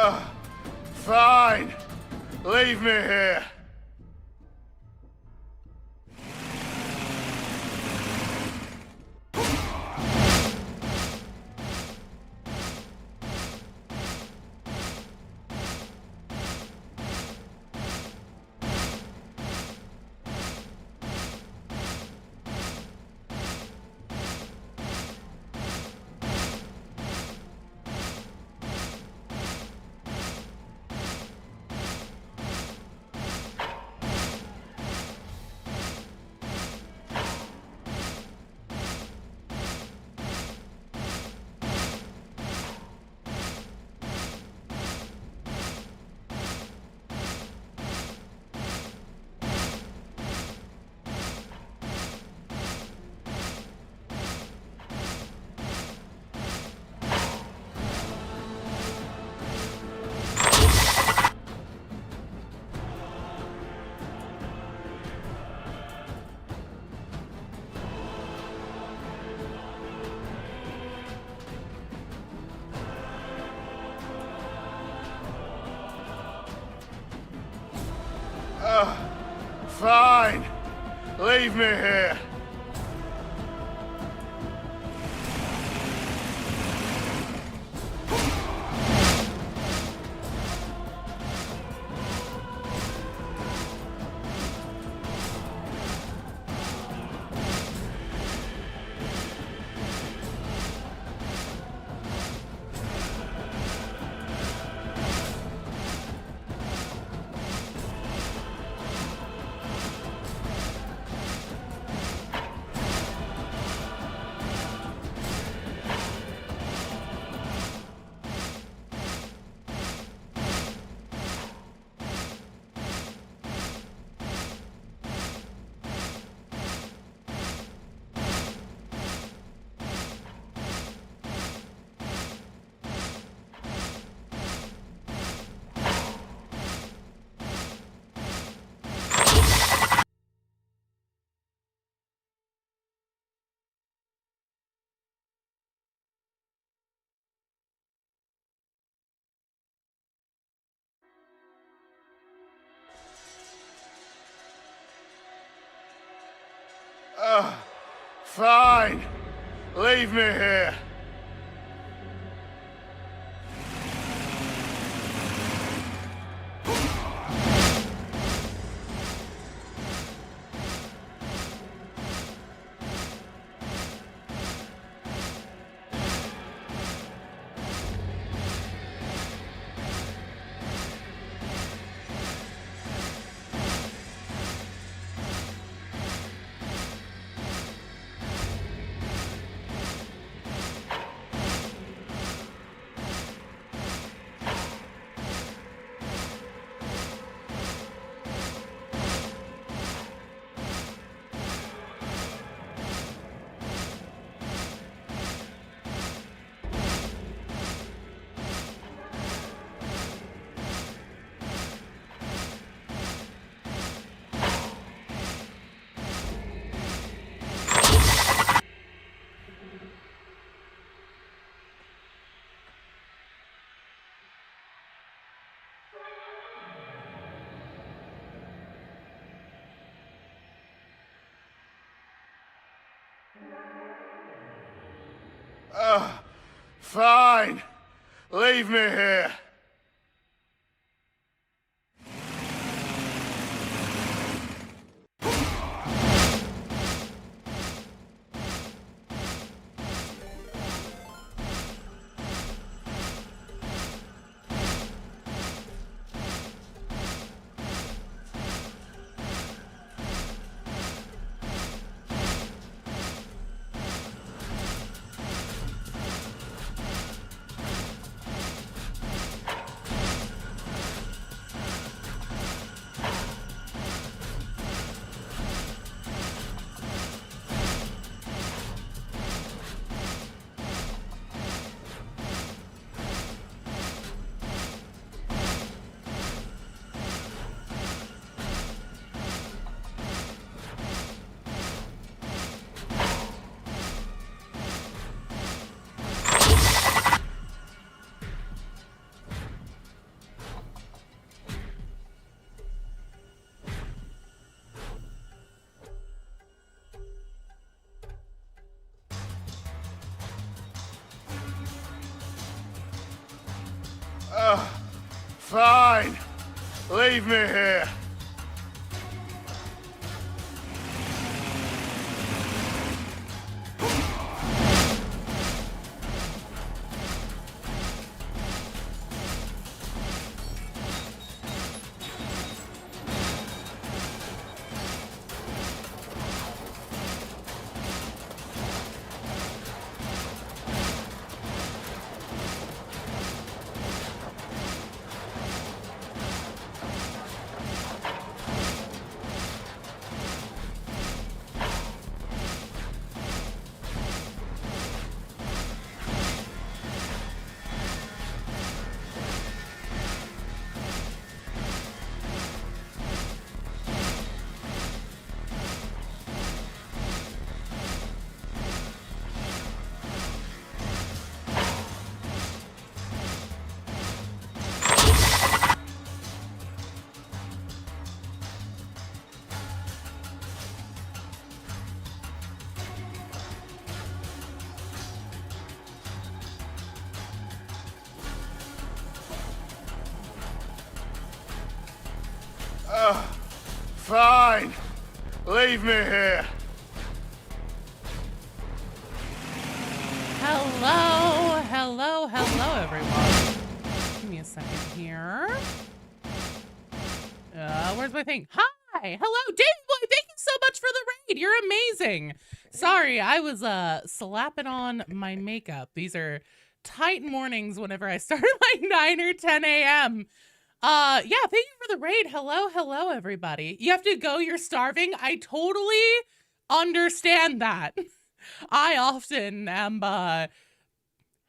Fine. Leave me here. Fine. Leave me here. Fine. Leave me here. Fine. Leave me here. Fine. Leave me here. Fine. Leave me here. Hello, everyone. Give me a second here. Where's my thing? Hi, hello, Davey Boy. Thank you so much for the raid. You're amazing. Sorry, I was slapping on my makeup. These are tight mornings whenever I start at like 9 or 10 a.m. Yeah, thank you for the raid. Hello, everybody. You have to go, you're starving. I totally understand that. I often am,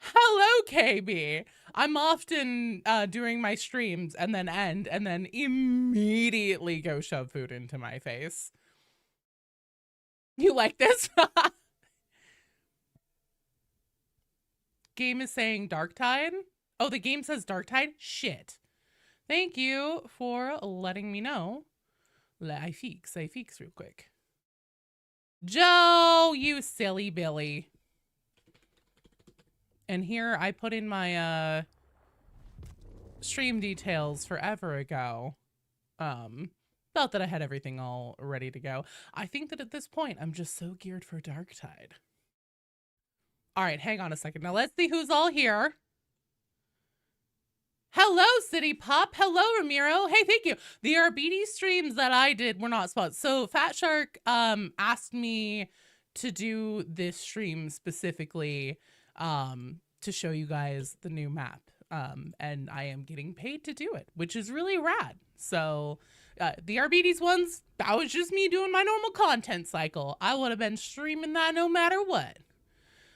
hello, KB. I'm often doing my streams and then end and then immediately go shove food into my face. You like this? Game is saying Darktide. Oh, the game says Darktide? Shit. Thank you for letting me know. I fix real quick. Joe, you silly Billy. And here I put in my stream details forever ago. Felt that I had everything all ready to go. I think that at this point I'm just so geared for Darktide. All right, hang on a second. Now let's see who's all here. Hello, City Pop. Hello, Ramiro. Hey, thank you. The RBD streams that I did were not spots. So Fat Shark asked me to do this stream specifically to show you guys the new map. And I am getting paid to do it, which is really rad. So the RBD's ones, that was just me doing my normal content cycle. I would have been streaming that no matter what.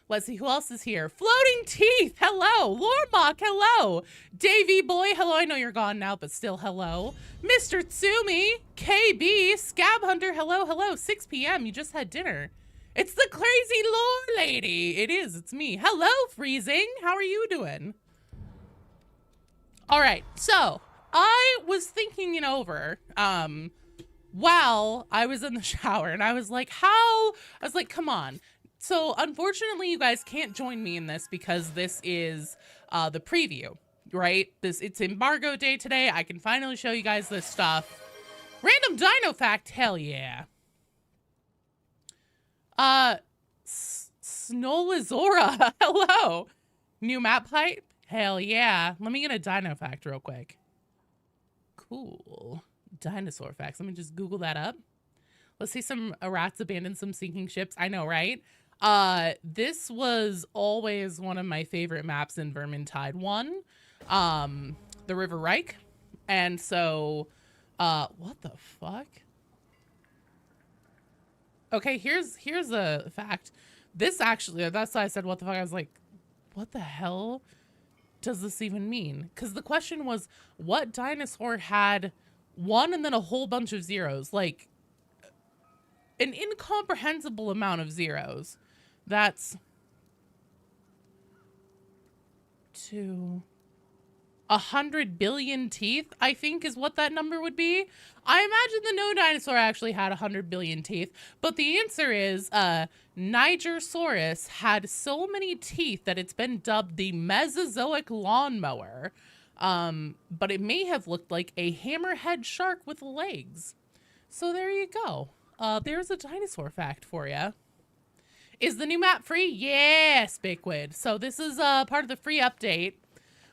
Let's see who else is here. Floating Teeth, hello. Lormok, hello. Davey Boy, hello. I know you're gone now, but still hello. Mr. Tsumi, KB, Scab Hunter, hello. 6 p.m. You just had dinner. It's the crazy lore lady. It is, it's me. Hello, Freezing. How are you doing? All right, so I was thinking it over while I was in the shower, and I was like, come on. So unfortunately, you guys can't join me in this because this is the preview, right? It's embargo day today. I can finally show you guys this stuff. Random dino fact, hell yeah. Snolizora, hello. New map height, hell yeah. Let me get a dino fact real quick. Cool. Dinosaur facts. Let me just Google that up. Let's see some rats abandon some sinking ships. I know, right? This was always one of my favorite maps in Vermintide 1, the River Reik. And so, what the fuck? Okay, here's a fact. This actually, that's why I said, what the fuck? I was like, what the hell does this even mean? Because the question was, what dinosaur had 1 and then a whole bunch of zeros? Like, an incomprehensible amount of zeros. That's 100 billion teeth, I think is what that number would be. I imagine the no dinosaur actually had 100 billion teeth, but the answer is Nigersaurus had so many teeth that it's been dubbed the Mesozoic lawnmower. But it may have looked like a hammerhead shark with legs. So there you go. There's a dinosaur fact for you. Is the new map free? Yes, Biquid. So this is part of the free update.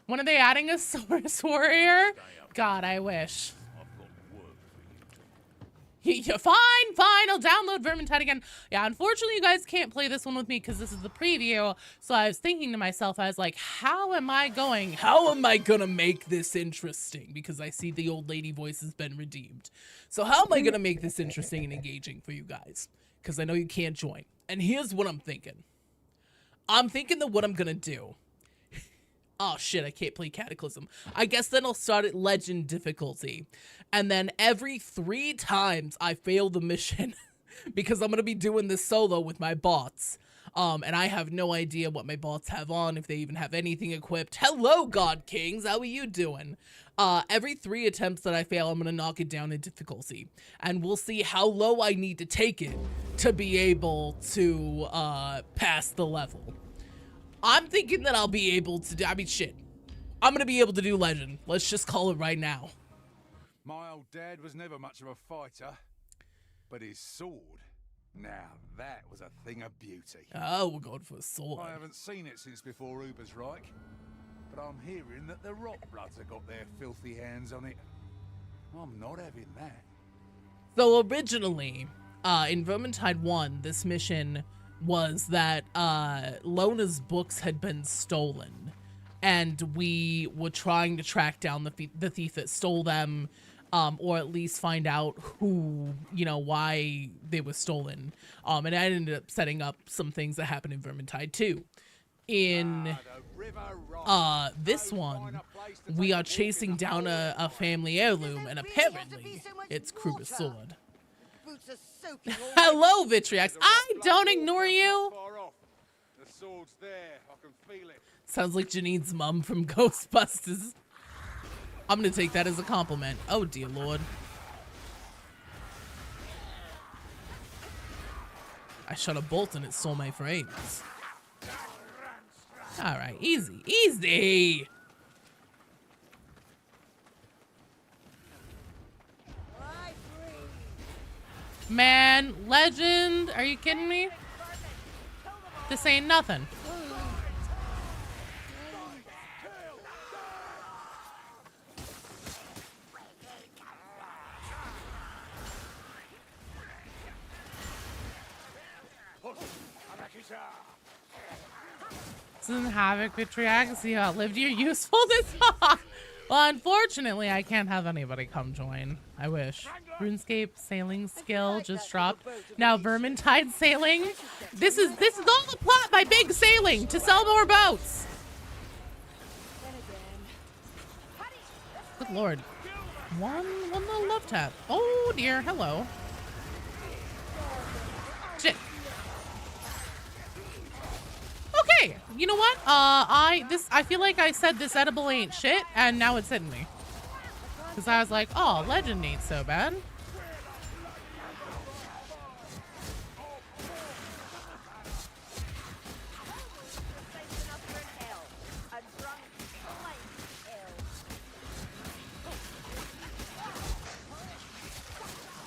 When are they adding a Saurus Warrior? God, I wish. Yeah, fine. I'll download Vermintide again. Yeah, unfortunately, you guys can't play this one with me because this is the preview. So I was thinking to myself, I was like, how am I gonna make this interesting? Because I see the old lady voice has been redeemed. So how am I gonna make this interesting and engaging for you guys? Because I know you can't join. And here's what I'm thinking. I'm thinking that what I'm gonna do. Oh shit, I can't play Cataclysm. I guess then I'll start at Legend difficulty. And then every 3 times I fail the mission, because I'm gonna be doing this solo with my bots. And I have no idea what my bots have on, if they even have anything equipped. Hello, God Kings, how are you doing? Every 3 attempts that I fail, I'm gonna knock it down in difficulty. And we'll see how low I need to take it to be able to pass the level. I'm thinking that I'll be able to do, shit. I'm gonna be able to do Legend. Let's just call it right now. My old dad was never much of a fighter, but his sword, now that was a thing of beauty. Oh, we're going for a sword. I haven't seen it since before Uber's Reik, but I'm hearing that the Rockbloods have got their filthy hands on it. I'm not having that. So originally, in Vermintide 1, this mission was that Lona's books had been stolen, and we were trying to track down the thief that stole them, or at least find out who, why they were stolen. And I ended up setting up some things that happened in Vermintide 2. In this one, we are chasing down a family heirloom, and apparently it's Kruger's sword. Hello, Vitriax. I don't ignore you. The sword's there. I can feel it. Sounds like Janine's mom from Ghostbusters. I'm gonna take that as a compliment. Oh, dear Lord. I shot a bolt and it stole my frames. All right, easy, easy. Man, Legend, are you kidding me? This ain't nothing. Some Havoc Vitriax, you outlived your usefulness. Well, unfortunately, I can't have anybody come join. I wish. RuneScape sailing skill just dropped. Now Vermintide sailing. This is all the plot by Big Sailing to sell more boats. Good Lord. One little love tap. Oh dear. Hello. Shit. Okay, you know what? I feel like I said this edible ain't shit, and now it's hitting me. Because I was like, oh, Legend ain't so bad.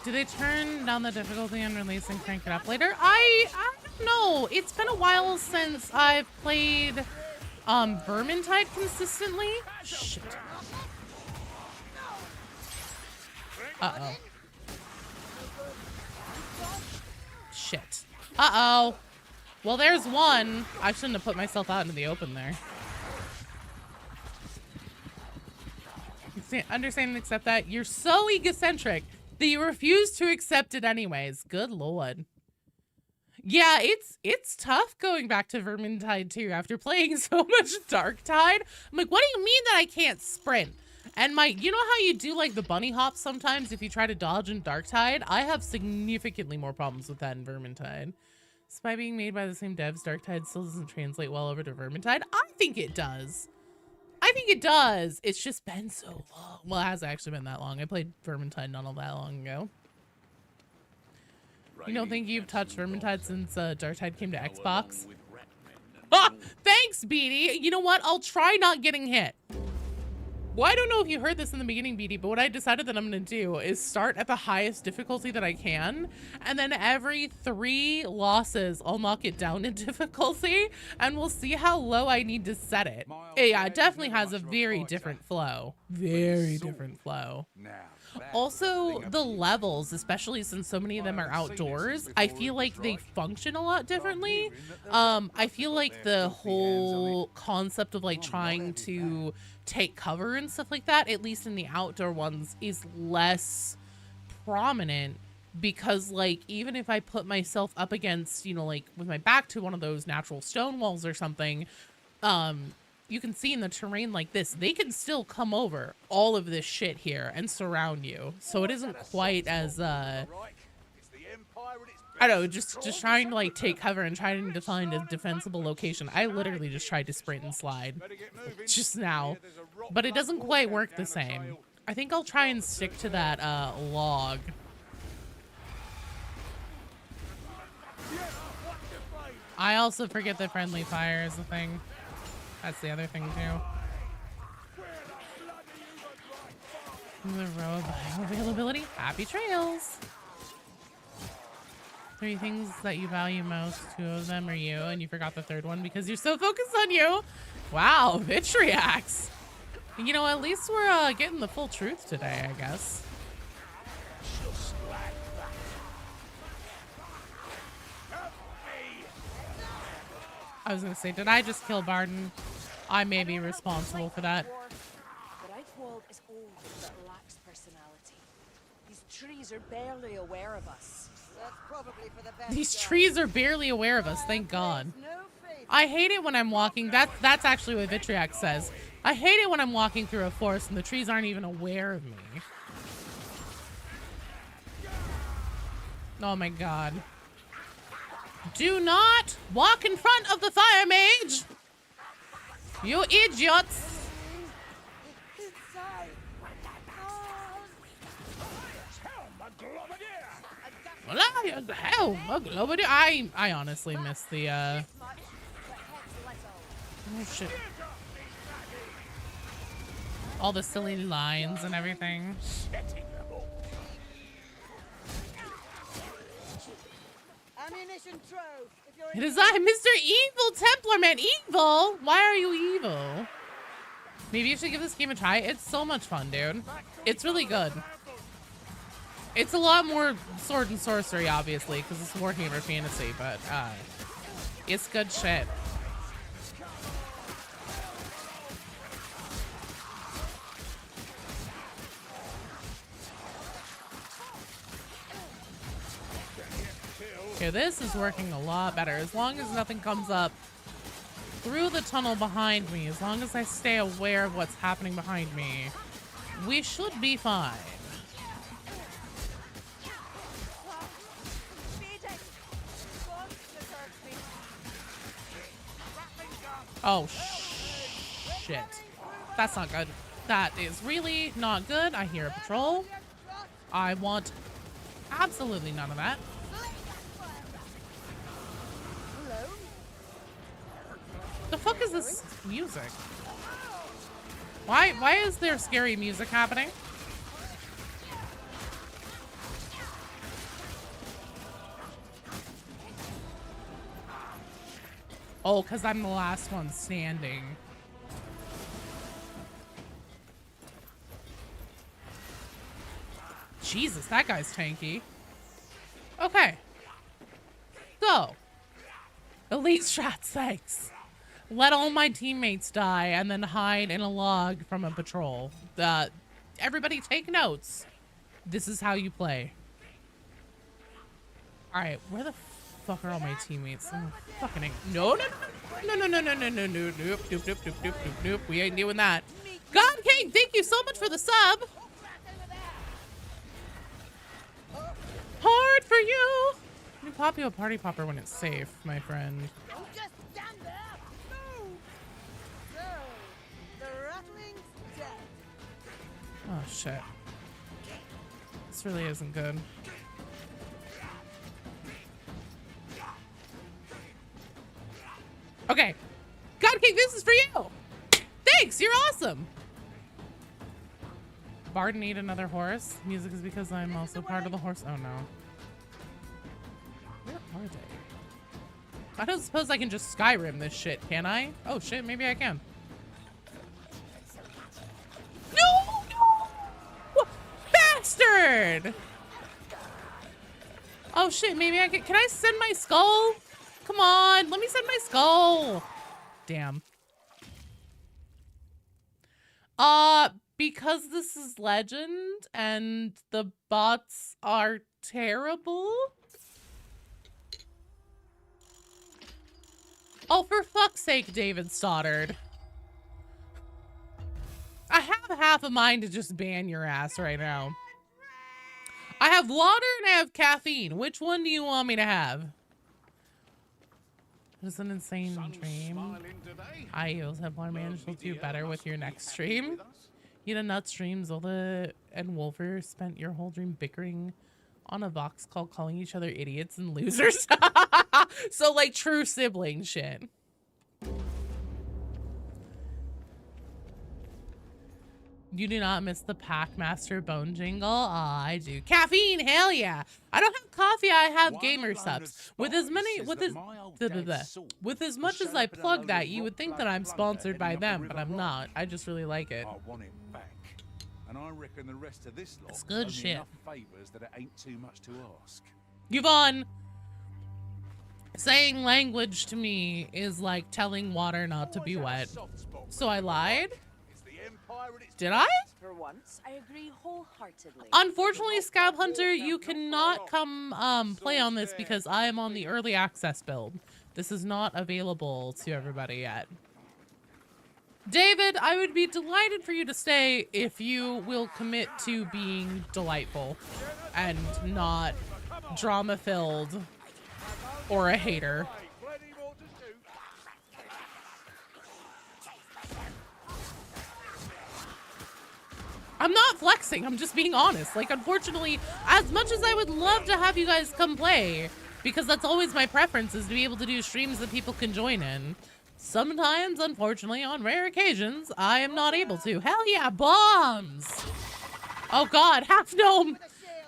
Do they turn down the difficulty and release and crank it up later? I don't know. It's been a while since I've played Vermintide consistently. Shit. Uh-oh. Shit. Uh-oh. Well, there's one. I shouldn't have put myself out into the open there. Understand and accept that. You're so egocentric that you refuse to accept it anyways. Good Lord. Yeah, it's tough going back to Vermintide 2 after playing so much Darktide. I'm like, what do you mean that I can't sprint? And you know how you do like the bunny hop sometimes if you try to dodge in Darktide? I have significantly more problems with that in Vermintide. Despite being made by the same devs, Darktide still doesn't translate well over to Vermintide. I think it does. I think it does. It's just been so long. Well, it hasn't actually been that long. I played Vermintide not all that long ago. You don't think you've touched Vermintide since Darktide came to Xbox? Ah, thanks, Beatty. You know what? I'll try not getting hit. Well, I don't know if you heard this in the beginning, BD, but what I decided that I'm going to do is start at the highest difficulty that I can, and then every 3 losses, I'll knock it down in difficulty, and we'll see how low I need to set it. Yeah, it definitely has a very different flow. Very different flow. Also, the levels, especially since so many of them are outdoors, I feel like they function a lot differently. I feel like the whole concept of like trying to take cover and stuff like that, at least in the outdoor ones, is less prominent, because like even if I put myself up against, you know, like with my back to one of those natural stone walls or something, you can see in the terrain like this, they can still come over all of this shit here and surround you. So it isn't quite as, I don't know, just trying to like take cover and trying to find a defensible location. I literally just tried to sprint and slide just now, but it doesn't quite work the same. I think I'll try and stick to that log. I also forget that friendly fire is a thing. That's the other thing too. The row of bioavailability. Happy trails. 3 things that you value most. 2 of them are you, and you forgot the 3rd one because you're so focused on you. Wow, Vitriax. You know, at least we're getting the full truth today, I guess. I was gonna say, did I just kill Barden? I may be responsible for that. The Reik world is old but lacks personality. These trees are barely aware of us. That's probably for the best. These trees are barely aware of us, thank God. I hate it when I'm walking. That's actually what Vitriax says. I hate it when I'm walking through a forest and the trees aren't even aware of me. Oh my God. Do not walk in front of the fire mage! You idiots! Hell, I honestly miss the oh shit. All the silly lines and everything. It is I, Mr. Evil Templarman. Evil? Why are you evil? Maybe you should give this game a try. It's so much fun, dude. It's really good. It's a lot more sword and sorcery, obviously, because it's Warhammer Fantasy, but it's good shit. Okay, this is working a lot better. As long as nothing comes up through the tunnel behind me, as long as I stay aware of what's happening behind me, we should be fine. Oh, shit. That's not good. That is really not good. I hear a patrol. I want absolutely none of that. The fuck is this music? Why is there scary music happening? Oh, because I'm the last one standing. Jesus, that guy's tanky. Okay. So, elite strats, thanks. Let all my teammates die and then hide in a log from a patrol. Everybody take notes. This is how you play. All right, where the fuck are all my teammates? Oh, fucking no. Nope. We ain't doing that. God King, thank you so much for the sub. Hard for you. You pop you a party popper when it's safe, my friend. Oh shit. This really isn't good. Okay. God King, this is for you! Thanks, you're awesome! Bard need another horse. Music is because I'm also part of the horse. Oh no. Where are they? I don't suppose I can just Skyrim this shit, can I? Oh shit, maybe I can. No! No! Bastard! Oh shit, maybe I can I send my skull? Come on, let me send my skull. Damn. Because this is legend and the bots are terrible. Oh, for fuck's sake, David Stoddard. I have half a mind to just ban your ass right now. I have water and I have caffeine. Which one do you want me to have? It's an insane dream. I also have one managed to do better with your next stream. You had a nut stream. Zola and Wolfer spent your whole dream bickering on a Vox call, calling each other idiots and losers. So like true sibling shit. You do not miss the Packmaster bone jingle? Aw, I do. Caffeine, hell yeah. I don't have coffee, I have gamer subs. With as much as I plug that, you would think that I'm sponsored by them, but I'm not. I just really like it. I want it back. And I reckon the rest of this lot It's good owe me shit. enough favors that it ain't too much to ask. Yvonne, saying language to me is like telling water not to be wet. So I lied? Did I? For once, I agree wholeheartedly. Unfortunately, Scab Hunter, you cannot come play on this because I am on the early access build. This is not available to everybody yet. David, I would be delighted for you to stay if you will commit to being delightful and not drama-filled or a hater. I'm not flexing, I'm just being honest. Like, unfortunately, as much as I would love to have you guys come play, because that's always my preference, is to be able to do streams that people can join in. Sometimes, unfortunately, on rare occasions, I am not able to. Hell yeah, bombs! Oh god, Half Gnome!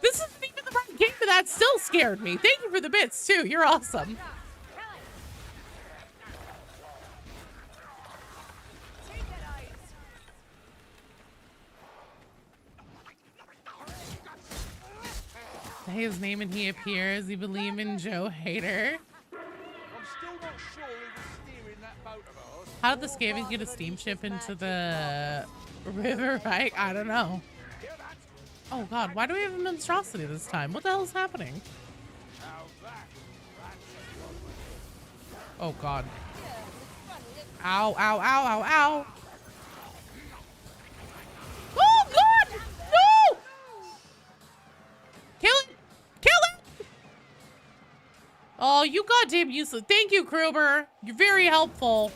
This isn't even the right game, but that still scared me. Thank you for the bits, too. You're awesome. Say his name and he appears. You believe in Joe Hader. How did the Scavens get a steamship into the river, right? I don't know. Oh god, why do we have a monstrosity this time? What the hell is happening? Oh god. Ow, ow, ow, ow, ow. Oh god! No! Kill it! Kill it! Oh, you goddamn useless. Thank you, Kruber. You're very helpful.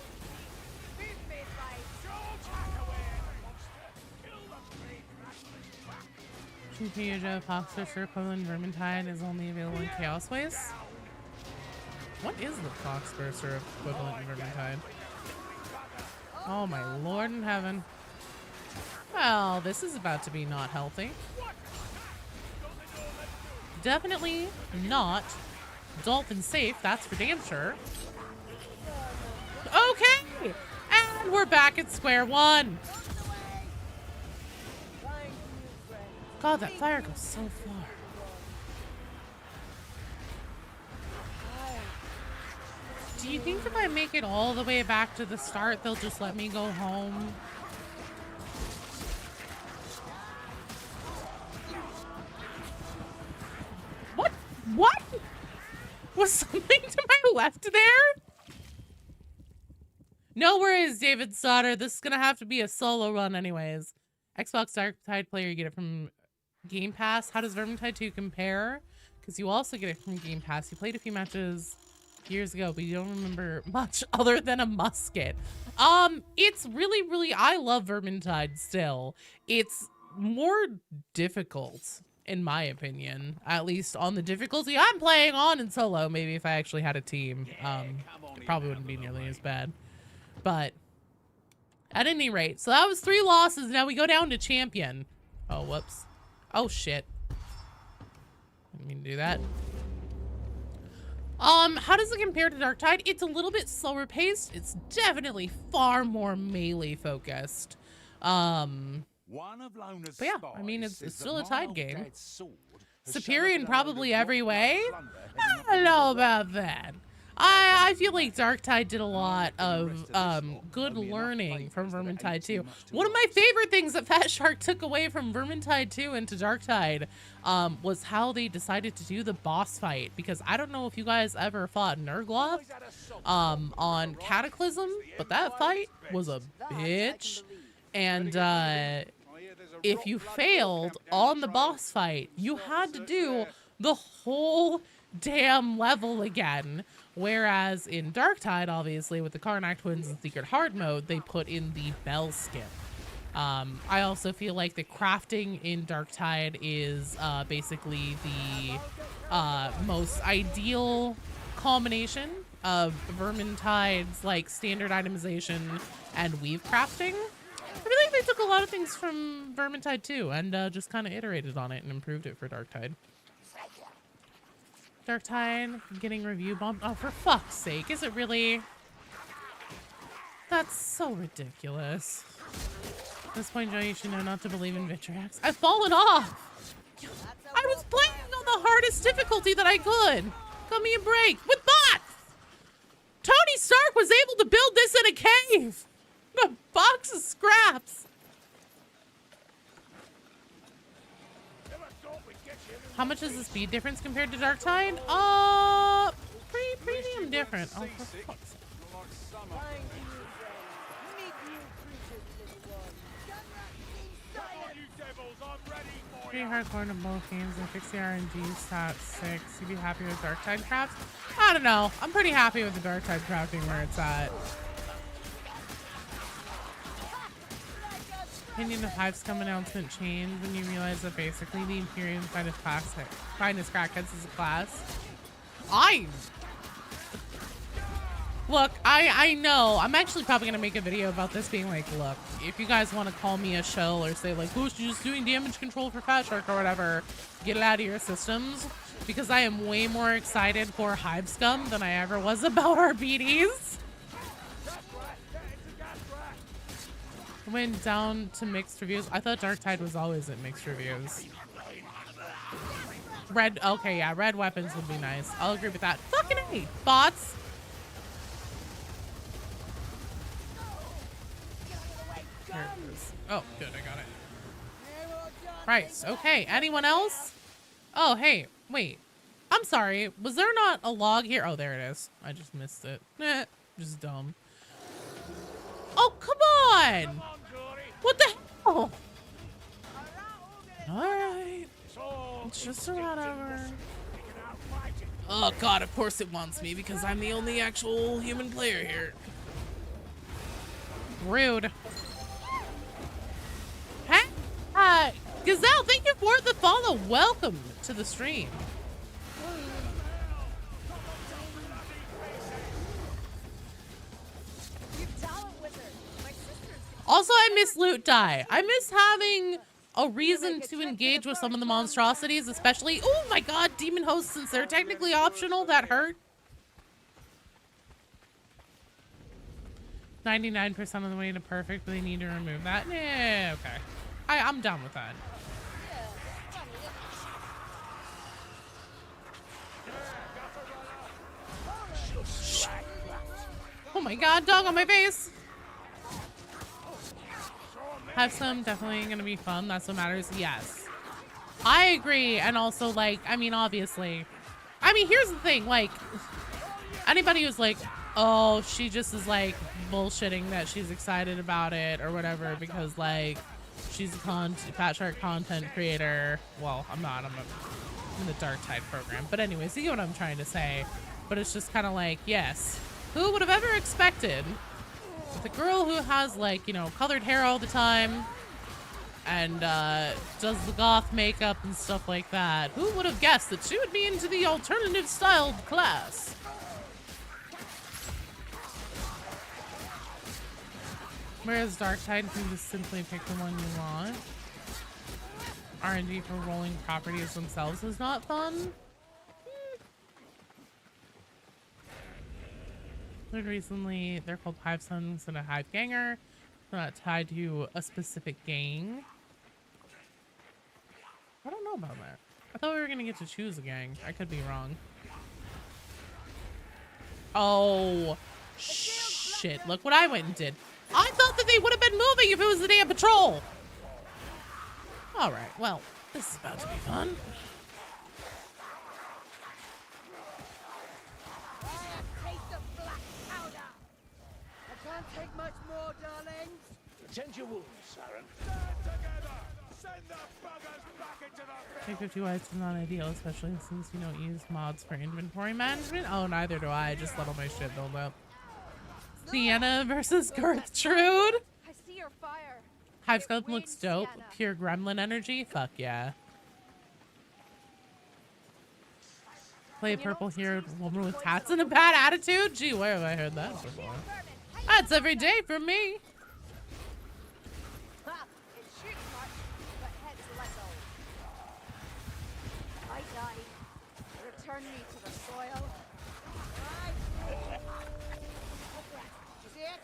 Fusion Foxbuster equivalent Vermintide is only available in Chaos Ways. What is the Foxbuster equivalent Vermintide? Oh my lord in heaven. Well, this is about to be not healthy. Definitely not dolphin safe, that's for damn sure. Okay! And we're back at square one. God, that fire goes so far. Do you think if I make it all the way back to the start, they'll just let me go home? What? What? Was something to my left there? No worries, David Sauter. This is gonna have to be a solo run anyways. Xbox Dark Tide player, you get it from Game Pass. How does Vermintide 2 compare? Because you also get it from Game Pass. You played a few matches years ago, but you don't remember much other than a musket. It's really, I love Vermintide still. It's more difficult, in my opinion, at least on the difficulty I'm playing on in solo. Maybe if I actually had a team, it probably wouldn't be nearly as bad. But at any rate, so that was 3 losses. Now we go down to champion. Oh, whoops. Oh, shit. Didn't mean to do that. How does it compare to Darktide? It's a little bit slower paced. It's definitely far more melee focused. But yeah, I mean, it's still a Tide game. Superior in probably every way? I don't know about that. I feel like Darktide did a lot of good learning from Vermintide 2. One of my favorite things that Fat Shark took away from Vermintide 2 into Darktide was how they decided to do the boss fight. Because I don't know if you guys ever fought Nurgloth on Cataclysm, but that fight was a bitch. And if you failed on the boss fight, you had to do the whole damn level again. Whereas in Darktide, obviously, with the Karnak Twins and Secret Hard mode, they put in the bell skip. I also feel like the crafting in Darktide is basically the most ideal combination of Vermintide's like standard itemization and weave crafting. I feel like they took a lot of things from Vermintide 2 and just kind of iterated on it and improved it for Darktide. Darktide getting review bombed. Oh, for fuck's sake. Is it really? That's so ridiculous. At this point, Joe, you should know not to believe in Vitrax. I've fallen off. I was playing on the hardest difficulty that I could. Cut me a break. With bots! Tony Stark was able to build this in a cave. A box of scraps. How much is the speed difference compared to Darktide? Pretty damn different. Oh, for fuck's sake. Pretty hardcore to both games and fix the RNG stat 6. You'd be happy with Darktide crafts? I don't know. I'm pretty happy with the Darktide crafting where it's at. Opinion of Hive's Scum announcement changed when you realize that basically the Imperium finest crackheads is a class. Look, I know. I'm actually probably gonna make a video about this being like, look, if you guys want to call me a shell or say like, oh, she's just doing damage control for Fat Shark or whatever, get it out of your systems. Because I am way more excited for Hive Scum than I ever was about RBDs. Went down to mixed reviews. I thought Darktide was always at mixed reviews. Red, okay, yeah, red weapons would be nice. I'll agree with that. Fucking A, bots. Here it is. Oh, good, I got it. Right, okay, anyone else? Oh, hey, wait. I'm sorry, was there not a log here? Oh, there it is. I just missed it. Just dumb. Oh, come on! What the hell? Alright. It's just a whatever. Oh god, of course it wants me because I'm the only actual human player here. Rude. Hey, Gazelle, thank you for the follow. Welcome to the stream. Also, I miss Loot Die. I miss having a reason to engage with some of the monstrosities, especially, oh my god, demon hosts, since they're technically optional, that hurt. 99% of the way to perfect, but they need to remove that. Yeah, okay. I'm done with that. Oh my god, dog on my face. Have some, definitely gonna be fun. That's what matters. Yes, I agree. And also, like, I mean, obviously, I mean, here's the thing, like, anybody who's like, oh, she just is like bullshitting that she's excited about it or whatever because like she's a Fat Shark content creator. Well, I'm not. I'm in the Darktide program. But anyways, you get what I'm trying to say. But it's just kind of like, yes, who would have ever expected the girl who has, like, you know, colored hair all the time and does the goth makeup and stuff like that, who would have guessed that she would be into the alternative styled class? Whereas Darktide, you can just simply pick the one you want. RNG for rolling properties themselves is not fun. Learned recently they're called Hive Sons and a Hive Ganger. They're not tied to a specific gang. I don't know about that. I thought we were gonna get to choose a gang. I could be wrong. Oh, shit. Look what I went and did. I thought that they would have been moving if it was the day of patrol. All right, well, this is about to be fun. I can't take much more, darlings. Tend your wounds, Saren. Stand together! Send the buggers back into the Take 50 whites is not ideal, especially since you don't use mods for inventory management. Oh, neither do I. I just let all my shit build up. Sienna versus Gertrude. I see your fire. Hive Skeleton looks dope. Pure gremlin energy. Fuck yeah. Play a purple haired woman with tats and a bad attitude? Gee, where have I heard that before? That's every day for me. Ha! It shoots much, but hits little. I die. Return me to the soil. Right. You see it?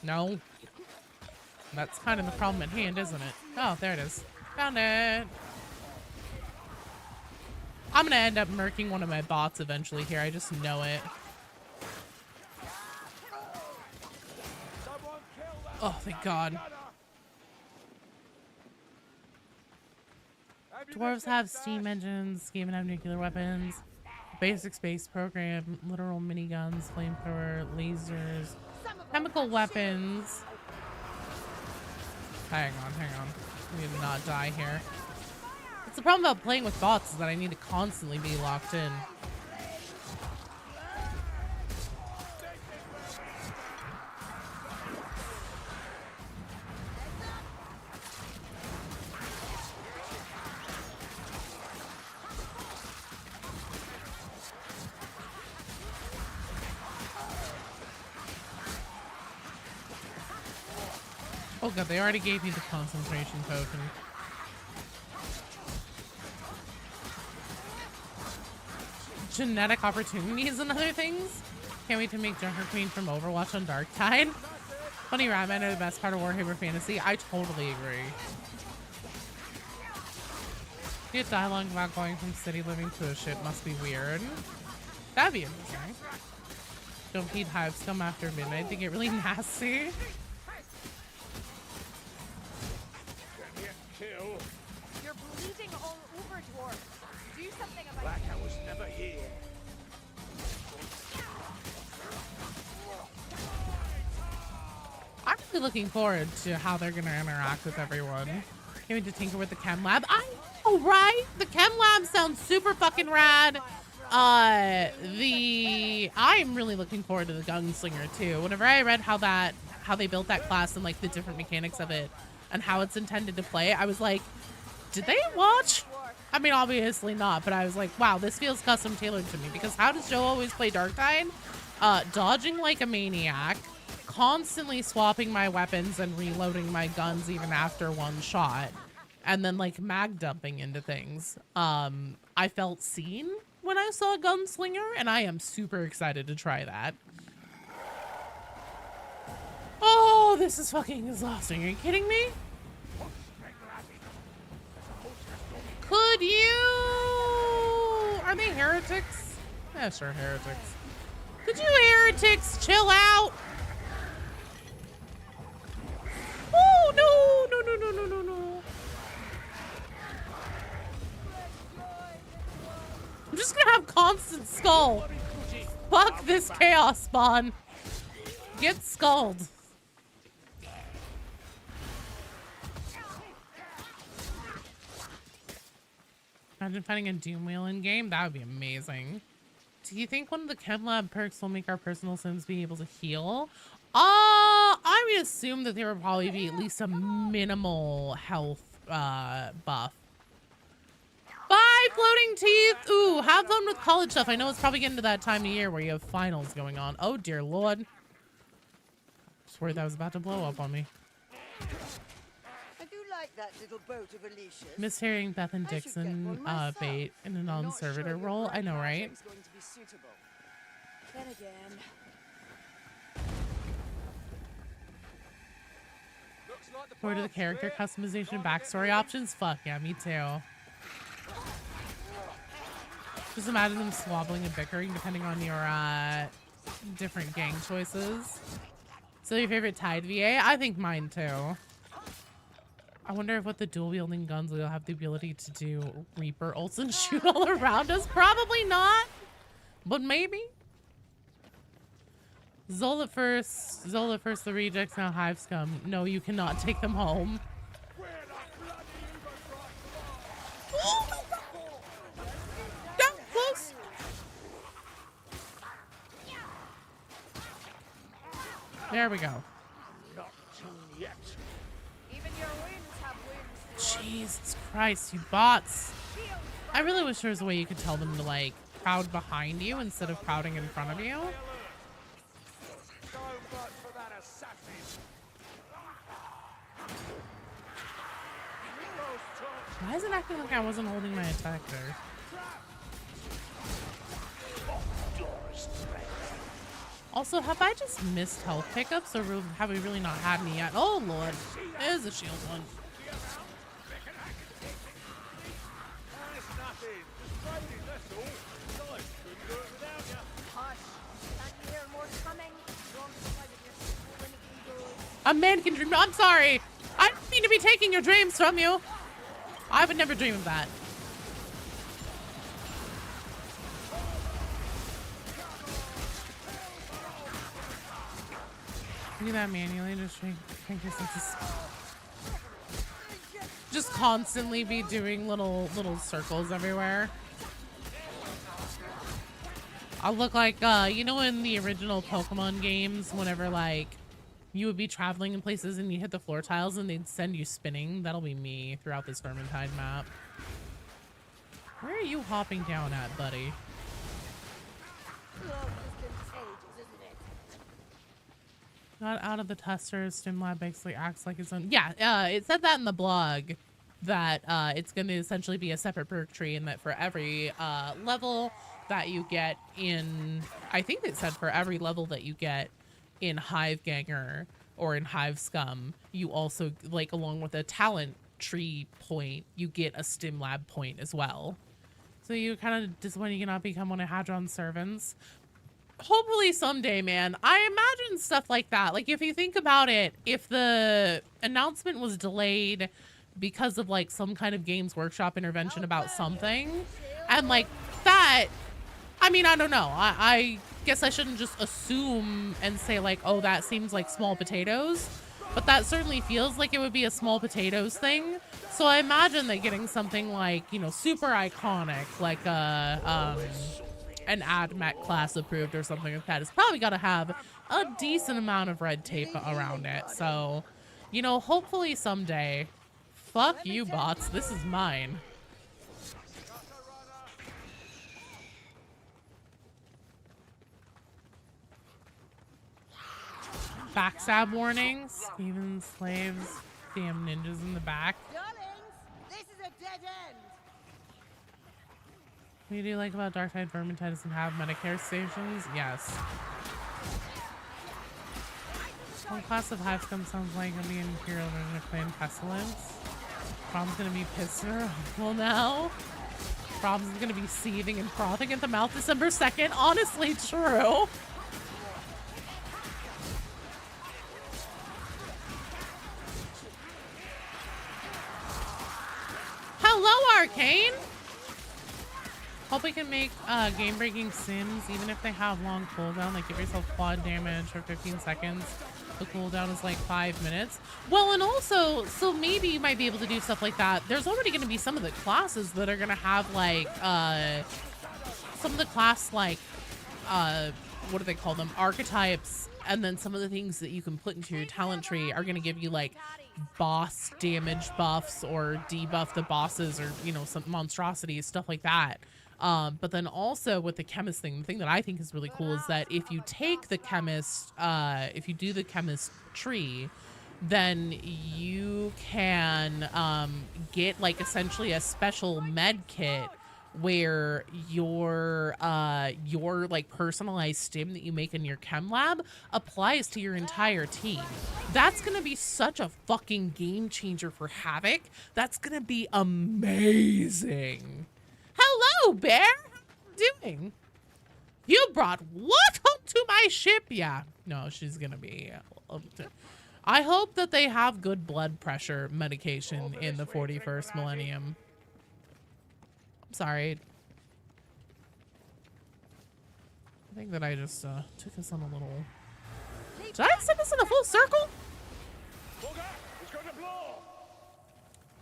No. That's kind of the problem at hand, isn't it? Oh, there it is. Found it. I'm gonna end up murking one of my bots eventually here. I just know it. Oh, thank God. Dwarves have steam engines, Skaven have nuclear weapons, basic space program, literal miniguns, flamethrower, lasers, chemical weapons. Hang on. I need to not die here. It's the problem about playing with bots is that I need to constantly be locked in. Oh god, they already gave me the concentration token. Genetic opportunities and other things. Can't wait to make Junker Queen from Overwatch on Dark Tide. Funny Ratman are the best part of Warhammer Fantasy. I totally agree. Get dialogue about going from city living to a ship must be weird. That'd be interesting. Don't feed hive scum after midnight. They get really nasty. You're bleeding all over, dwarf. Do something about Like it. I was never here. I'm really looking forward to how they're gonna interact with everyone. Can't wait to tinker with the chem lab. I know, right? The chem lab sounds super fucking rad. I'm really looking forward to the gunslinger too. Whenever I read how they built that class and like the different mechanics of it and how it's intended to play, I was like, did they watch? I mean, obviously not, but I was like, wow, this feels custom tailored to me, because how does Joe always play Darktide? Dodging like a maniac, constantly swapping my weapons and reloading my guns even after one shot, and then like mag dumping into things. I felt seen when I saw Gunslinger, and I am super excited to try that. Oh, this is fucking exhausting. Are you kidding me? Could you? Are they heretics? Yeah, sure, heretics. Could you heretics chill out? Oh, no. I'm just gonna have constant skull. Fuck this chaos spawn. Get skulled. Imagine finding a Doom Wheel in game. That would be amazing. Do you think one of the Chem Lab perks will make our personal sims be able to heal? I would assume that there would probably be at least a minimal health buff. Bye, floating teeth. Ooh, have fun with college stuff. I know it's probably getting to that time of year where you have finals going on. Oh dear Lord. Just worried that was about to blow up on me. I do like that little boat of Alicia's. Mishearing Beth and I should get Dixon one myself. bait in a I'm not non-servitor sure your role. I black know, right? magic's going to be suitable. Then again, Or to the character customization backstory options? Fuck yeah, me too. Just imagine them squabbling and bickering depending on your different gang choices. So your favorite Tide VA? I think mine too. I wonder if with the dual wielding guns we'll have the ability to do Reaper ults and shoot all around us. Probably not, but maybe. Zola first, the rejects, now Hive Scum. No, you cannot take them home. Oh my God. Yeah, close. There we go. Not yet. even your winds have wings. Jesus Christ, you bots. I really wish there was a way you could tell them to like crowd behind you instead of crowding in front of you. So much for that assassin. Why is it acting like I wasn't holding my attack there? Also, have I just missed health pickups or have we really not had any yet? Oh lord, there's a shield one. That's nothing. Just trading, that's all. Guys, couldn't do it without you. Hush! Can't you hear more coming? Wrong side of your swollen ego. A man can dream. I'm sorry. I don't mean to be taking your dreams from you. I would never dream of that. Do that manually, just drink your senses. Just constantly be doing little circles everywhere. I'll look like you know in the original Pokemon games, whenever like you would be traveling in places and you hit the floor tiles and they'd send you spinning. That'll be me throughout this Vermintide map. Where are you hopping down at, buddy? Love is contagious, isn't it? Got out of the testers, StimLab basically acts like its own. Yeah, it said that in the blog that it's going to essentially be a separate perk tree, and that for every level that you get in, I think it said for every level that you get in Hive Ganger or in Hive Scum, you also, like, along with a talent tree point, you get a StimLab point as well. So you kind of disappointed you cannot become one of Hadron's servants. Hopefully someday, man. I imagine stuff like that. Like, if you think about it, if the announcement was delayed because of, like, some kind of Games Workshop intervention about something, and, like, that, I mean, I don't know. I guess I shouldn't just assume and say, like, oh, that seems like small potatoes. But that certainly feels like it would be a small potatoes thing. So I imagine that getting something like, you know, super iconic, like an AdMech class approved or something like that, it's probably got to have a decent amount of red tape around it. So, you know, hopefully someday. Fuck you, bots. This is mine. Backstab warnings. Even slaves. Damn ninjas in the back. Darlings, this is a dead end. What do you like about Darktide Vermintide doesn't have Medicare stations? Yes. One class of Hive Scum sounds like I'm being Imperial version of Clan Pestilence. Brom's gonna be pissed at her uncle now. Brom's gonna be seething and frothing at the mouth December 2nd. Honestly, true. Hello, Arcane! Hope we can make game-breaking sims even if they have long cooldown. Like, give yourself quad damage for 15 seconds. The cooldown is like 5 minutes. Well, and also, so maybe you might be able to do stuff like that. There's already going to be some of the classes that are going to have like, some of the class like, what do they call them? Archetypes. And then some of the things that you can put into your talent tree are going to give you like boss damage buffs or debuff the bosses or, you know, some monstrosities, stuff like that. But then also with the chemist thing, the thing that I think is really cool is that if you take the chemist, if you do the chemist tree, then you you can get like essentially a special med kit where your like personalized stim that you make in your chem lab applies to your entire team. That's gonna be such a fucking game changer for Havoc. That's gonna be amazing. Hello, Bear. How you doing? You brought what home to my ship? Yeah, no, she's gonna be. I hope that they have good blood pressure medication in the 41st millennium. I'm sorry. I think that I just took us on a little... Did I send us in a full circle?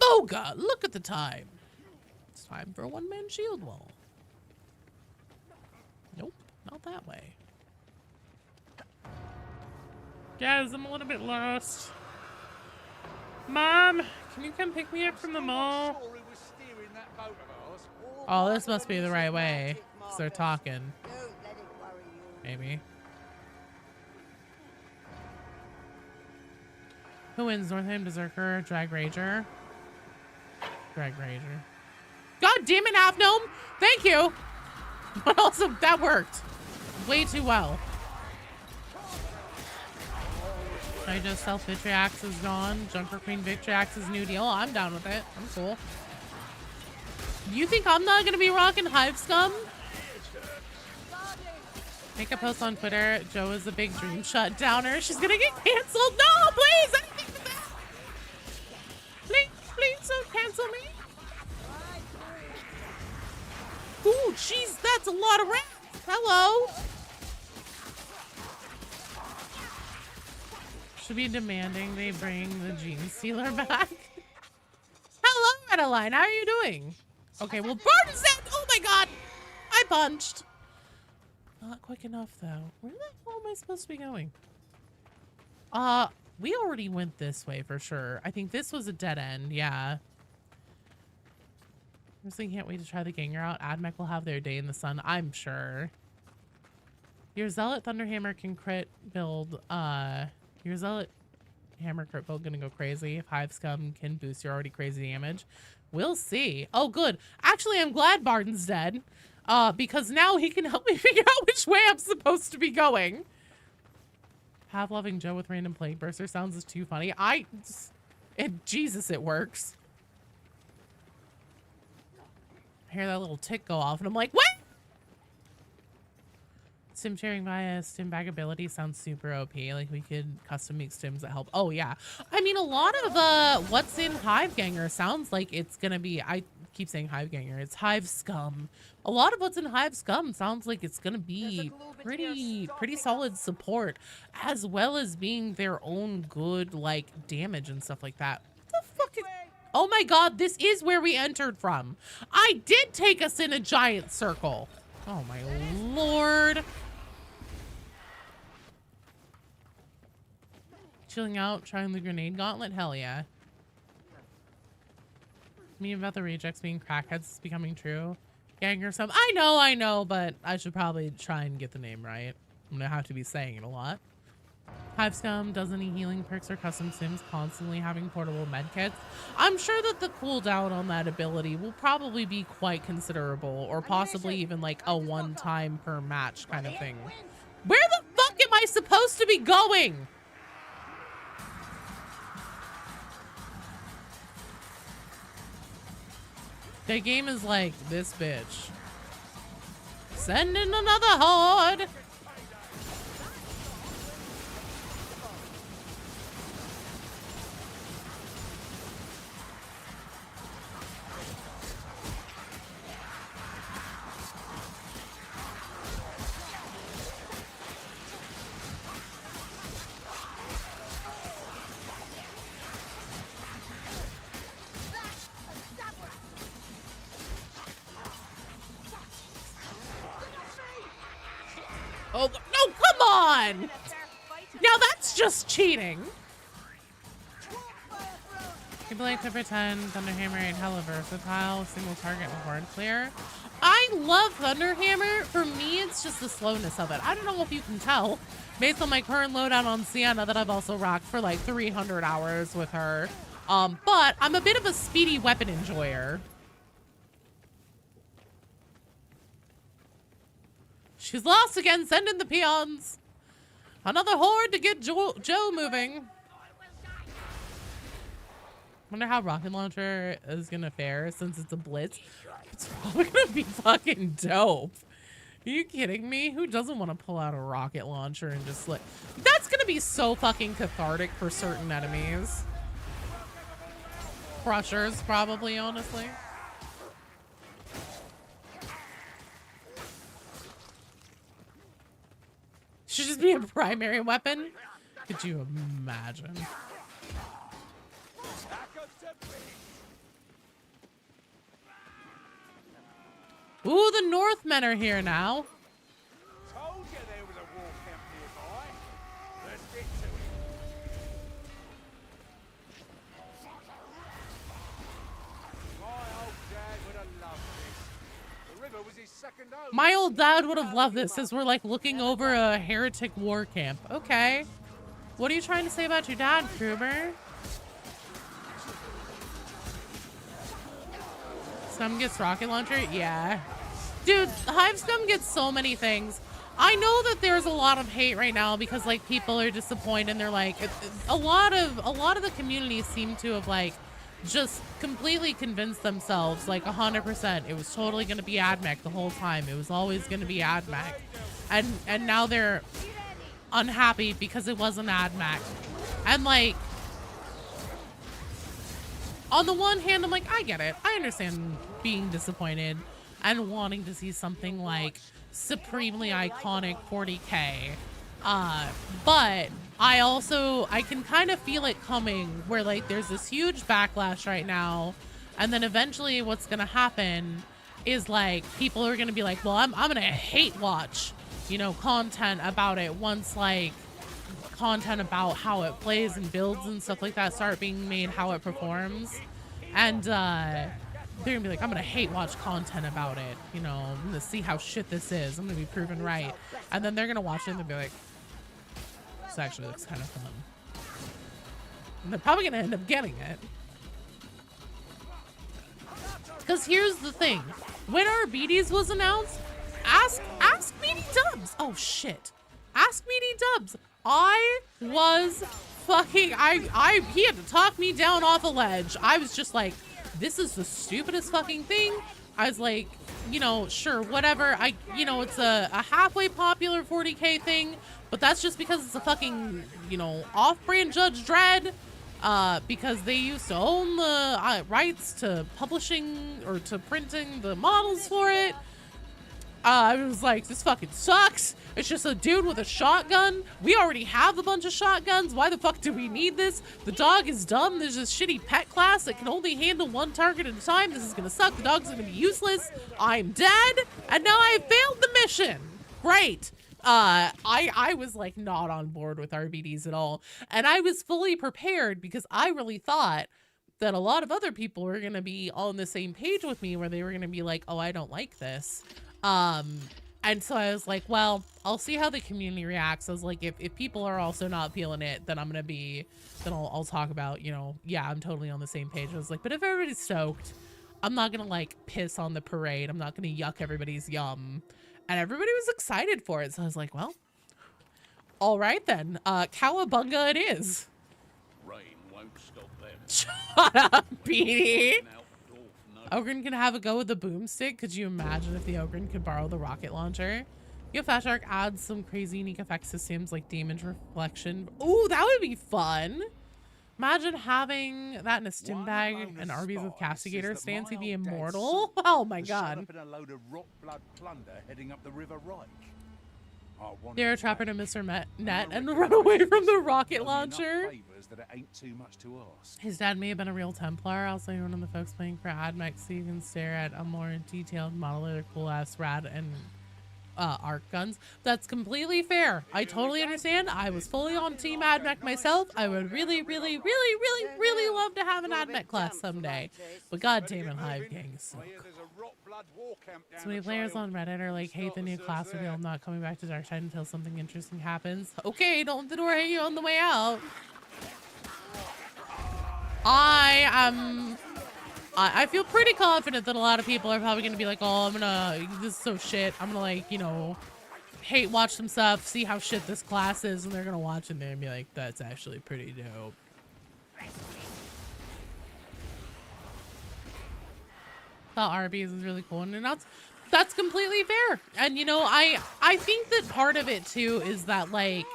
Boga, look at the time. It's time for a one-man shield wall. Nope, not that way. Guys, I'm a little bit lost. Mom, can you come pick me up from the mall? Oh, this must be the right way. 'Cause they're talking. Maybe. Who wins? Northam, Berserker, Drag Rager? Drag Rager. God damn it, Half Gnome! Thank you! But also, that worked. Way too well. I just sell Vitriax is gone. Junker Queen Vitriax is new deal. I'm down with it. I'm cool. You think I'm not gonna be rocking Hive Scum? Make a post on Twitter. Joe is a big dream shutdowner. She's gonna get canceled. No, please! I don't think that. Please, please don't cancel me. Ooh, jeez, that's a lot of rats. Hello. Should be demanding they bring the Gene Stealer back. Hello, Adeline. How are you doing? Okay, well, Barton's dead. Oh my god. I punched. Not quick enough, though. Where the hell am I supposed to be going? We already went this way for sure. I think this was a dead end. Yeah. I just can't wait to try the Ganger out. AdMech will have their day in the sun, I'm sure. Your Zealot Thunderhammer can crit build, your Zealot Hammer crit build gonna go crazy if Hive Scum can boost your already crazy damage. We'll see. Oh, good. Actually, I'm glad Barton's dead, because now he can help me figure out which way I'm supposed to be going. Pavloving Joe with random plague burster sounds is too funny. Jesus, it works. I hear that little tick go off, and I'm like, what? Stim sharing via stim bag ability sounds super OP. Like we could custom make stims that help. Oh yeah. I mean, a lot of what's in Hive Ganger sounds like it's gonna be, I keep saying Hive Ganger, it's Hive Scum. A lot of what's in Hive Scum sounds like it's gonna be pretty solid support, as well as being their own good like damage and stuff like that. What the fuck is... Oh my god, this is where we entered from. I did take us in a giant circle. Oh my lord. Chilling out, trying the grenade gauntlet? Hell yeah. Me about the rejects being crackheads is becoming true. Gang or something. I know, but I should probably try and get the name right. I'm gonna have to be saying it a lot. Hive Scum does any healing perks or custom sims constantly having portable medkits? I'm sure that the cooldown on that ability will probably be quite considerable, or possibly even like a one-time per match kind of thing. Where the fuck am I supposed to be going? The game is like this bitch. Send in another horde. Oh, no, come on! Now that's just cheating. People like to pretend Thunderhammer ain't hella versatile, single target and horde clear. I love Thunderhammer. For me, it's just the slowness of it. I don't know if you can tell, based on my current loadout on Sienna that I've also rocked for like 300 hours with her. But I'm a bit of a speedy weapon enjoyer. She's lost again. Send in the peons. Another horde to get Joe moving. Wonder how rocket launcher is gonna fare since it's a blitz. It's probably gonna be fucking dope. Are you kidding me? Who doesn't want to pull out a rocket launcher and just like... That's gonna be so fucking cathartic for certain enemies. Crushers, probably, honestly. Should just be a primary weapon. Could you imagine? Ooh, the Northmen are here now. Told you there was a war camp nearby. Let's get to it. My old dad would have loved this. The river was his second home. My old dad would have loved this as we're like looking over a heretic war camp. Okay. What are you trying to say about your dad, Kruber? Scum gets rocket launcher? Yeah. Dude, Hive Scum gets so many things. I know that there's a lot of hate right now because like people are disappointed and they're like a lot of the community seem to have like just completely convinced themselves like 100% it was totally going to be AdMech the whole time. It was always going to be AdMech. And now they're unhappy because it wasn't AdMech. And like on the one hand, I'm like, I get it. I understand being disappointed and wanting to see something like supremely iconic 40K. But I can kind of feel it coming where like there's this huge backlash right now. And then eventually what's going to happen is like people are going to be like, well, I'm going to hate watch, you know, content about it once like content about how it plays and builds and stuff like that start being made, how it performs. And they're gonna be like, I'm gonna hate watch content about it, you know, I'm gonna see how shit this is, I'm gonna be proven right. And then they're gonna watch it and they'll be like, this actually looks kind of fun. And they're probably gonna end up getting it. Because here's the thing, when our BDs was announced, ask Meaty Dubs. Oh shit. Ask Meaty Dubs. I was fucking, he had to talk me down off a ledge. I was just like, this is the stupidest fucking thing. I was like, you know, sure, whatever. It's a halfway popular 40K thing, but that's just because it's a fucking, you know, off-brand Judge Dredd, because they used to own the rights to publishing or to printing the models for it. I was like, this fucking sucks. It's just a dude with a shotgun. We already have a bunch of shotguns. Why the fuck do we need this? The dog is dumb. There's this shitty pet class that can only handle one target at a time. This is gonna suck. The dog's gonna be useless. I'm dead. And now I failed the mission. Great. I was like not on board with RBDs at all. And I was fully prepared because I really thought that a lot of other people were gonna be on the same page with me where they were gonna be like, oh, I don't like this. And so I was like, well, I'll see how the community reacts. I was like, if people are also not feeling it, then I'll talk about, you know, yeah, I'm totally on the same page. I was like, but if everybody's stoked, I'm not gonna like piss on the parade. I'm not gonna yuck everybody's yum. And everybody was excited for it. So I was like, well, all right then, cowabunga it is. Rain won't stop them. Shut up, Beanie. Ogren can have a go with the boomstick. Could you imagine if the Ogren could borrow the rocket launcher? Yo, Fat Shark adds some crazy unique effect systems like damage reflection. Ooh, that would be fun. Imagine having that in a stim bag and Arby's with Castigator stance. He'd be immortal. Oh my god. Up in a load of rock blood plunder heading up the River Reik. They're a trapper to Mr. Net and run away from the rocket launcher. That it ain't too much to ask. His dad may have been a real Templar. Also, one of the folks playing for AdMech, so you can stare at a more detailed model of their cool ass rad and arc guns. That's completely fair. I totally understand. I was fully on Team AdMech myself. I would really, really, really, really, really love to have an AdMech class someday. But god damn it, Hive Gang is so cool. So many players on Reddit are like, hate the new class reveal. I'm not coming back to Darkside until something interesting happens. Okay, don't let the door hit you on the way out. I feel pretty confident that a lot of people are probably gonna be like, oh, this is so shit. I'm gonna like, you know, hate watch some stuff, see how shit this class is, and they're gonna watch it and be like, that's actually pretty dope. Thought Arby's is really cool, and that's completely fair. And you know, I think that part of it too is that like,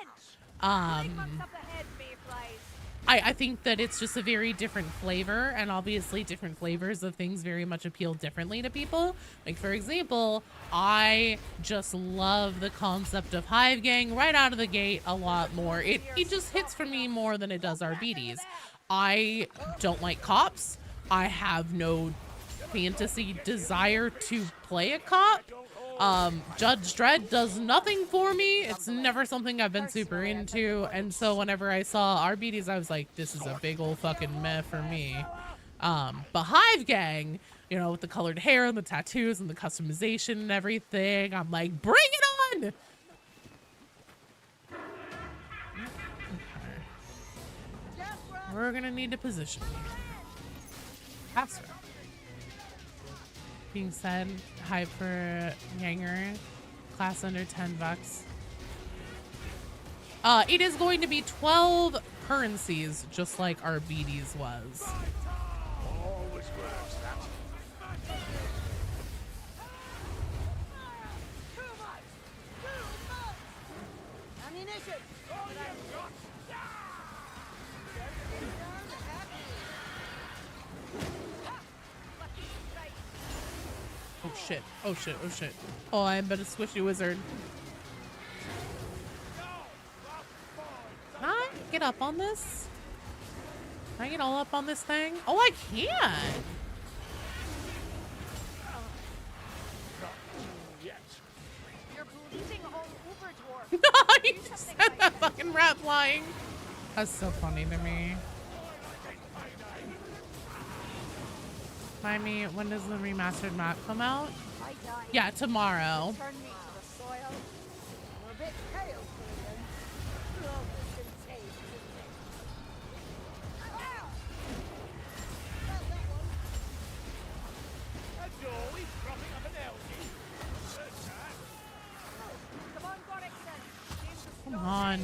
I think that it's just a very different flavor, and obviously different flavors of things very much appeal differently to people. Like, for example, I just love the concept of Hive Gang right out of the gate a lot more. It just hits for me more than it does RBDs. I don't like cops. I have no fantasy desire to play a cop. Judge Dredd does nothing for me. It's never something I've been super into, and so whenever I saw RBDs, I was like, this is a big old fucking meh for me. But Hive Gang, you know, with the colored hair and the tattoos and the customization and everything, I'm like, bring it on! Okay. We're gonna need to position. Faster. Being said, hype for Yanger, class under $10. It is going to be 12 currencies, just like our BD's was. Always works, that. Ammunition! Oh shit, oh shit, oh shit. Oh, I bet a squishy wizard. Can I get up on this? Can I get all up on this thing? Oh, I can! You're bleeding all over, dwarf. You just said that fucking rat flying. That's so funny to me. Remind me, when does the remastered map come out? I died. Yeah, tomorrow. Turn me to the soil. You're a bit pale, Julian. Love is contagious, isn't it? Ow! Felt that one. A dory dropping up an algae. Come on, Gorrickson. Come on.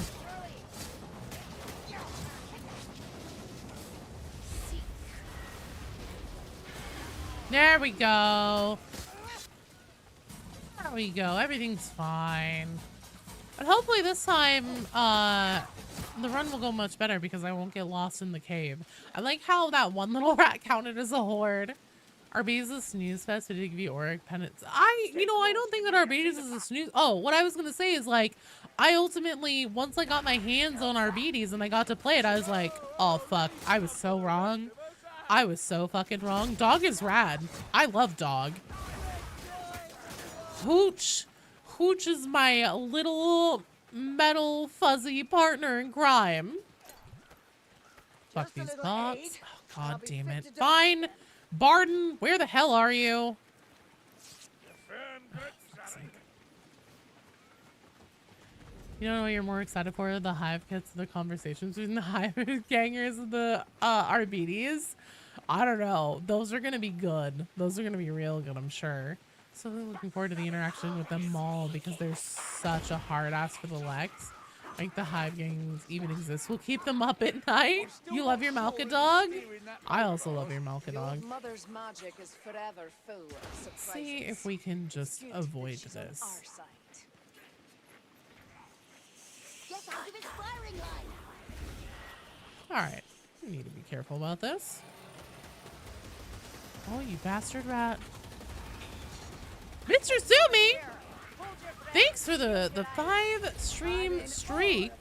There we go. There we go. Everything's fine. But hopefully this time, the run will go much better because I won't get lost in the cave. I like how that one little rat counted as a horde. Arby's is a snooze fest, but it give you auric penance. I don't think that Arby's is a snooze. Oh, what I was going to say is like, I ultimately, once I got my hands on Arby's and I got to play it, I was like, oh fuck, I was so wrong. I was so fucking wrong. Dog is rad. I love Dog. Hooch. Hooch is my little metal fuzzy partner in crime. Fuck these bots. Oh, god damn it. Fine. Barden, where the hell are you? You know what you're more excited for? The Hive Kits, the conversations between the Hive Gangers and the RBDs. I don't know. Those are going to be good. Those are going to be real good, I'm sure. So looking forward to the interaction with them all because they're such a hard ass for the Lex. Like the Hive Gangs even exist. We'll keep them up at night. You love your Malka dog? I also love your Malka dog. Your mother's magic is forever full of surprises. See if we can just avoid She's on this. our side. Get out of its firing line. Alright. We need to be careful about this. Oh, you bastard rat. Mr. Sumi! Thanks for the 5-stream streak.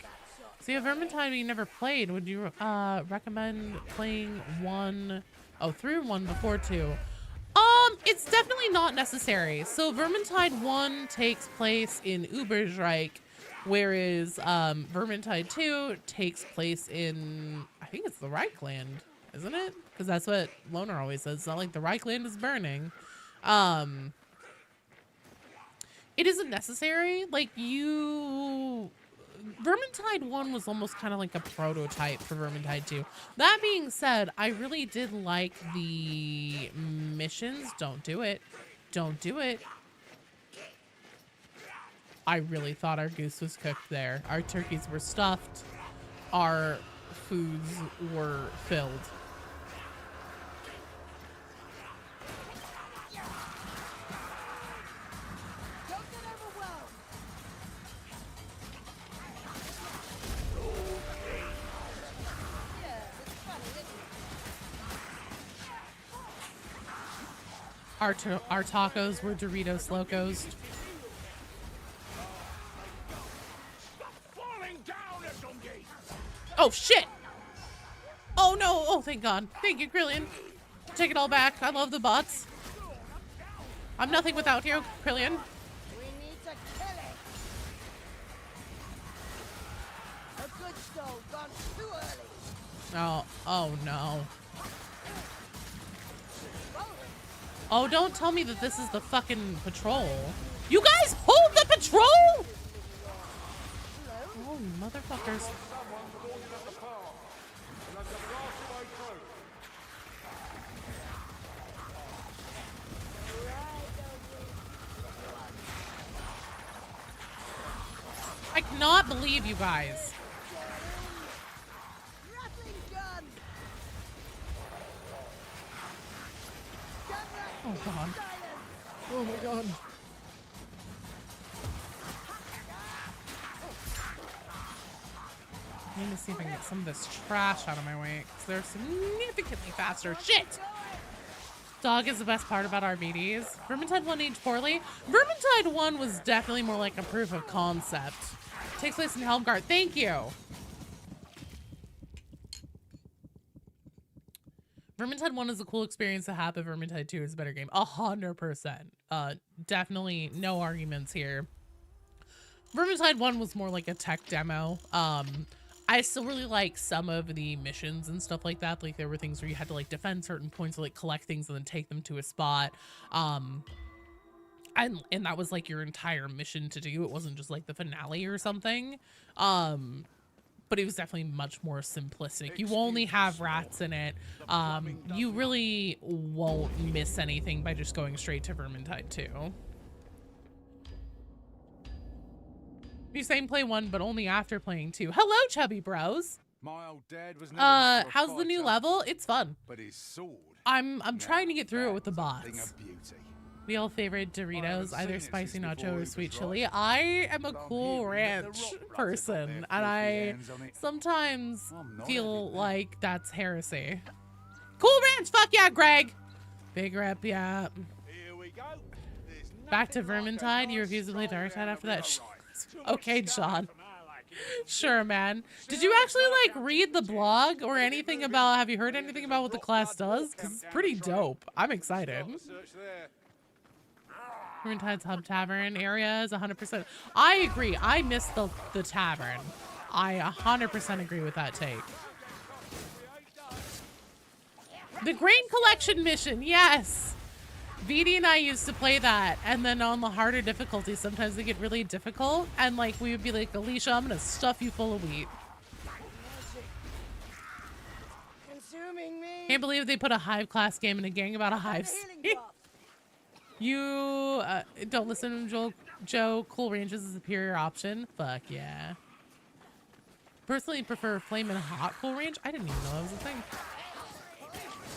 So you have Vermintide you never played. Would you recommend playing 3 and 1 before 2? It's definitely not necessary. So Vermintide 1 takes place in Ubersreich, whereas Vermintide 2 takes place in, I think it's the Reik land, isn't it? Because that's what Loner always says. It's not like the Reik land is burning. It isn't necessary. Like, you Vermintide 1 was almost kind of like a prototype for Vermintide 2. That being said, I really did like the missions. Don't do it. Don't do it. I really thought our goose was cooked there. Our turkeys were stuffed. Our foods were filled. Don't get overwhelmed. Yeah, it's funny, isn't it? Our tacos were Doritos Locos. Falling down, you donkey! Oh, shit! Oh, no! Oh, thank God. Thank you, Krillian. Take it all back. I love the bots. I'm nothing without you, Krillian. We need to kill it. A good soul gone too early. Oh, no. Rolling. Oh, don't tell me that this is the fucking patrol. You guys hold the patrol?! Oh, motherfuckers. I cannot believe you guys. Rattling gun. Oh, God. Silence. Oh, my God. I need to see if I can get some of this trash out of my way, because they're significantly faster. Shit! Dog is the best part about RBDs. Vermintide 1 aged poorly. Vermintide 1 was definitely more like a proof of concept. Takes place in Helmgart. Thank you! Vermintide 1 is a cool experience to have, but Vermintide 2 is a better game. 100%. Definitely no arguments here. Vermintide 1 was more like a tech demo. I still really like some of the missions and stuff like that. Like there were things where you had to like defend certain points or like collect things and then take them to a spot. And that was like your entire mission to do. It wasn't just like the finale or something. But it was definitely much more simplistic. You only have rats in it. You really won't miss anything by just going straight to Vermintide 2. You saying play 1, but only after playing 2. Hello, chubby bros. My old dad was never much of a How's the new fighter, level? It's fun. But his sword. I'm trying to get through it with the that was a thing boss. of beauty. We all favorite Doritos, seen either it spicy since nacho before or it sweet was chili. right. I am a But I'm cool hearing that the ranch rock brothers got person, their and filthy I hands on it. sometimes I'm not feel having that. like that's heresy. Cool ranch, fuck yeah, Greg. Big rep, yeah. Here we go. There's Back to nothing like a Vermintide. You nice refuse to play stroll Darktide down after a that. river ride. Too much Okay, sky John. for my liking. Sure, man. Did you actually like read the blog or anything about? Have you heard anything about what the class does? Because it's pretty dope. I'm excited. Start the search there. Vermintide's Hub Tavern area is 100%. I agree. I missed the tavern. I 100% agree with that take. The Grain Collection mission, yes. VD and I used to play that, and then on the harder difficulty, sometimes they get really difficult, and like we would be like, Alicia, I'm gonna stuff you full of wheat. Consuming me. Can't believe they put a Hive class game in a gang about a Hive. Healing drop. You don't listen to Joe. Cool Range is a superior option. Fuck yeah. Personally prefer Flamin' Hot Cool Ranch. I didn't even know that was a thing.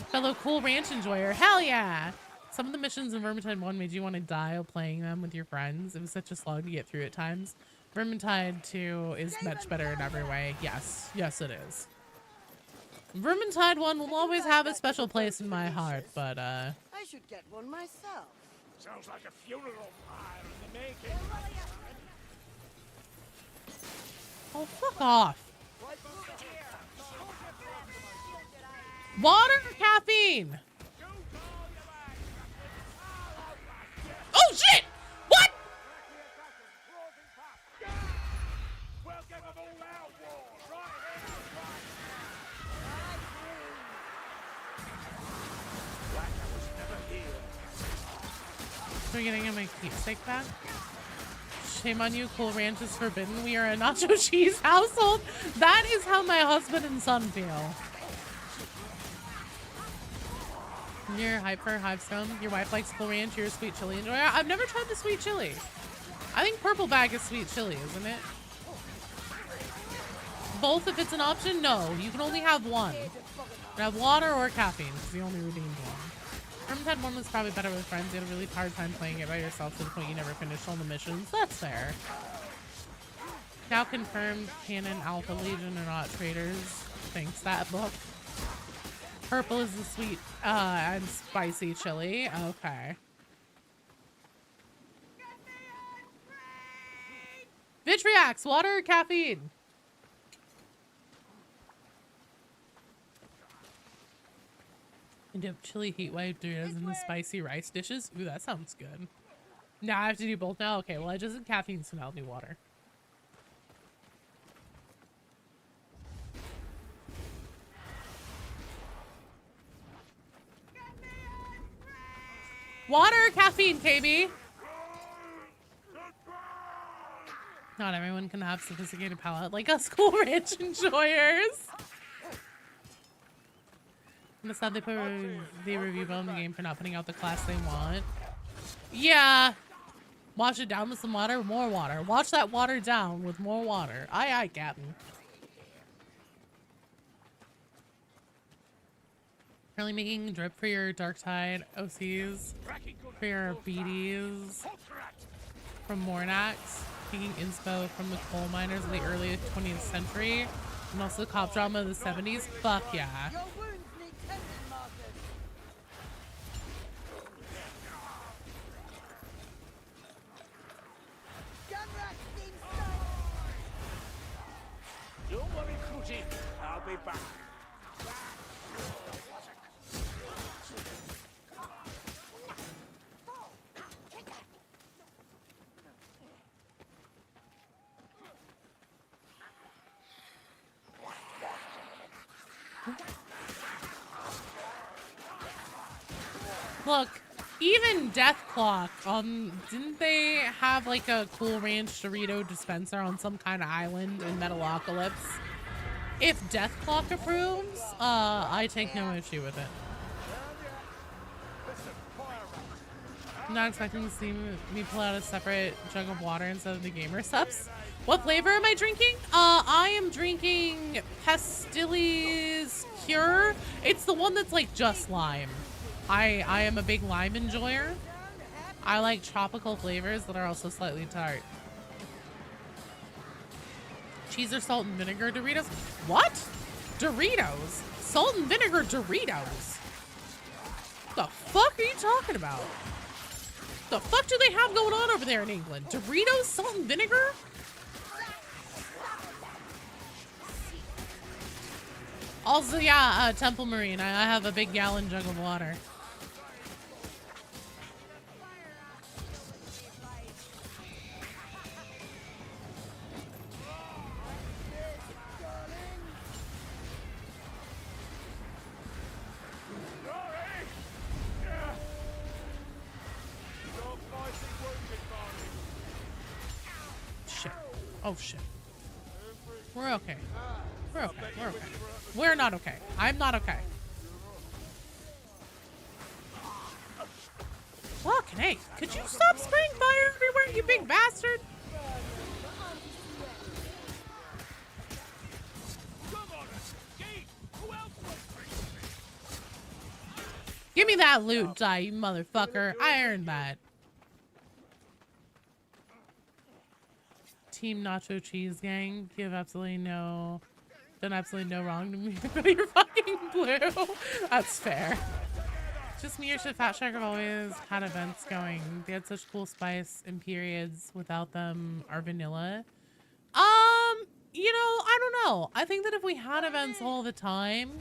Fellow Cool Ranch enjoyer. Hell yeah. Some of the missions in Vermintide 1 made you want to die while playing them with your friends. It was such a slog to get through at times. Vermintide 2 is much better in every way. Yes. Yes, it is. Vermintide 1 will always have a special place in my heart, but I should get one myself. Sounds like a funeral pyre in the making. oh, fuck off. Water or caffeine? Oh shit! What? Welcome of all outlaws, right here, right. Blacker was never here. We're getting my keepsake back. Shame on you, Cool Ranch is forbidden. We are a nacho cheese household. That is how my husband and son feel. You're hype for Hivestone. Your wife likes Cool Ranch. You're a sweet chili enjoyer. I've never tried the sweet chili. I think purple bag is sweet chili, isn't it? Both if it's an option? No, you can only have one. You can have water or caffeine. It's the only redeemed one. Vermintide 1 was probably better with friends. You had a really hard time playing it by yourself to the point you never finished all the missions. That's fair. Now confirmed Canon Alpha Legion are not traitors. Thanks, that book. Purple is the sweet and spicy chili. Okay. Vitriax, water or caffeine? And dip chili heat wave Doritos in the spicy rice dishes. Ooh, that sounds good. Now I have to do both now? Okay, well I just did caffeine, so now I'll do water. Water or caffeine, KB? Not everyone can have sophisticated palate like us Cool Ranch enjoyers. I'm sad they put the review on the game for not putting out the class they want. Yeah. Wash it down with some water, more water. Wash that water down with more water. Aye, aye, Captain. Currently making drip for your Dark Tide OCs, for your BDs from Mornax, taking inspo from the coal miners of the early 20th century, and also the cop drama of the 70s. Fuck yeah. Your wounds need tending, Marcus. Gun rack seems safe. Don't worry, Cootie. I'll be back. Look, even Death Clock, didn't they have like a Cool Ranch Dorito dispenser on some kind of island in Metalocalypse? If Death Clock approves, I take no issue with it. I'm not expecting to see me pull out a separate jug of water instead of the gamer subs. What flavor am I drinking? I am drinking Pastilles Cure. It's the one that's like just lime. I am a big lime enjoyer. I like tropical flavors that are also slightly tart. Cheese or salt and vinegar Doritos? What? Doritos? Salt and vinegar Doritos? The fuck are you talking about? The fuck do they have going on over there in England? Doritos, salt and vinegar? Also, yeah, Temple Marine. I have a big gallon jug of water. Shit. Oh, shit. We're okay. We're okay. We're okay. We're not okay. I'm not okay. Fucking hey. Could you stop spraying fire everywhere, you big bastard? Give me that loot, die, you motherfucker. I earned that. Team Nacho Cheese Gang. You have absolutely no... done absolutely no wrong to me, but you're fucking blue. That's fair. Just me or should Fat Shark have always had events going? They had such cool spice and periods. Without them are vanilla. You know, I don't know. I think that if we had events all the time,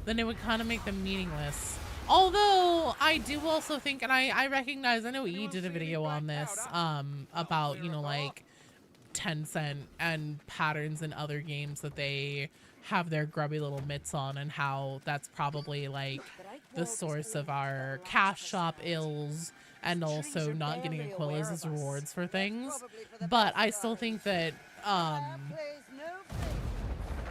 then it would kind of make them meaningless. Although I do also think, and I recognize, I know E did a video on this, about, you know, like Tencent and patterns in other games that they have their grubby little mitts on, and how that's probably like the source of our cash shop ills and also not getting Aquilas as rewards for things. But I still think that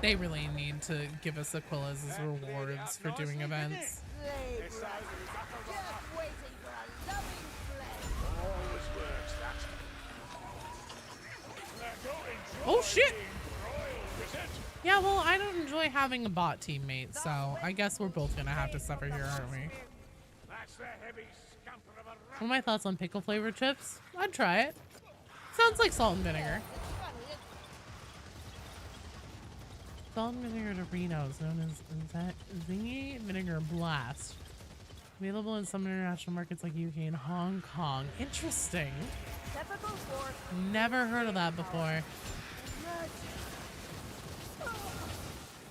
they really need to give us Aquilas as rewards for doing events. Just waiting for a loving flame. Always works, that. Oh shit! Yeah, well, I don't enjoy having a bot teammate, so I guess we're both gonna have to suffer here, aren't we? That's the heavy scamper of a What are my thoughts on pickle flavored chips? I'd try it. Sounds like salt and vinegar. Salt and vinegar Doritos, known as Zingy Vinegar Blast. Available in some international markets like UK and Hong Kong. Interesting. Typical force. Never heard of that before.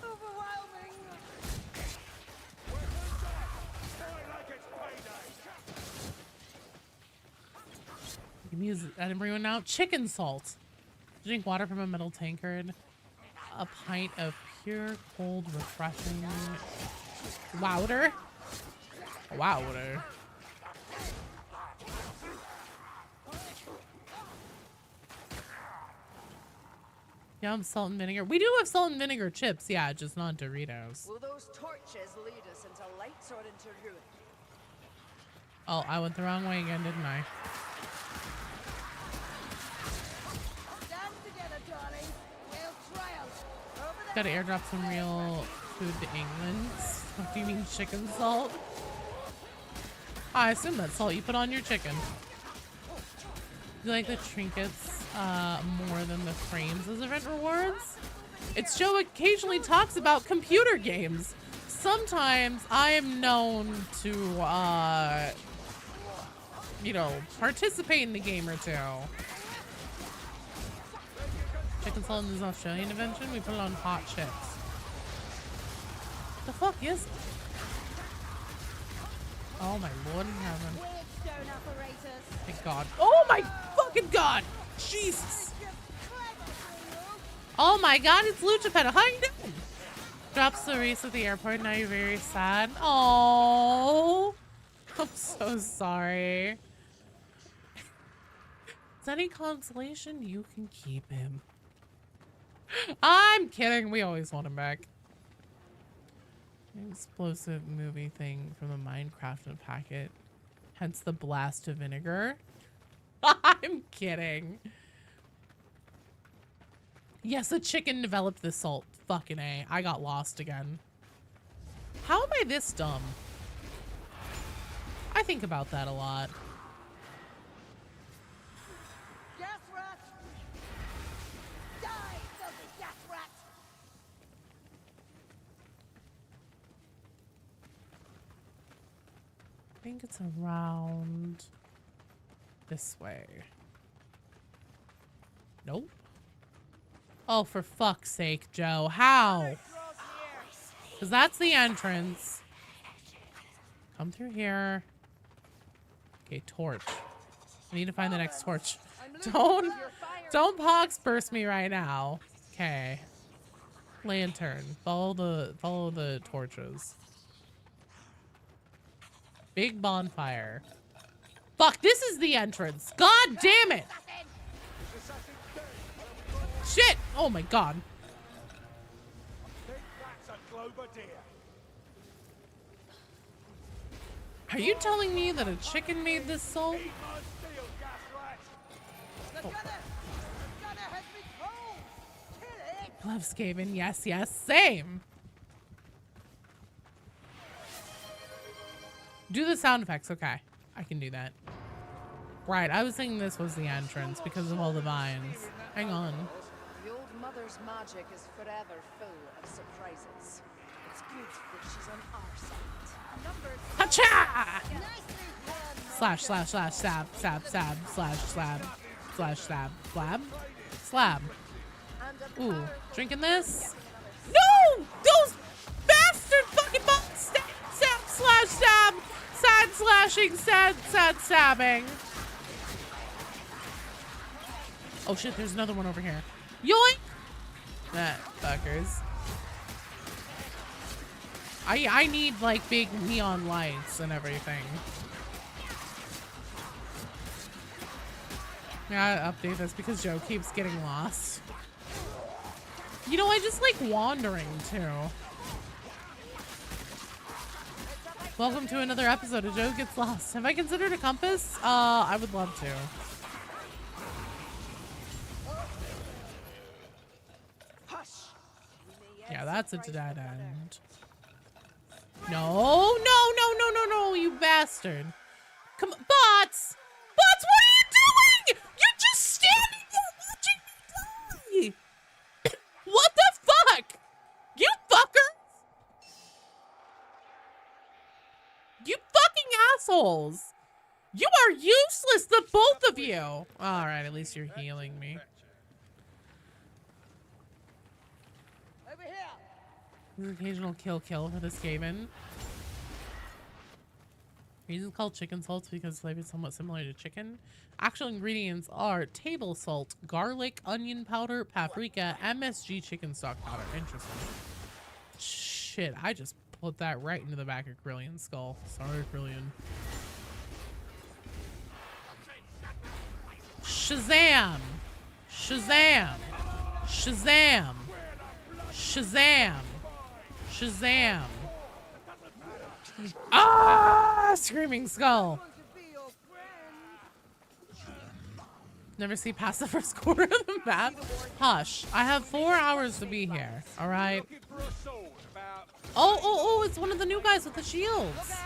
Overwhelming. You can use everyone now. Chicken salt. Drink water from a metal tankard. A pint of pure, cold, refreshing water. Water. Yum, salt and vinegar. We do have salt and vinegar chips, yeah, just not Doritos. Will those torches lead us into light or into ruin? Oh, I went the wrong way again, didn't I? Stand together, darling. We'll triumph. Over Gotta airdrop some real food to England. What do you mean chicken salt? I assume that's salt you put on your chicken. Do you like the trinkets more than the frames as event rewards? It's Joe occasionally talks about computer games. Sometimes I am known to, you know, participate in the game or two. Chicken salt is an Australian invention. We put it on hot chips. The fuck is it? Oh my lord in heaven. Wheelstone apparatus. Thank God. Oh my fucking God! Jesus! Oh my God, it's Luchapetta. How you doing? Drops the race at the airport. Now you're very sad. Oh, I'm so sorry. Is any consolation? You can keep him. I'm kidding. We always want him back. Explosive movie thing from the Minecraft packet. Hence the blast of vinegar. I'm kidding. Yes, the chicken developed the salt. Fucking A. I got lost again. How am I this dumb? I think about that a lot. Gas rat. Die, filthy gas rat. I think it's around this way. Nope. Oh, for fuck's sake, Joe. How? Because that's the entrance. Come through here. Okay, torch. I need to find the next torch. Don't pox burst me right now. Okay. Lantern. Follow the torches. Big bonfire. Fuck, this is the entrance. God damn it. Shit. Oh my God. Are you telling me that a chicken made this salt? Oh. Gloves gave in. Yes, yes. Same. Do the sound effects. Okay. I can do that. Right. I was thinking this was the entrance because of all the vines. Hang on. The old mother's magic is forever full of surprises. It's good that she's on our side. Hacha! Slash, slash, slash, stab, stab, stab, slash, slab, slash, stab, slab, slab. Ooh, drinking this? No! Those bastard fucking buttons! Stab, stab, slash, stab, sad slashing, sad stabbing. Oh shit, there's another one over here. Yoink! That fuckers. I need like big neon lights and everything. Yeah, update this because Joe keeps getting lost. You know, I just like wandering too. Welcome to another episode of Joe Gets Lost. Have I considered a compass? I would love to. Yeah, that's a dead end. No, you bastard. Come on, bots! Bots, what are you doing? You're just standing there watching me die! What the fuck? You fuckers! You fucking assholes! You are useless, the both of you! Alright, at least you're healing me. Over here. There's an occasional kill for this cave-in. Reason called chicken salts because flavor is somewhat similar to chicken. Actual ingredients are table salt, garlic, onion powder, paprika, MSG chicken stock powder. Interesting. Shit, I just put that right into the back of Krillion's skull. Sorry, Krillion. Shazam! Shazam! Shazam! Shazam! Shazam! Ah! Screaming skull. Never see past the first quarter of the map. Hush. I have 4 hours to be here. All right. Oh, it's one of the new guys with the shields.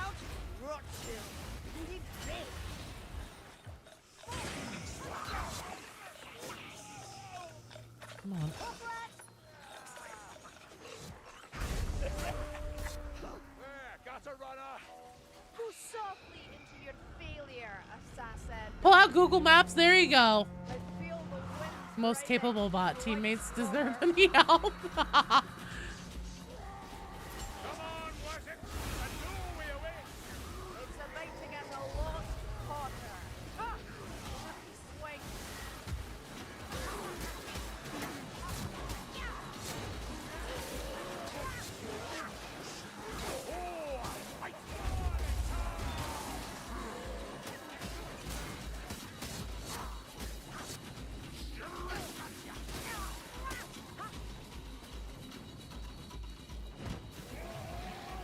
Come on. Go softly into your failure, assassin. Pull out Google Maps. There you go. I feel the wind. Most capable bot teammates deserve any help. Come on, was it? I know we away. It's about to get a lot hotter. Ha! Swing.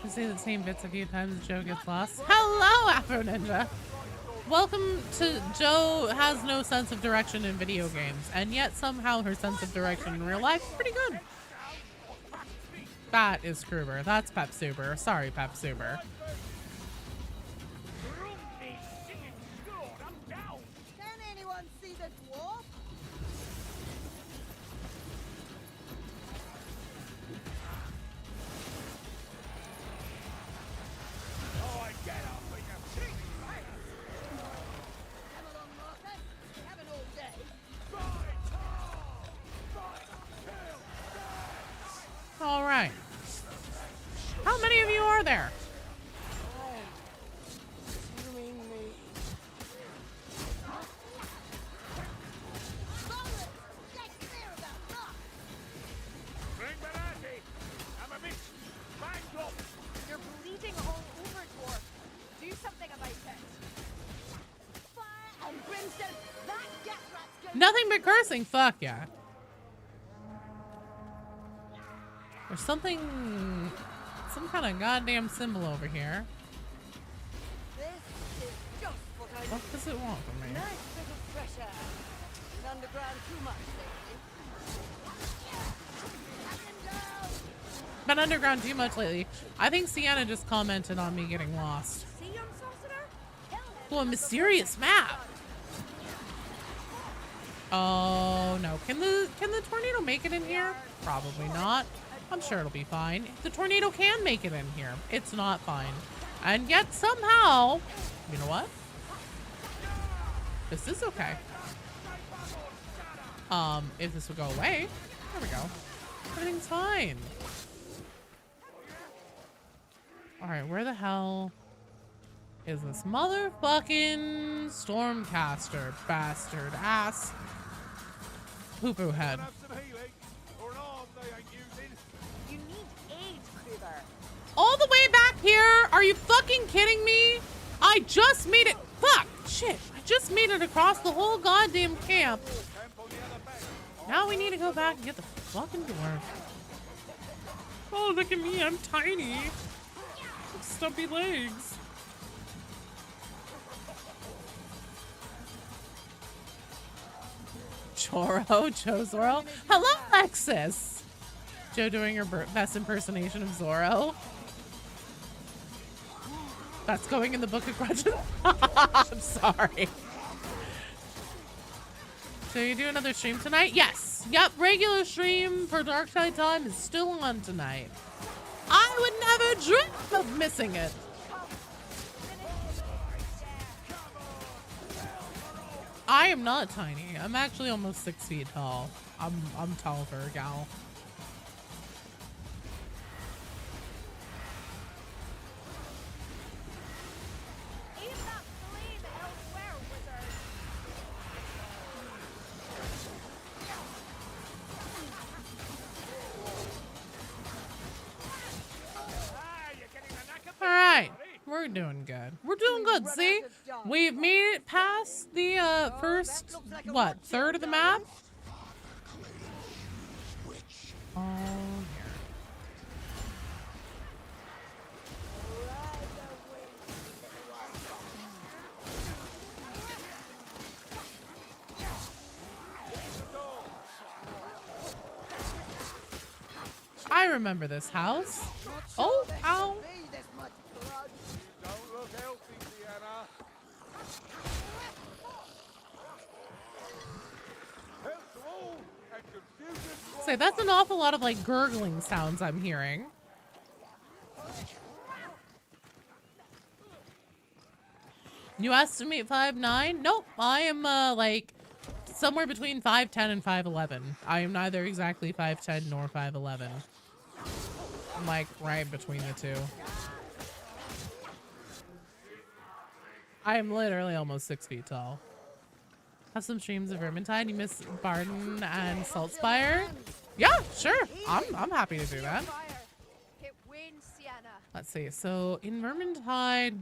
I say the same bits a few times. Joe gets lost. Hello, Afro Ninja. Welcome to Joe has no sense of direction in video games, and yet somehow her sense of direction in real life is pretty good. That is Kruber. That's Pep Super. Sorry, Pep Super. Can anyone see the dwarf? Come along, Martha. We haven't all day. All right. How many of you are there? Get clear about that. Bring Benazzi. I'm a bit banged up. You're bleeding all over, dwarf. Do something about it. Fire and brimstone. That death rat's going. Nothing but cursing. Fuck yeah. There's something, some kind of goddamn symbol over here. This is just what I What need. does it want from me? Nice bit of fresh air. Been underground too much lately. Been underground too much lately. I think Sienna just commented on me getting lost. See, young sorcerer? Kill him. Oh, a mysterious map. Oh no. Can the tornado make it in here? Probably not. I'm sure it'll be fine. The tornado can make it in here. It's not fine. And yet somehow, you know what? This is okay. If this would go away. There we go. Everything's fine. Alright, where the hell is this motherfucking Stormcaster bastard ass poo-poo head? Have some healing or an arm they ain't using. You need aid, Kruber. All the way here? Are you fucking kidding me? I just made it. Fuck. Shit. I just made it across the whole goddamn camp. Now we need to go back and get the fucking dwarf. Oh, look at me. I'm tiny. With stumpy legs. Choro, Joe Zoro. Hello, Alexis. Joe doing her best impersonation of Zoro. That's going in the book of grudges. I'm sorry. So you do another stream tonight? Yes. Yep, regular stream for Dark Side Time is still on tonight. I would never dream of missing it. I am not tiny. I'm actually almost 6 feet tall. I'm tall for a gal. Even that flame elsewhere, wizard. All right, we're doing good. We're doing good. See, we've made it past the first, what, third of the map? Oh, I remember this house. Oh, ow. Don't look healthy, Sienna. Help to all and confusion to Say, that's an awful lot of like gurgling sounds I'm hearing. You estimate 5'9"? Nope, I am like somewhere between 5'10" and 5'11". I am neither exactly 5'10" nor 5'11". I'm like right between the two. I am literally almost 6 feet tall. Have some streams of Vermintide. You miss Barden and Saltspire? Yeah, sure. I'm happy to do that. It wins, Sienna. Let's see. So in Vermintide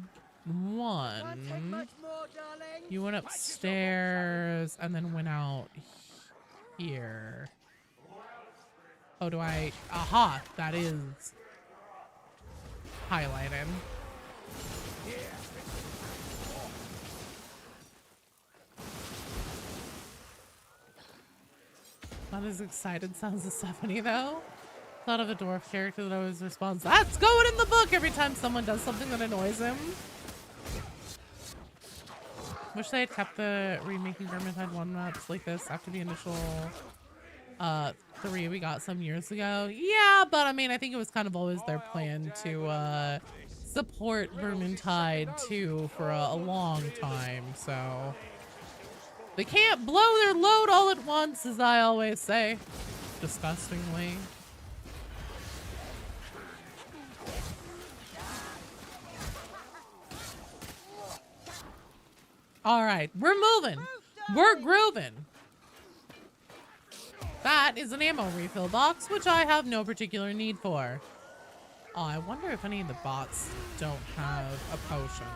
1, you went upstairs and then went out here. Oh, do I? Aha, that is highlighted. Not as excited sounds as Stephanie though. Thought of a dwarf character that always responds, "That's going in the book," every time someone does something that annoys him. Wish they had kept the remaking Vermintide 1 maps like this after the initial 3 we got some years ago. Yeah, but I mean, I think it was kind of always their plan to support Vermintide 2 for a long time, so they can't blow their load all at once, as I always say. Disgustingly. All right, we're moving. We're grooving. That is an ammo refill box, which I have no particular need for. Oh, I wonder if any of the bots don't have a potion.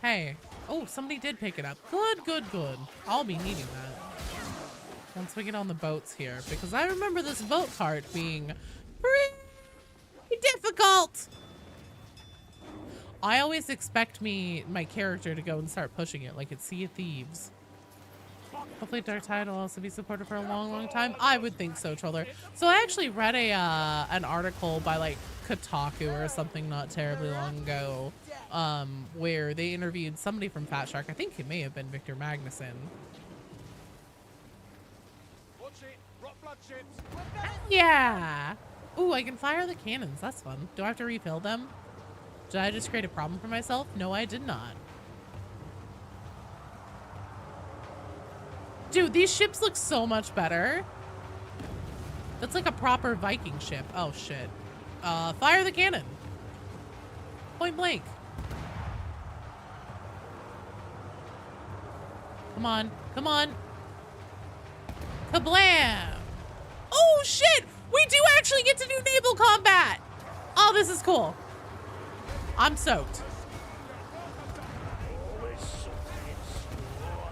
Hey. Oh, somebody did pick it up. Good, good, good. I'll be needing that once we get on the boats here, because I remember this boat part being pretty difficult. I always expect my character to go and start pushing it like it's Sea of Thieves. Hopefully Dark Tide will also be supported for a long, long time. I would think so, Troller. So I actually read an article by like Kotaku or something not terribly long ago, where they interviewed somebody from Fat Shark. I think it may have been Victor Magnuson. watch it. Rock blood chips. Yeah. Ooh, I can fire the cannons. That's fun. Do I have to refill them? Did I just create a problem for myself? No, I did not. Dude, these ships look so much better. That's like a proper Viking ship. Oh, shit. Fire the cannon. Point blank. Come on. Come on. Kablam. Oh, shit. We do actually get to do naval combat. Oh, this is cool. I'm soaked. Always something in store.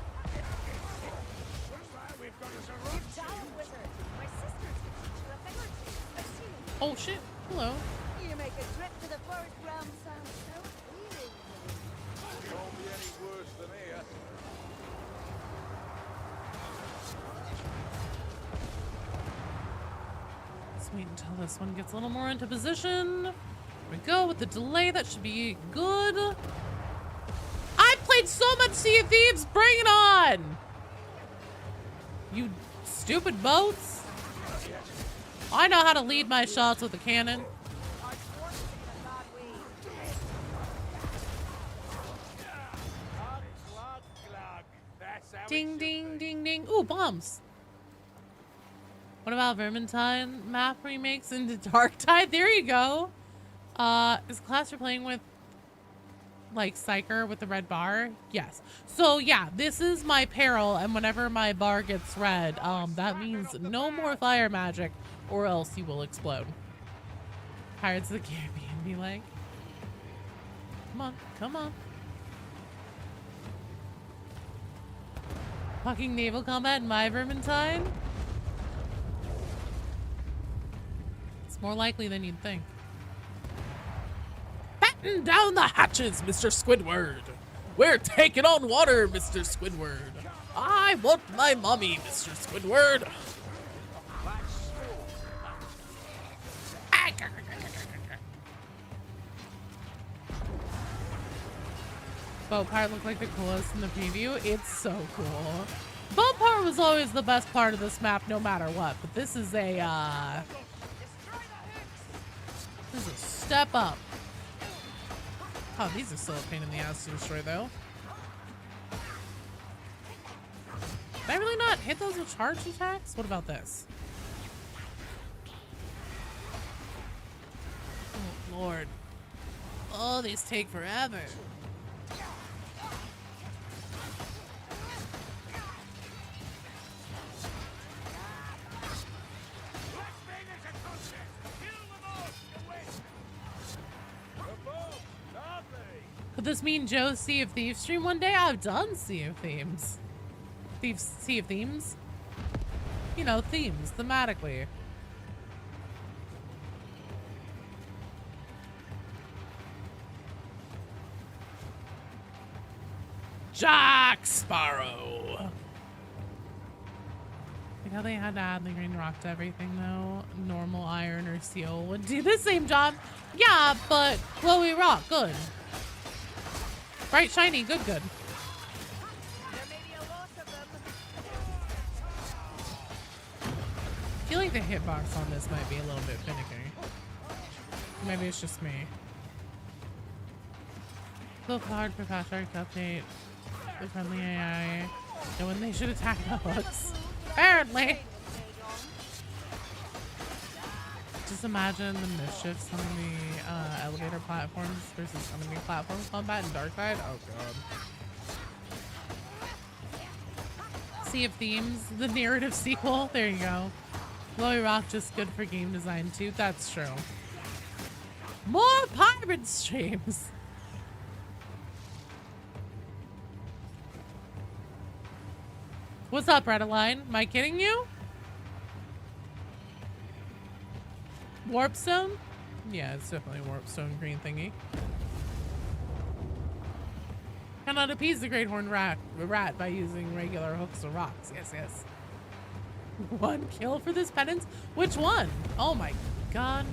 Looks like we've got us a run. Down, wizard. My sisters can teach you a thing or two. I've seen them. Oh shit. Hello. You make a trip to the forest realm sound so appealing. Can't be any worse than here. Let's wait until this one gets a little more into position. There we go with the delay. That should be good. I played so much Sea of Thieves. Bring it on. You stupid boats. I know how to lead my shots with a cannon. Our dwarves is in a bad way. Glug, glug. That's how Ding, it should ding, be. ding, ding. Ooh, bombs. What about Vermintide map remakes into Darktide? There you go. Is class you're playing with like Psyker with the red bar? Yes. So yeah, this is my peril, and whenever my bar gets red, that means no more fire magic, or else you will explode. Pirates of the Caribbean be like, come on, come on. Fucking naval combat in my Vermintide? It's more likely than you'd think. Batten down the hatches, Mr. Squidward. We're taking on water, Mr. Squidward. I want my mommy, Mr. Squidward. Boat part looked like the coolest in the preview. It's so cool. Boat part was always the best part of this map, no matter what. But this is a this is a step up. Oh, these are still a pain in the ass to destroy, though. Did I really not hit those with charge attacks? What about this? Oh, Lord. Oh, these take forever. Could this mean Joe's Sea of Thieves stream one day? I've done Sea of Themes. Sea of Themes? You know, themes, thematically. Jack Sparrow! Like how they had to add the green rock to everything, though. Normal iron or steel would do the same job. Yeah, but glowy rock, good. Bright, shiny, good. There may be a lot of them. I feel like the hitbox on this might be a little bit finicky. Maybe it's just me. Look hard for Fast Shark to update the friendly AI. And when they should attack the hooks. Apparently. Just imagine the mischiefs on the elevator platforms versus enemy platform combat in Darktide. Oh god. Sea of Themes, the narrative sequel. There you go. Glowy Rock just good for game design too. That's true. More pirate streams. What's up, Redaline? Am I kidding you? Warpstone? Yeah, it's definitely a warpstone green thingy. Cannot appease the great horned rat by using regular hooks or rocks. Yes, yes. One kill for this penance? Which one? Oh my god.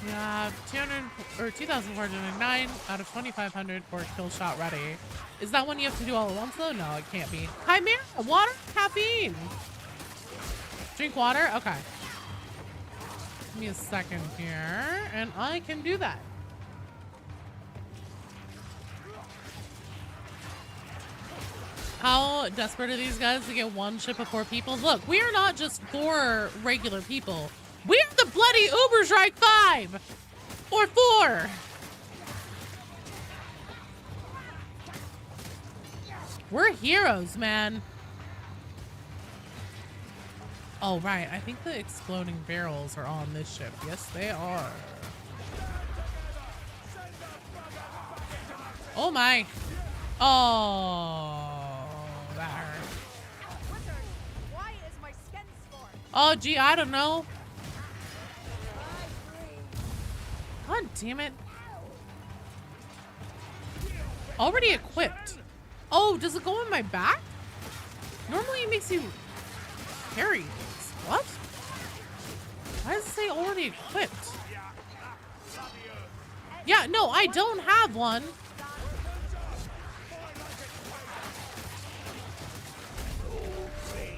Yeah, 2,409 out of 2,500 for kill shot ready. Is that one you have to do all at once though? No, it can't be. Chimera, water, caffeine. Drink water? Okay. Give me a second here, and I can do that. How desperate are these guys to get one ship of 4 people? Look, we are not just 4 regular people. We're the bloody Uberstrike 5! Or 4! We're heroes, man. Oh, right. I think the exploding barrels are on this ship. Yes, they are. Oh, my. Oh, that hurt. Wizard, why is my skin scorched? Oh, gee, I don't know. God damn it. Already equipped. Oh, does it go on my back? Normally it makes you carry this. What? Why does it say already equipped? Yeah, no, I don't have one.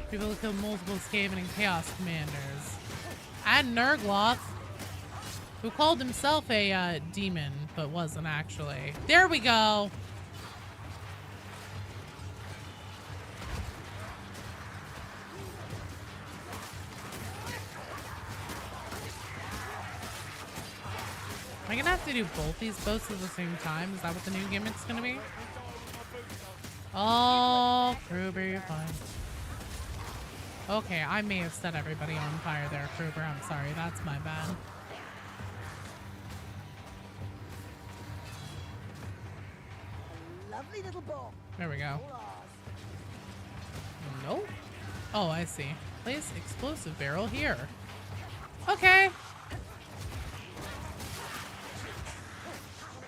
People kill multiple Skaven and Chaos Commanders. And Nurgloth, who called himself a demon, but wasn't actually. There we go. Am I gonna have to do both these boats at the same time? Is that what the new gimmick's gonna be? Oh, Kruber, you're fine. Okay, I may have set everybody on fire there, Kruber. I'm sorry, that's my bad. Lovely little ball. There we go. Nope. Oh, I see. Place explosive barrel here. Okay.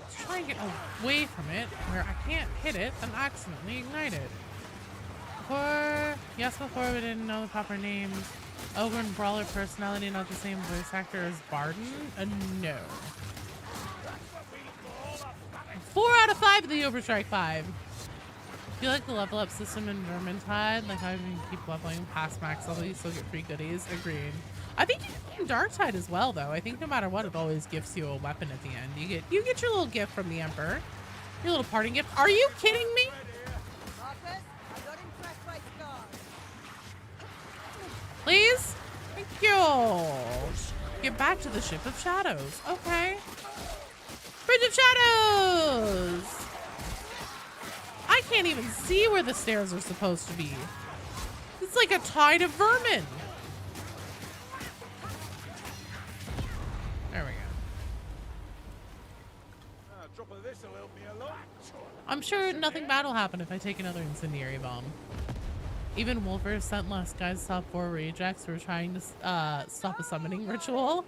Let's try and get away from it where I can't hit it and accidentally ignite it. Before we didn't know the proper names. Ogre and Brawler personality, not the same voice actor as Barden? No. 4 out of 5 of the Overstrike 5. Do you like the level up system in Vermintide? Like how you can keep leveling past max level, you still get free goodies? Agreed. I think you can in Darktide as well, though. I think no matter what, it always gives you a weapon at the end. You get your little gift from the Emperor. Your little parting gift. Are you kidding me? Marcus, I'm not impressed by scars. Please? Thank you. Get back to the Ship of Shadows. Okay. Bridge of Shadows! I can't even see where the stairs are supposed to be. It's like a tide of vermin. There we go. Drop of this will help me a lot. I'm sure nothing bad will happen if I take another incendiary bomb. Even Wolfer sent less guys to stop 4 rejects who were trying to stop a summoning ritual.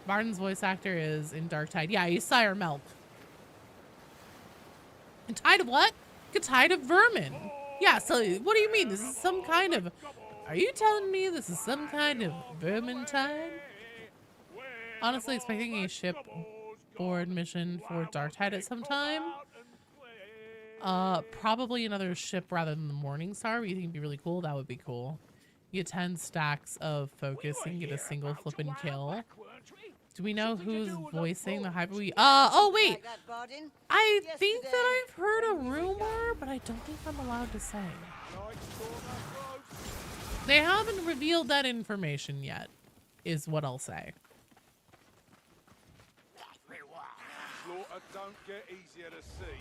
Martin's voice actor is in Darktide. Yeah, he's Sire Melk. And Tide of what? A tide of vermin. Yeah, so what do you mean? This is some kind of... Are you telling me this is some kind of vermin tide? Honestly, expecting a ship board mission for Darktide at some time. Probably another ship rather than the Morning Star. You think it'd be really cool? That would be cool. You get 10 stacks of focus and get a single flippin' kill. Do we know who's voicing the Hyper? Oh wait! I think that I've heard a rumor, but I don't think I'm allowed to say. They haven't revealed that information yet, is what I'll say. Slaughter don't get easier to see.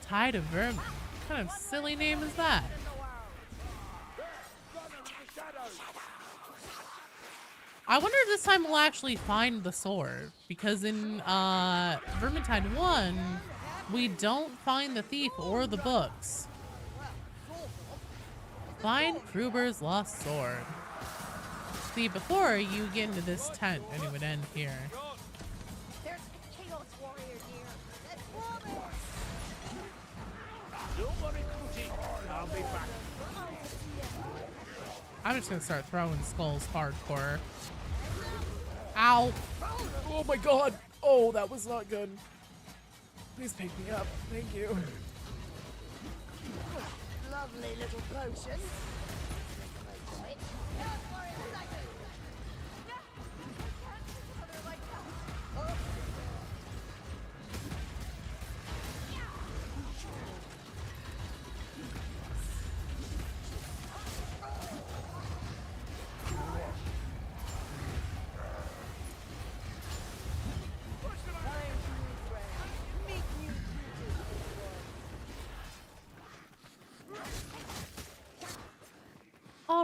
Tide of Vermin. What kind of silly name is that? I wonder if this time we'll actually find the sword, because in Vermintide 1, we don't find the thief or the books. Find Kruber's lost sword. See, before you get into this tent, and it would end here. There's a Chaos Warrior here. Let's warm it. Don't worry, Cootie. I'll be back. I'm just gonna start throwing skulls hardcore. Ow! Oh my god! Oh, that was not good. Please pick me up. Thank you. Lovely little potion.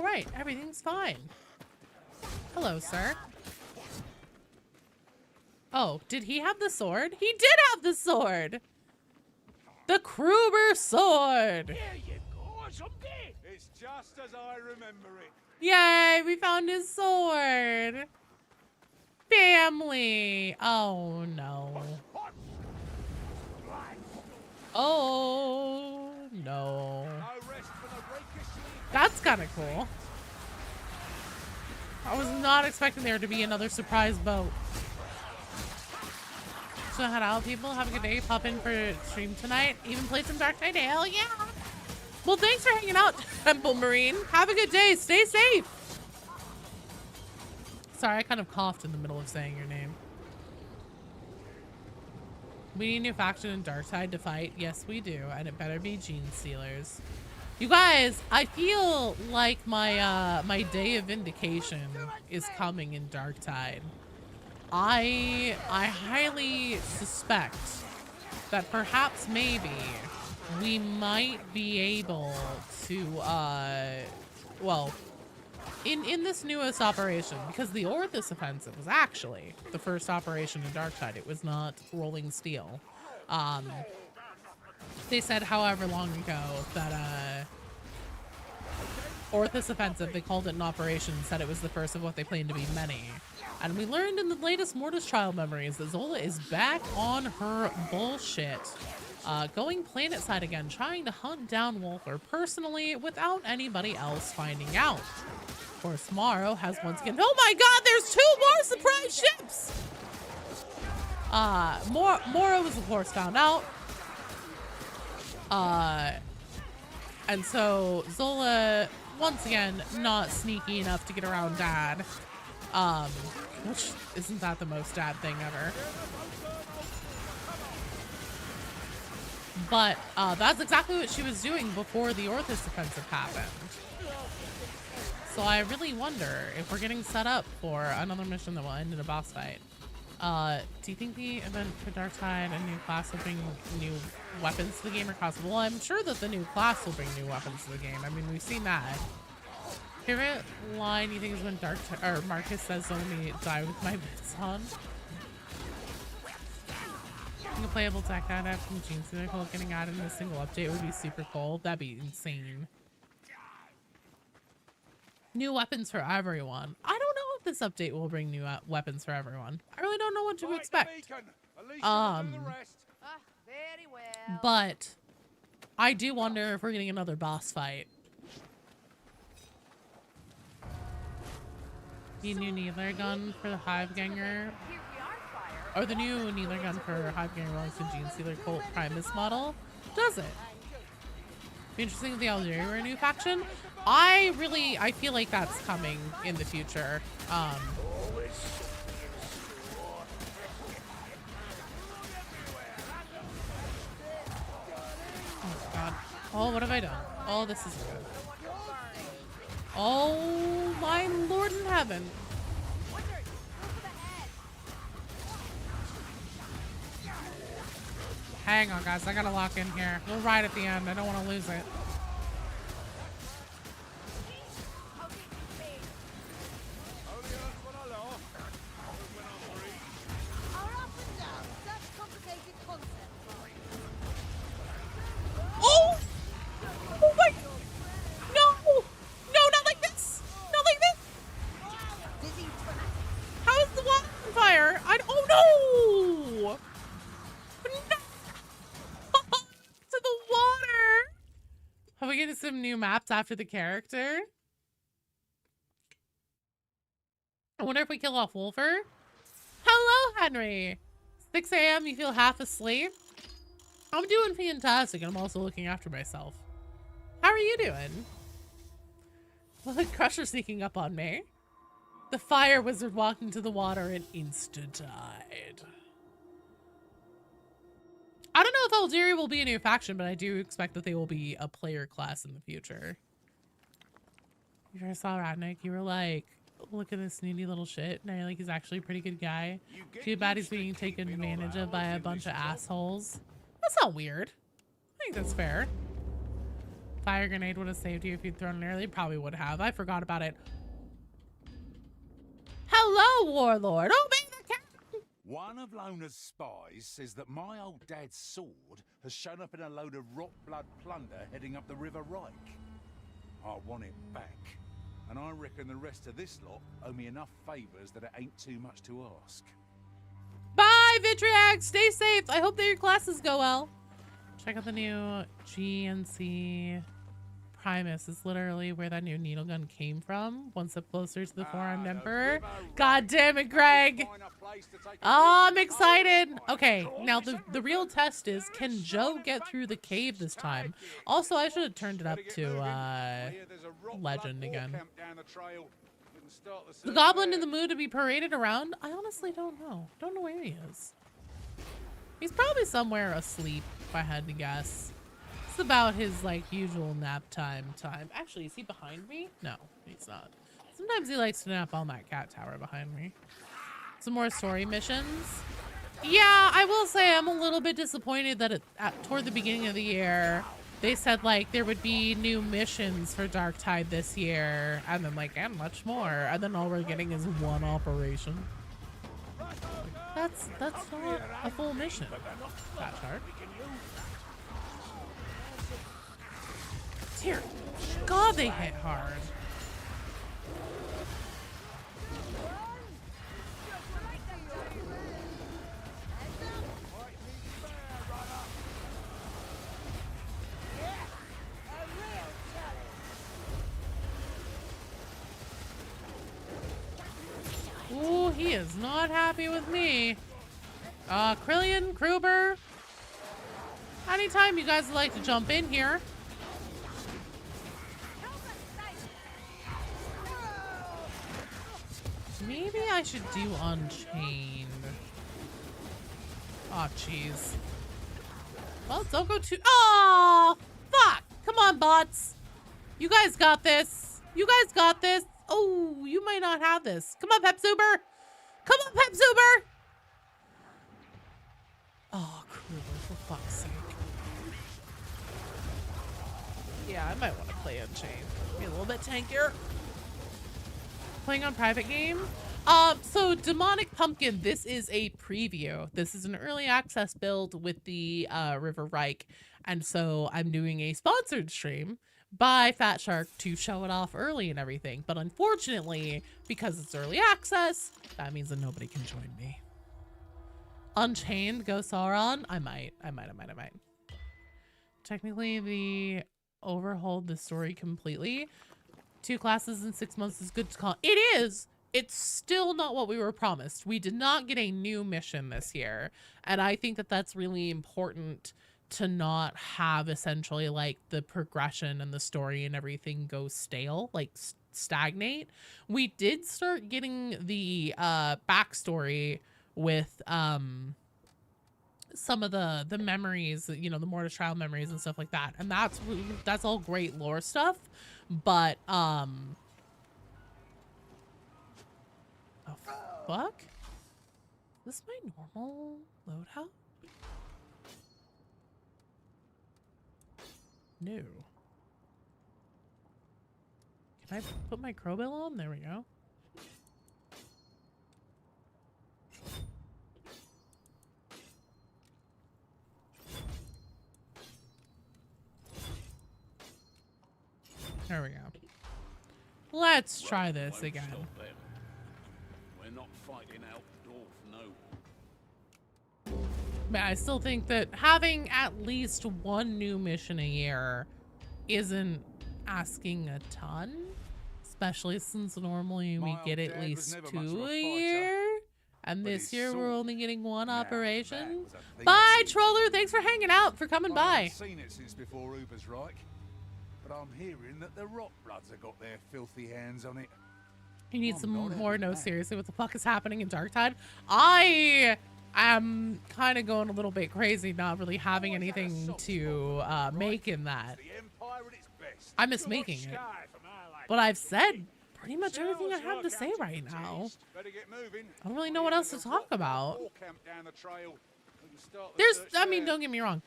all right. Everything's fine. Hello, sir. Oh, did he have the sword? He did have the sword! The Kruber sword! There you go, someday. It's just as I remember it. Yay, we found his sword! Family! Oh, no. Oh, no. No rest for the rakishly. That's kind of cool. I was not expecting there to be another surprise boat. So head out, people. Have a good day. Pop in for stream tonight. Even play some Dark Knight. Hell yeah! Well, thanks for hanging out, Temple Marine. Have a good day. Stay safe. Sorry, I kind of coughed in the middle of saying your name. We need a new faction in Darktide to fight. Yes, we do. And it better be Gene Stealers. You guys, I feel like my my day of vindication is coming in Darktide. I highly suspect that perhaps maybe we might be able to well, in this newest operation, because the Orthus offensive was actually the first operation in Darktide. It was not Rolling Steel. They said however long ago that Orthus offensive, they called it an operation, said it was the first of what they claimed to be many. And we learned in the latest Mortis trial memories that Zola is back on her bullshit. Going planet side again, trying to hunt down Wolfer personally without anybody else finding out. Of course, Morrow has once again— oh my god, there's 2 more surprise ships! Morrow was of course found out. And so Zola, once again, not sneaky enough to get around Dad. Which isn't that the most Dad thing ever. But that's exactly what she was doing before the Orthus offensive happened. So I really wonder if we're getting set up for another mission that will end in a boss fight. Do you think the event for Darktide, a new class, will bring new weapons to the game or costume? Well, I'm sure that the new class will bring new weapons to the game. I mean, we've seen that. Favorite line you think is when Marcus says, "Only die with my boots on"? I think a playable tech data from Gene Stealer getting added in a single update would be super cool. That'd be insane. New weapons for everyone. I don't know if this update will bring new weapons for everyone. I really don't know what to expect. Very well. But I do wonder if we're getting another boss fight. The new Needler gun for the Hiveganger. Or the new Needler gun for Hiveganger belongs to Gene Stealer Colt Primus model. Does it? Be interesting if the Algeria were a new faction. I feel like that's coming in the future. Oh god. Oh, what have I done? Oh, this is good. Oh my Lord in heaven. Hang on, guys. I gotta lock in here. We'll ride at the end. I don't want to lose it. Oh! Oh my! No! No, not like this! Not like this! How is the water on fire? Oh no! No! To the water! Are we getting some new maps after the character? I wonder if we kill off Wolfer. Hello, Henry! 6 a.m. You feel half asleep? I'm doing fantastic. I'm also looking after myself. How are you doing? Look, Crusher sneaking up on me. The fire wizard walked into the water and insta-died. I don't know if Algeria will be a new faction, but I do expect that they will be a player class in the future. You first saw Radnik, you were like, look at this snooty little shit. Now you're like, he's actually a pretty good guy. Too bad he's being taken advantage of by a bunch of assholes. That's not weird. I think that's fair. Fire grenade would have saved you if you'd thrown it early. Probably would have. I forgot about it. Hello, Warlord. Oh, man, the cat. One of Lona's spies says that my old dad's sword has shown up in a load of rot blood plunder heading up the River Reik. I want it back. And I reckon the rest of this lot owe me enough favours that it ain't too much to ask. Bye, Vitriac. Stay safe. I hope that your classes go well. Check out the new GNC Primus. Is literally where that new needle gun came from. One step closer to the four-armed emperor. God damn it, Greg. Oh, I'm excited. Okay, now the real test is, can Joe get through the cave this time? Also, I should have turned it up to legend again. The goblin in the mood to be paraded around? I honestly don't know. Don't know where he is. He's probably somewhere asleep, if I had to guess. It's about his, like, usual nap time. Actually, is he behind me? No, he's not. Sometimes he likes to nap on that cat tower behind me. Some more story missions. Yeah, I will say I'm a little bit disappointed that toward the beginning of the year, they said, like, there would be new missions for Darktide this year. And then, like, and much more. And then all we're getting is one operation. That's not a full mission. That chart. Dear God, they hit hard. Ooh, he is not happy with me. Krillian, Kruber. Anytime you guys would like to jump in here. Maybe I should do Unchained. Oh, jeez. Well, don't go too— oh, fuck! Come on, bots. You guys got this. You guys got this. Oh, you might not have this. Come on, Pepsuber. Come on, Pepsuber. Oh, Kruber, for fuck's sake. Yeah, I might want to play Unchained. Be a little bit tankier. Playing on private game. So Demonic Pumpkin, this is a preview. This is an early access build with the River Reik. And so I'm doing a sponsored stream by Fat Shark to show it off early and everything. But unfortunately, because it's early access, that means that nobody can join me. Unchained, go Sauron? I might. Technically, the overhauled the story completely. 2 classes in 6 months is good to call. It is. It's still not what we were promised. We did not get a new mission this year. And I think that that's really important to not have essentially like the progression and the story and everything go stale, like stagnate. We did start getting the backstory with some of the memories, you know, the Mortis trial memories and stuff like that. And that's all great lore stuff. But oh fuck? Is this my normal loadout? No. Can I put my crowbill on? There we go. There we go. Let's try this again. We're not fighting out Dwarf, no. But I still think that having at least one new mission a year isn't asking a ton, especially since normally we get at least 2 a year. And this year we're only getting 1 operation. Bye, Troller. Thanks for hanging out, for coming by. I haven't seen it since before Uber's Reik, but I'm hearing that the Rot Bloods have got their filthy hands on it. You need some more. No, seriously, what the fuck is happening in Darktide? I am kind of going a little bit crazy, not really having anything to make in that. I miss making it, but I've said pretty much everything I have to say right now. I don't really know what else to talk about. I mean, don't get me wrong.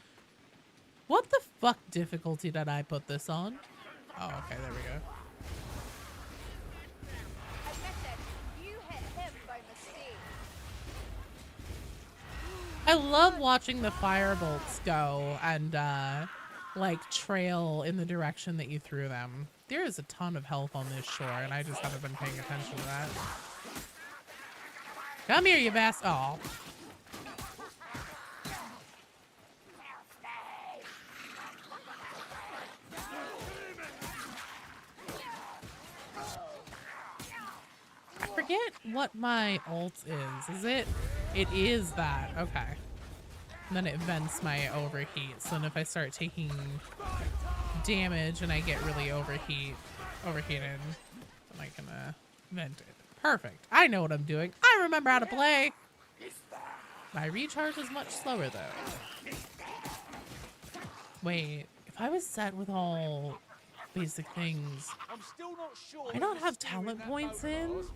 What the fuck difficulty did I put this on? Oh, okay, there we go. Admit it. You hit him by mistake. I love watching the firebolts go and like trail in the direction that you threw them. There is a ton of health on this shore, and I just haven't been paying attention to that. Come here, you bastard. Oh. I forget what my ult is. Is it? It is that. Okay. And then it vents my overheat. So then if I start taking damage and I get really overheated, then I can vent it. Perfect. I know what I'm doing. I remember how to play. My recharge is much slower though. Wait, if I was set with all basic things, I'm still not sure. I don't have steering talent that points boat in. was.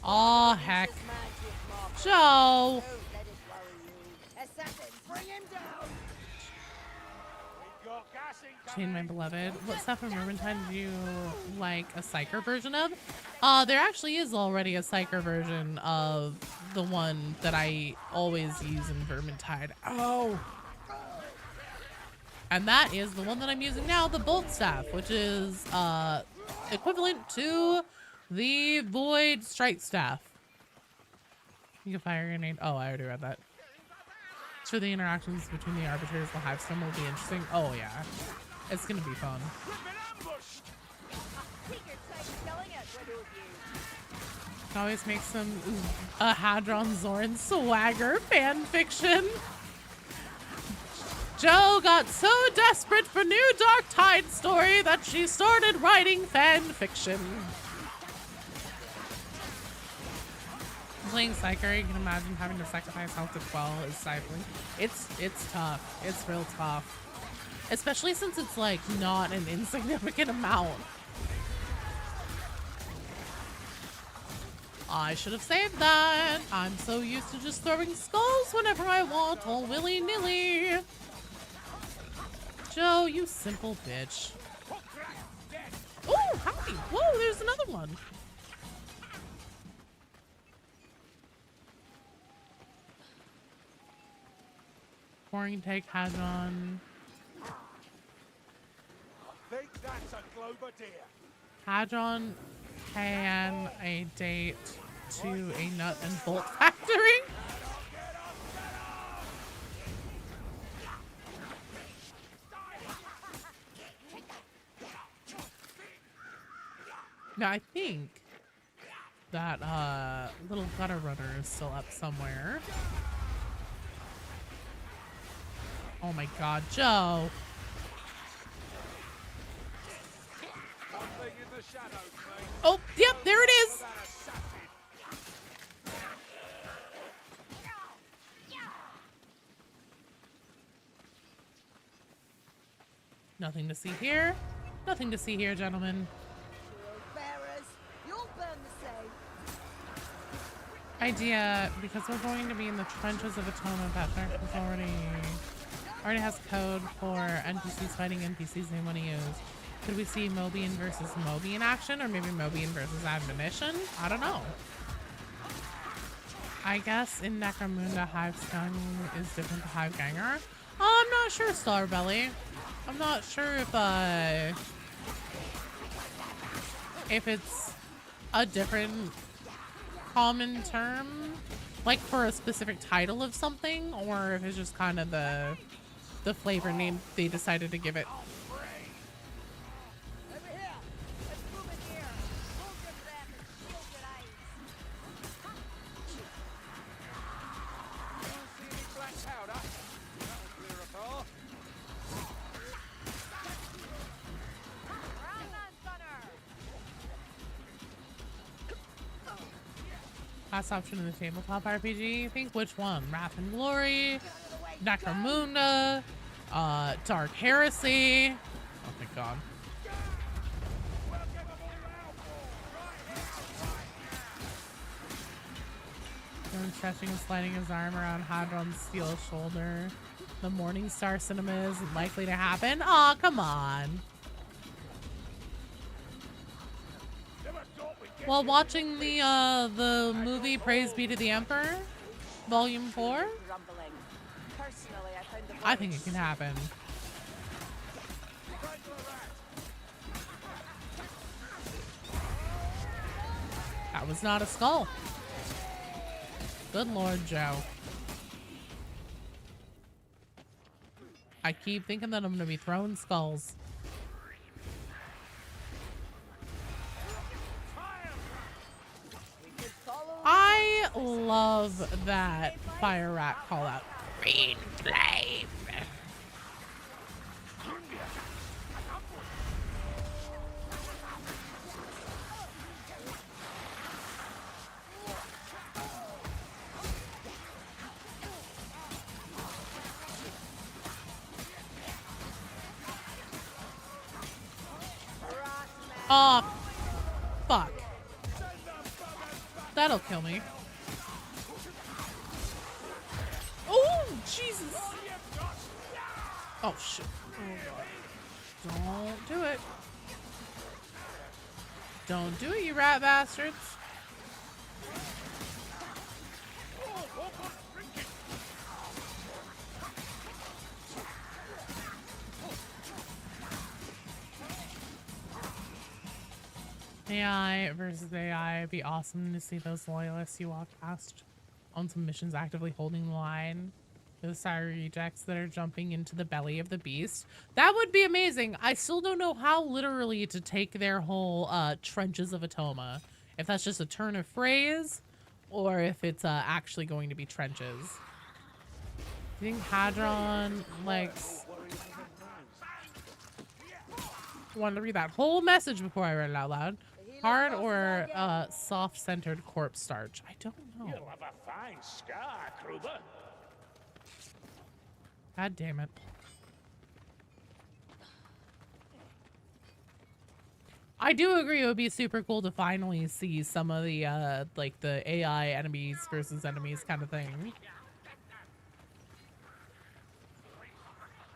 Aw, heck. Magic, Mark. Joe! Don't let it worry you. Assassin, bring him down! We've got gas Chain, incoming. my beloved. What stuff from Vermintide do you like a psyker version of? There actually is already a psyker version of the one that I always use in Vermintide. Oh! And that is the one that I'm using now, the Bolt Staff, which is equivalent to the Void Strike Staff. You can fire a grenade. Oh, I already read that. Sure, the interactions between the arbiters and the Hivestone will be interesting. Oh, yeah. It's gonna be fun. We've been ambushed. Take your time killing it, why don't you? Can always make some Hadron Zoran swagger fan fiction. Joe got so desperate for new Dark Tide story that she started writing fan fiction. Playing Psyker, you can imagine having to sacrifice health to quell is stifling. It's tough. It's real tough. Especially since it's like not an insignificant amount. I should have saved that. I'm so used to just throwing skulls whenever I want, all willy-nilly. Joe, you simple bitch. Oh, howdy. Whoa, there's another one. Pouring take Hadron. I think that's a Glober deer. Hadron can a date to a nut and bolt factory. Now I think that little gutter runner is still up somewhere. Oh my god, Joe. Something in the shadows, mate. Oh, yep, there it is. That assassin. Nothing to see here. Nothing to see here, gentlemen. Shield bearers, you'll burn the same. Idea, because we're going to be in the trenches of Atonement, that is already has code for NPCs fighting NPCs they want to use. Could we see Mobian versus Mobian action, or maybe Mobian versus Admonition? I don't know. I guess in Necromunda, Hivestone is different to Hiveganger. Oh, I'm not sure, Starbelly. I'm not sure if it's a different common term, like for a specific title of something, or if it's just kind of the flavor name they decided to give it. Over here! Let's move in here! Hold your breath and shield your eyes! Don't see any black powder. That'll clear a car. Round gunner! Last option in the tabletop RPG. Think which one? Wrath and Glory, Necromunda, Dark Heresy. Oh my god. Stretching and sliding his arm around Hadron's steel shoulder. The Morningstar Cinema isn't likely to happen. Aw, come on. While watching the movie Praise Be to the Emperor, Volume 4, Rumbling. Personally, I find the I think it can happen. That was not a skull. Good Lord, Joe. I keep thinking that I'm gonna be throwing skulls. I love that fire rat call out. Green flame. Oh, fuck. That'll kill me. Oh, Jesus. Oh, shit. Oh, God. Don't do it. Don't do it, you rat bastards. AI versus AI. It'd be awesome to see those loyalists you walk past on some missions actively holding the line. The Sire rejects that are jumping into the belly of the beast. That would be amazing. I still don't know how literally to take their whole trenches of Atoma. If that's just a turn of phrase or if it's actually going to be trenches. Do you think Hadron likes... Wanted to read that whole message before I read it out loud. Hard or soft-centered corpse starch? I don't know. You'll have a fine scar, Kruber. God damn it. I do agree it would be super cool to finally see some of the like the AI enemies versus enemies kind of thing.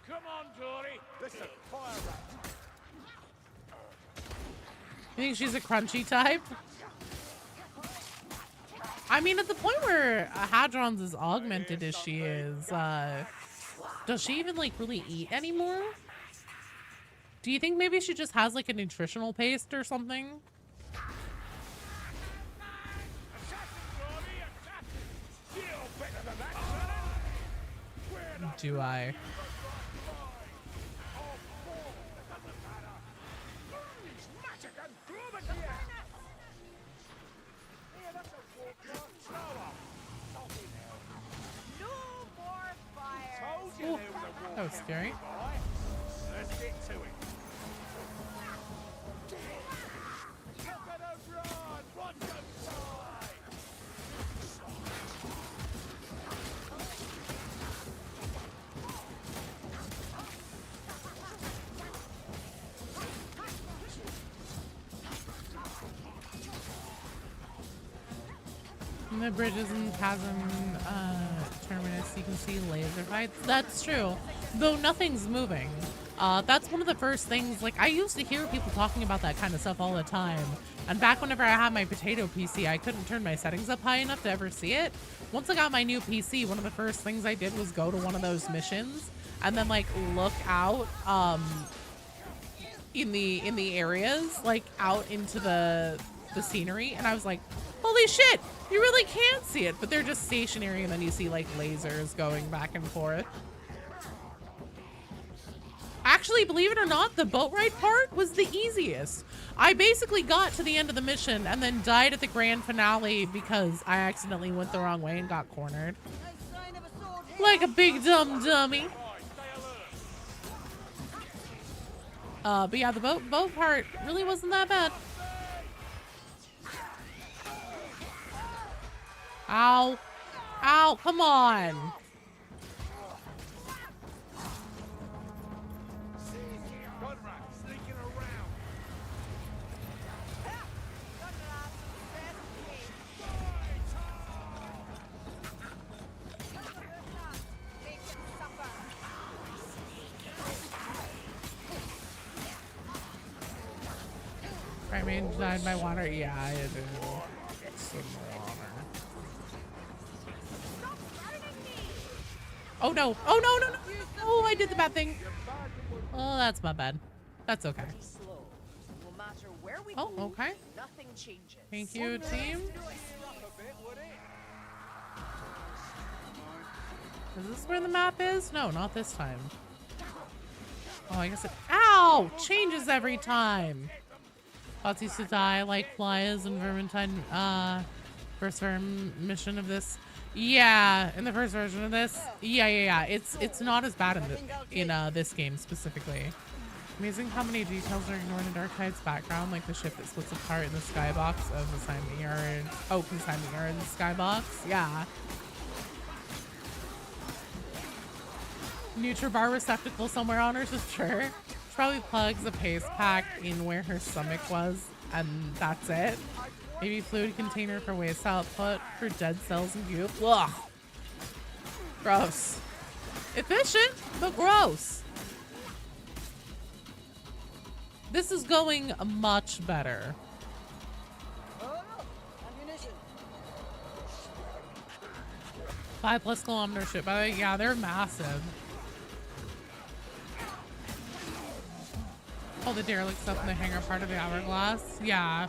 Come on, Dory. Listen, fire rat. You think she's a crunchy type? I mean, at the point where Hadron's as augmented as she is, does she even, like, really eat anymore? Do you think maybe she just has, like, a nutritional paste or something? Do I? Ooh, that was scary. Let's get to it. In the bridges and chasm terminus, you can see laser fights. That's true, though nothing's moving. That's one of the first things, like, I used to hear people talking about that kind of stuff all the time. And back whenever I had my potato PC, I couldn't turn my settings up high enough to ever see it. Once I got my new PC, one of the first things I did was go to one of those missions and then, like, look out in the areas, like, out into the scenery, and I was like, holy shit, you really can't see it, but they're just stationary, and then you see, like, lasers going back and forth. Actually, believe it or not, the boat ride part was the easiest. I basically got to the end of the mission and then died at the grand finale because I accidentally went the wrong way and got cornered. Like a big dumb dummy. But yeah, the boat part really wasn't that bad. Ow. Ow, come on. I mean, designed by water. Yeah, I do. Some water. Oh no! Oh no! No! No! Oh, I did the bad thing. Oh, that's my bad. That's okay. Pretty slow. No matter where we Oh, go, okay. nothing changes. Thank you, team. Is this where the map is? No, not this time. Oh, I guess it. Ow! Changes every time. Bots used to die like flies in Vermintide. First mission of this. Yeah, in the first version of this. Yeah. It's not as bad in this game specifically. Amazing how many details are ignored in Darktide's background, like the ship that splits apart in the skybox of consignment yard. Oh, consignment yard in the skybox. Yeah. Nutribar receptacle somewhere on her sister. She probably plugs a paste pack in where her stomach was, and that's it. Maybe fluid container for waste output for dead cells and goop. Ugh. Gross. Efficient, but gross. This is going much better. Oh, look, ammunition. 5+ kilometer ship. By the way, yeah, they're massive. Oh, the derelict stuff in the hangar part of the hourglass. Yeah.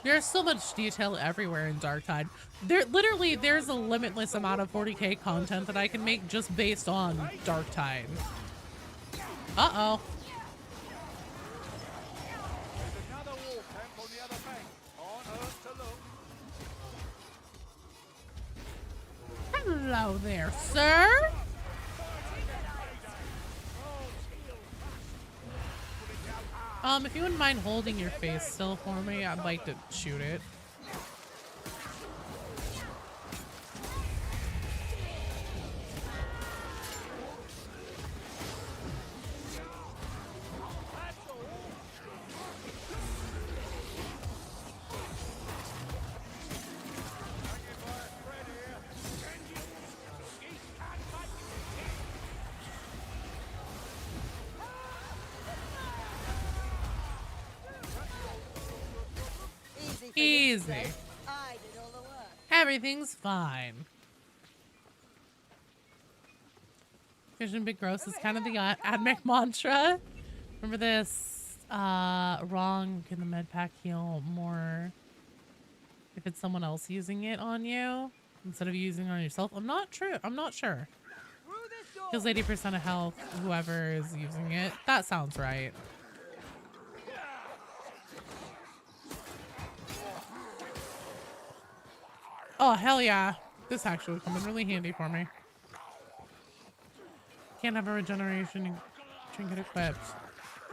There's so much detail everywhere in Darktide. There's a limitless amount of 40k content that I can make just based on Darktide. Uh-oh. Hello there, sir. If you wouldn't mind holding your face still for me, I'd like to shoot it. Easy. I did all the work. Everything's fine. Vision Big Gross is kind of the AdMech mantra. Remember this? Wrong. Can the med pack heal more if it's someone else using it on you instead of using it on yourself? I'm not sure. Heals 80% of health, whoever is using it. That sounds right. Oh, hell yeah. This actually would come in really handy for me. Can't have a regeneration trinket equipped.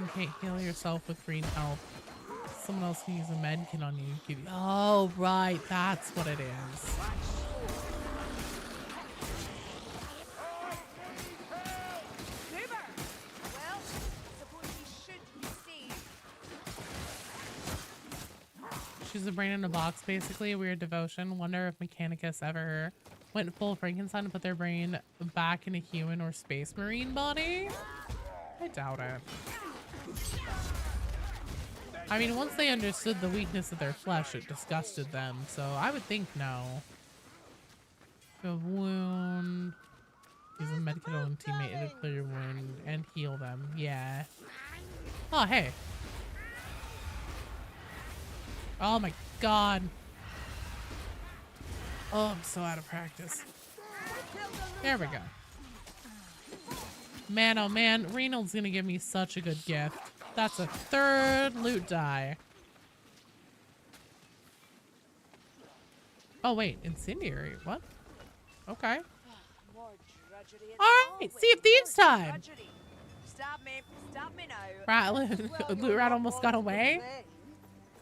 You can't heal yourself with green health. Someone else can use a med kit on you. Give you. Oh, right. That's what it is. Well, suppose he should be saved. She's a brain in a box, basically. Weird devotion. Wonder if Mechanicus ever went full Frankenstein and put their brain back in a human or space marine body. I doubt it. I mean, once they understood the weakness of their flesh, it disgusted them. So I would think no. A wound. Use a medkit on teammate to clear your wound and heal them. Yeah. Oh, hey. Oh my god. Oh, I'm so out of practice. There we go. Man, oh man, Reynolds gonna give me such a good gift. That's a 3rd loot die. Oh wait, incendiary. What? Okay. More drudgery is Alright, Sea of Thieves time. Drudgery. Stop me now. Rattling. Loot rat almost got away.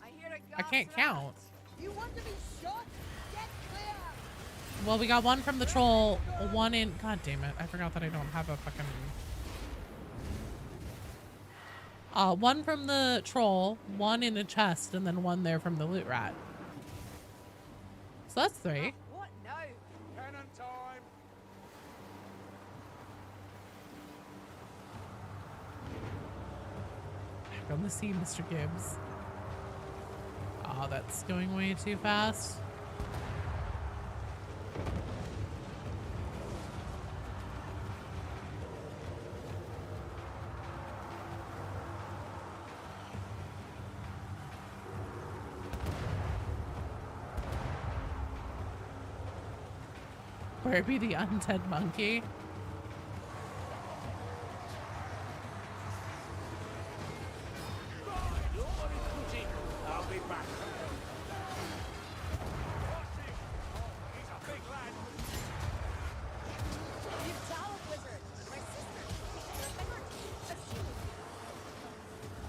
I hear a I can't count. You want to be shot? Get clear! Well, we got one from the troll, one in. God damn it! I forgot that I don't have a fucking. One from the troll, one in a chest, and then one there from the loot rat. So that's 3. What now? Cannon time. back on the scene, Mr. Gibbs. Oh, that's going way too fast. Barbie the undead monkey. I'll be back. He's a big lad. You child wizard. My sister. Your liberty. Assume.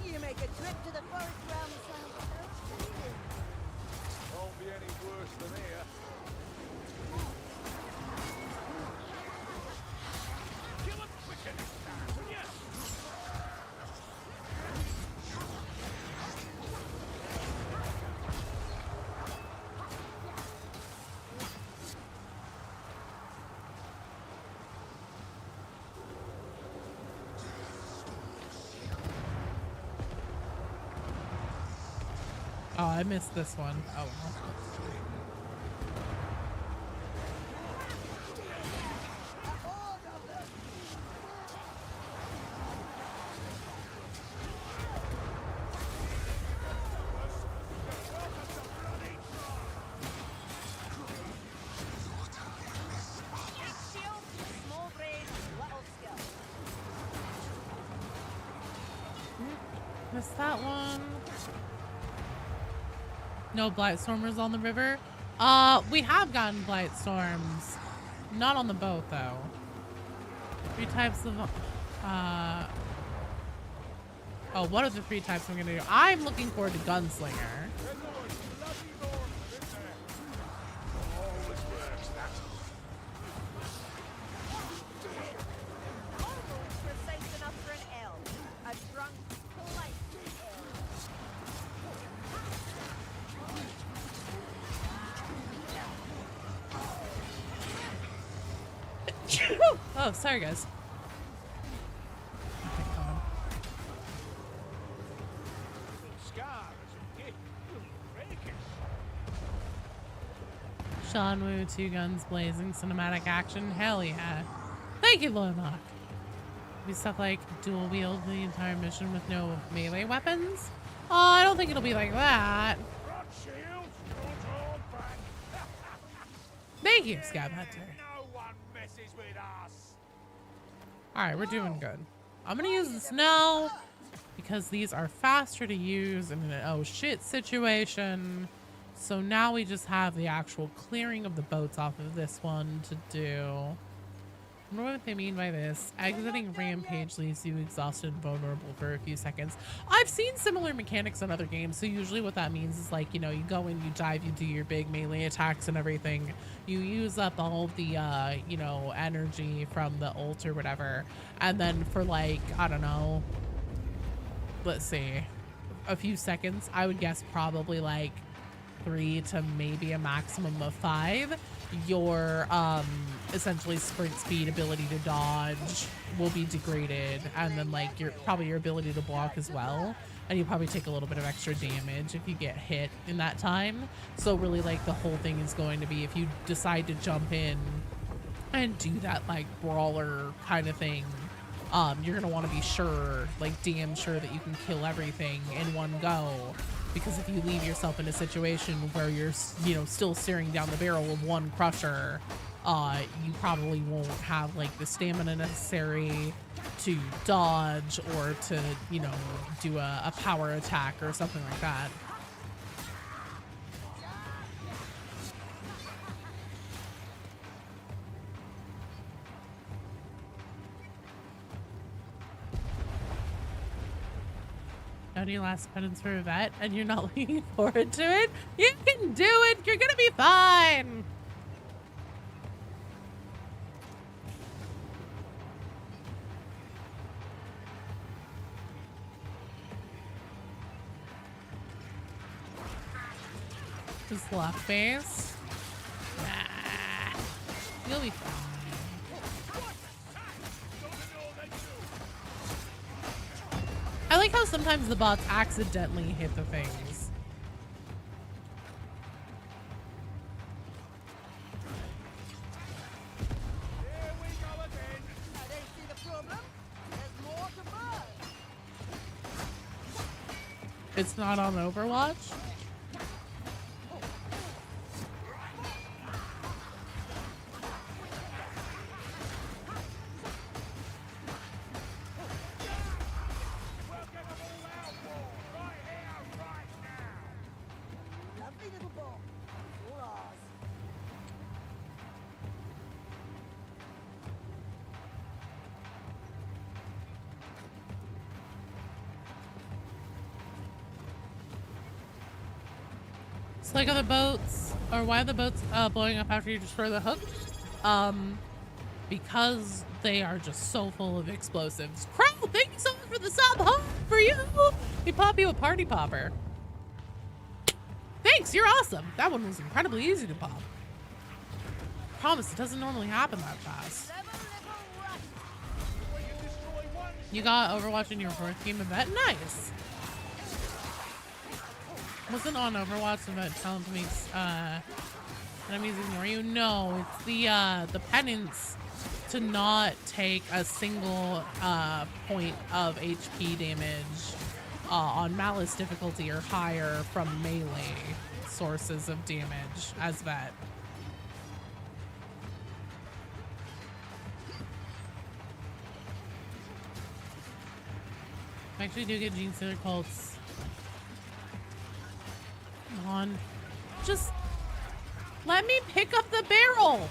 You make a trip to the forest realm sound so soothing. Won't be any worse than here. Kill him quicker this time, will ya? Oh, I missed this one. Oh well. Big shield, small brain, little skill. Missed that one. No Blightstormers on the river. We have gotten Blightstorms. Not on the boat though. 3 types of oh, what are the 3 types I'm gonna do? I'm looking forward to Gunslinger. Almost precise enough for an L. A drunk, polite L. Oh, sorry guys. Sean Woo, 2 guns blazing, cinematic action. Hell yeah. Thank you, Lonock. Be stuff like dual wield the entire mission with no melee weapons? Oh, I don't think it'll be like that. Thank you, Scab Hunter. No one messes with us. Alright, we're doing good. I'm gonna use the snow because these are faster to use in an oh shit situation. So now we just have the actual clearing of the boats off of this one to do. I wonder what they mean by this. Exiting Rampage leaves you exhausted and vulnerable for a few seconds. I've seen similar mechanics in other games, so usually what that means is like, you know, you go in, you dive, you do your big melee attacks and everything. You use up all of the, you know, energy from the ult or whatever. And then for like, I don't know, let's see, a few seconds, I would guess probably like 3 to maybe a maximum of 5, your essentially sprint speed, ability to dodge will be degraded, and then like your ability to block as well, and you probably take a little bit of extra damage if you get hit in that time. So really like the whole thing is going to be, if you decide to jump in and do that like brawler kind of thing, you're gonna want to be sure, like damn sure, that you can kill everything in one go. Because if you leave yourself in a situation where you're, you know, still staring down the barrel of one crusher, you probably won't have like the stamina necessary to dodge or to, you know, do a power attack or something like that. On your last penance for a vet and you're not looking forward to it, you can do it. You're gonna be fine. Just left face. Nah, you'll be fine. I like how sometimes the bots accidentally hit the things. Here we go again. I don't see the problem. There's more to burn. It's not on Overwatch. We'll get them all out, war. Right here, right now. Lovely little ball. All ours. It's like other boats, or why are the boats blowing up after you destroy the hook? Because they are just so full of explosives. Crow, thank you so much for the sub. Huh? For you, we pop you a party popper. Thanks, you're awesome. That one was incredibly easy to pop. Promise, it doesn't normally happen that fast. Clever little rat. You destroy one You got Overwatch in your 4th game event? Nice. Wasn't on Overwatch event talent makes enemies ignore you? No, it's the penance to not take a single point of HP damage on Malice difficulty or higher from melee sources of damage as vet. I actually do get Gene Stealer cults. Come on. Just let me pick up the barrel.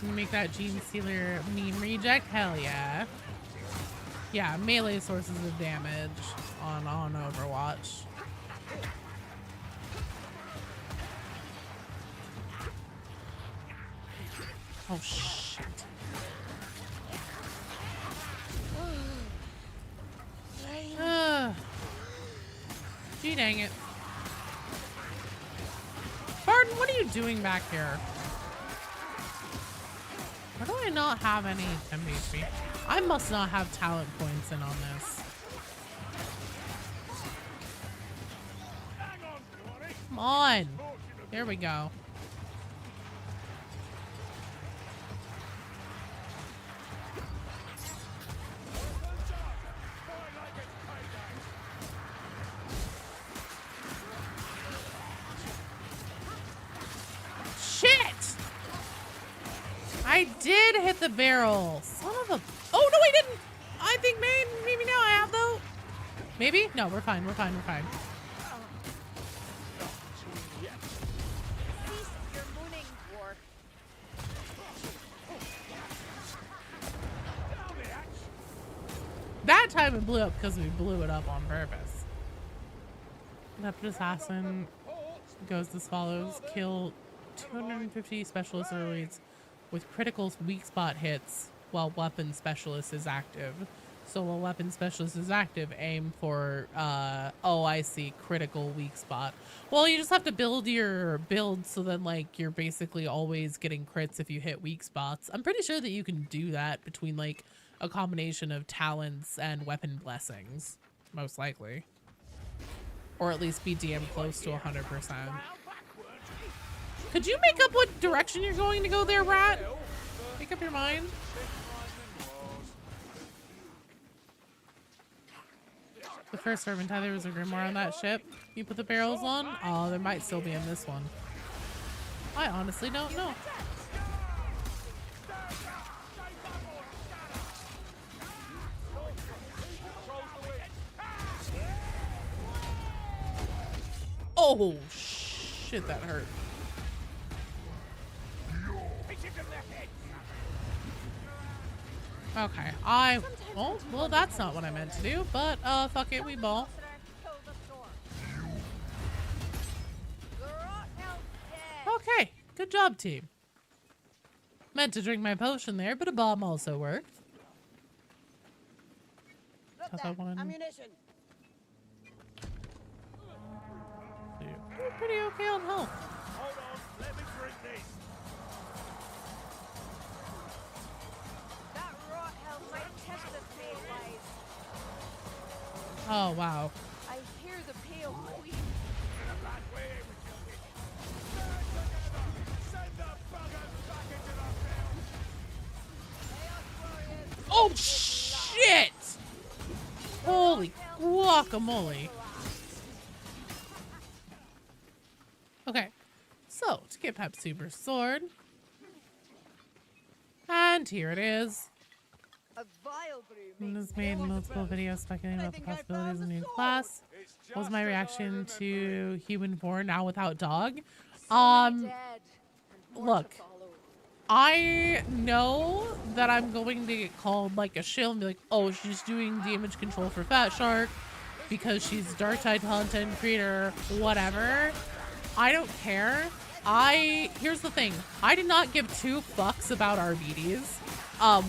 Make that Gene Stealer meme reject? Hell yeah. Yeah, melee sources of damage on Overwatch. Oh shit. Gee dang it. Pardon, what are you doing back here? Why do I not have any temp HP? I must not have talent points in on this. Hang on, Johnny. Come on. There we go. Shit! I did hit the barrel. Son of a... Oh, no, I didn't! I think maybe now I have, though. Maybe? No, we're fine. We're fine. We're fine. Cease your mooning, dwarf. That time it blew up because we blew it up on purpose. Leopard Assassin goes as follows. Kill 250 specialist elites with critical weak spot hits while weapon specialist is active. So while weapon specialist is active, aim for, oh, I see, critical weak spot. Well, you just have to build your build so then, like, you're basically always getting crits if you hit weak spots. I'm pretty sure that you can do that between, like, a combination of talents and weapon blessings, most likely. Or at least be DM close to 100%. Could you make up what direction you're going to go there, Rat? Make up your mind. The first servant there was a grimoire on that ship you put the barrels on? Oh, there might still be in this one. I honestly don't know. Oh, shit, that hurt. Okay, well, that's not what I meant to do, but, fuck it, we ball. Okay, good job, team. Meant to drink my potion there, but a bomb also worked. Look Thought there, that one- ammunition. We're pretty okay on health. Hold on, let me drink this. That rot hell might test the pale ways. Oh, wow. I hear the pale queen. In a bad way, we killed it. Stand together. Send the buggers back into the field. Oh, shit! Holy guacamole. Okay, so to get Pep Super Sword. And here it is. A vile brew It makes was made no multiple difference. videos speculating I about the think I possibilities found of the the new sword. class. It's What was just my as I reaction remember to Human 4 now without dog? So many Um, dead and more look. to follow. I know that I'm going to get called like a shill and be like, oh, she's doing damage control for Fat Shark because she's Dark Tide content creator, whatever. I don't care. Here's the thing. I did not give 2 fucks about RBDs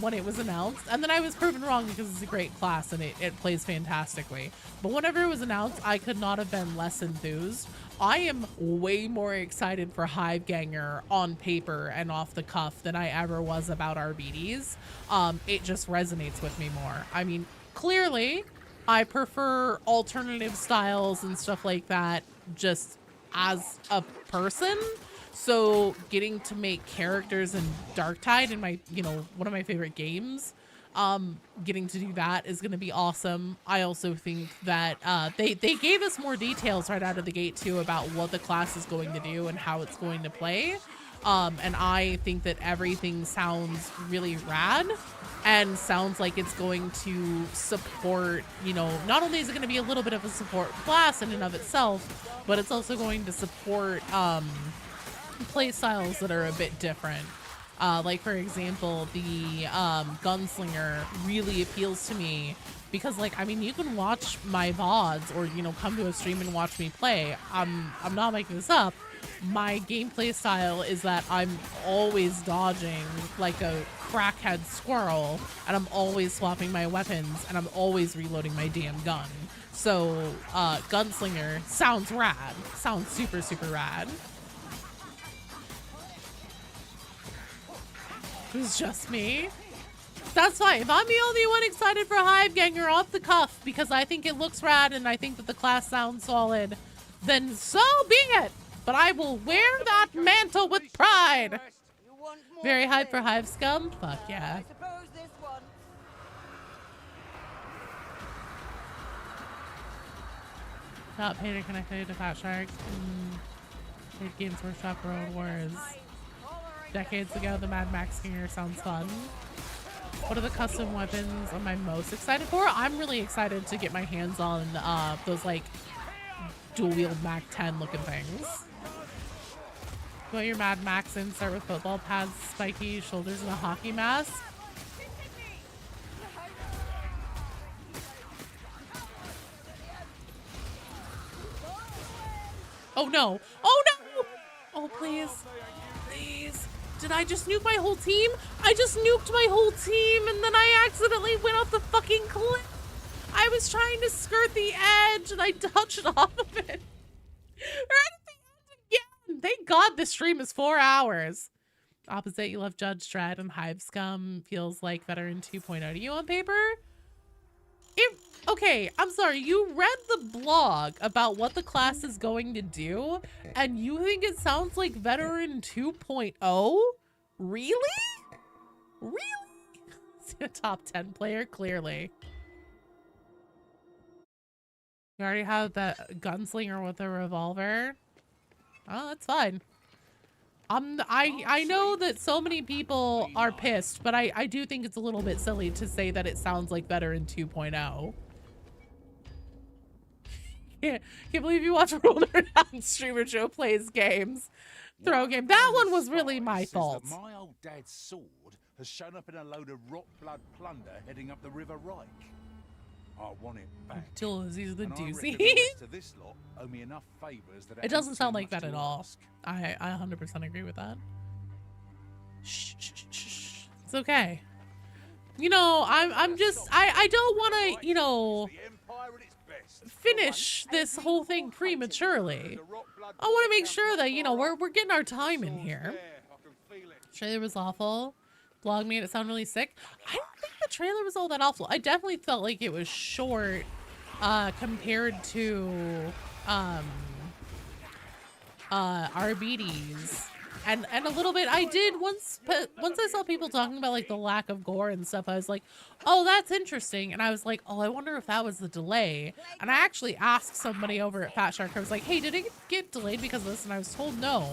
when it was announced, and then I was proven wrong because it's a great class and it plays fantastically. But whenever it was announced, I could not have been less enthused. I am way more excited for Hiveganger on paper and off the cuff than I ever was about RBDs. It just resonates with me more. I mean, clearly, I prefer alternative styles and stuff like that just as a person. So getting to make characters in Darktide in my, one of my favorite games, getting to do that is going to be awesome. I also think that they gave us more details right out of the gate too about what the class is going to do and how it's going to play. And I think that everything sounds really rad and sounds like it's going to support, not only is it going to be a little bit of a support class in and of itself, but it's also going to support play styles that are a bit different. Like for example, the gunslinger really appeals to me because you can watch my VODs or, come to a stream and watch me play. I'm not making this up. My gameplay style is that I'm always dodging like a crackhead squirrel and I'm always swapping my weapons and I'm always reloading my damn gun. So, gunslinger sounds rad. Sounds super, super rad. It was just me. That's fine. If I'm the only one excited for Hiveganger off the cuff because I think it looks rad and I think that the class sounds solid, then so be it. But I will wear that mantle with pride. You want more Very hyped for play? Hive Scum? Fuck yeah. I suppose this one. Not paid or connected to Fat Shark. Played Games Workshop World Wars. Decades ago, the Mad Max Singer sounds fun. What are the custom weapons am I most excited for? I'm really excited to get my hands on those like dual wield Mac 10 looking things. Put your Mad Max in, start with football pads, spiky shoulders, and a hockey mask. Oh no! Oh no! Oh please. Please. Did I just nuke my whole team? I just nuked my whole team and then I accidentally went off the fucking cliff. I was trying to skirt the edge and I dodged off of it. Right at the end again. Thank God this stream is 4 hours. Opposite, you love Judge Dredd and Hive Scum feels like Veteran 2.0 to you on paper? Okay, I'm sorry, you read the blog about what the class is going to do, and you think it sounds like Veteran 2.0? Really? Really? Is he a top 10 player? Clearly. You already have that gunslinger with a revolver? Oh, that's fine. I know that so many people are pissed, but I do think it's a little bit silly to say that it sounds like Veteran 2.0. Can't believe you watch Roller Down Streamer Joe plays games. Throw game. That one was really my fault. My old dad's sword has shown up in a load of rot blood plunder heading up the River Reik. I want it back. He's the And I reckon doozy. the rest of this lot owe me enough favors that It doesn't ain't sound too like much that to at all. ask. I 100% agree with that. Shh, shh, shh, shh. It's okay. You know, I don't want to, The Empire at its best. finish this whole thing prematurely. I want to make sure that, you know, we're getting our time in here. Trailer was awful. Blog made it sound really sick. I don't think the trailer was all that awful. I definitely felt like it was short compared to RBD's. And a little bit, I did once I saw people talking about like the lack of gore and stuff, I was like, oh, that's interesting. And I was like, oh, I wonder if that was the delay. And I actually asked somebody over at Fat Shark, I was like, hey, did it get delayed because of this? And I was told no.